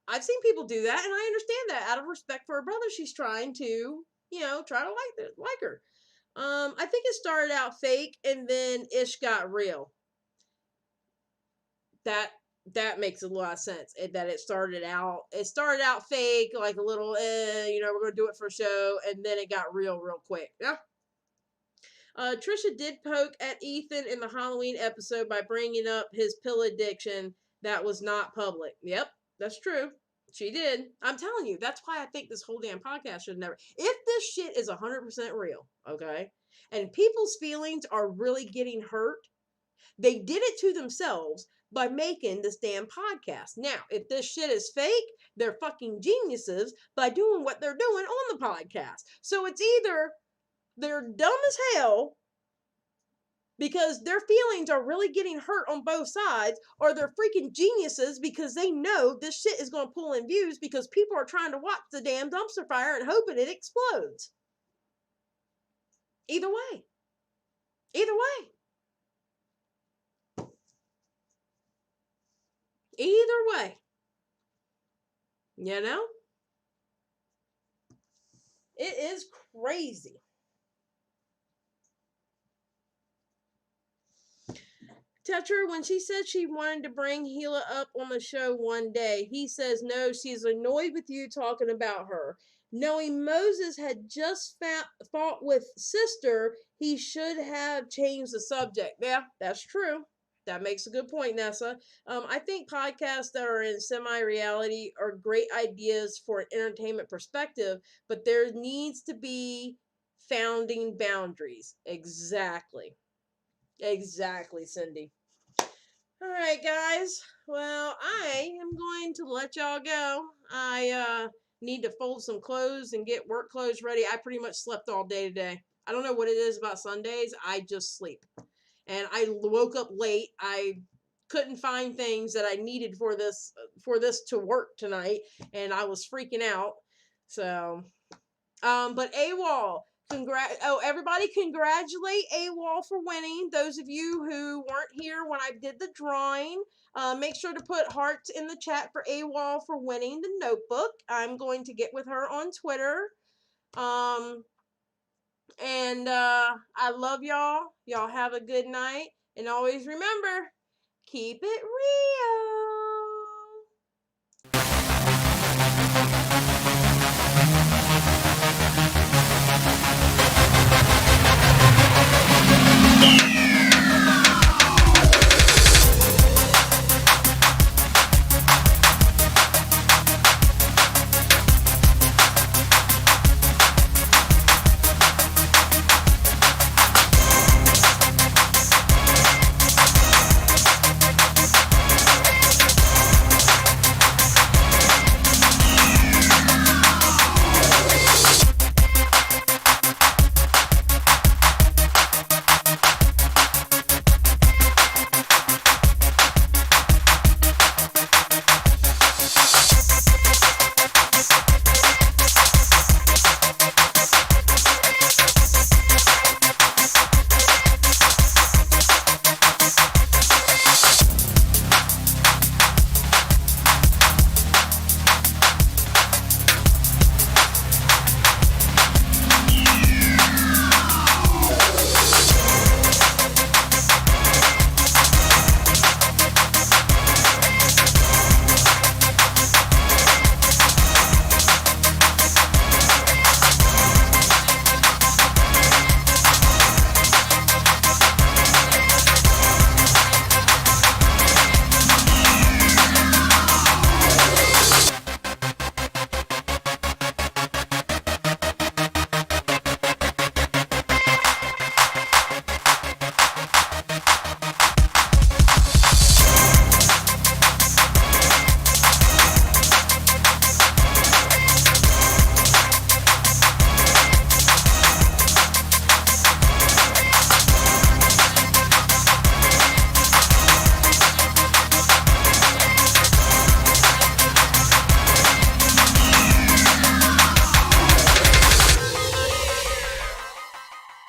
I've seen people do that, and I understand that. Out of respect for her brother, she's trying to, try to like her. I think it started out fake, and then Ish got real. That makes a lot of sense. That it started out fake, like a little, we're gonna do it for show, and then it got real quick. Yeah. Trisha did poke at Ethan in the Halloween episode by bringing up his pill addiction that was not public. Yep, that's true. She did. I'm telling you, that's why I think this whole damn podcast should never. If this shit is 100% real, okay, and people's feelings are really getting hurt, they did it to themselves by making this damn podcast. Now, if this shit is fake, they're fucking geniuses by doing what they're doing on the podcast. So it's either they're dumb as hell because their feelings are really getting hurt on both sides, or they're freaking geniuses because they know this shit is going to pull in views because people are trying to watch the damn dumpster fire and hoping it explodes. Either way. Either way. Either way. You know? It is crazy. Tetra, when she said she wanted to bring Hila up on the show one day, he says no, she's annoyed with you talking about her. Knowing Moses had just fought with Sister, he should have changed the subject. Yeah, that's true. That makes a good point, Nessa. I think podcasts that are in semi-reality are great ideas for an entertainment perspective, but there needs to be founding boundaries. Exactly. Exactly, Cindy. All right, guys. Well, I am going to let y'all go. I need to fold some clothes and get work clothes ready. I pretty much slept all day today. I don't know what it is about Sundays. I just sleep. And I woke up late. I couldn't find things that I needed for this to work tonight, and I was freaking out. So, but AWOL. Everybody congratulate AWOL for winning. Those of you who weren't here when I did the drawing, make sure to put hearts in the chat for AWOL for winning the notebook. I'm going to get with her on Twitter. And I love y'all. Y'all have a good night. And always remember, keep it real.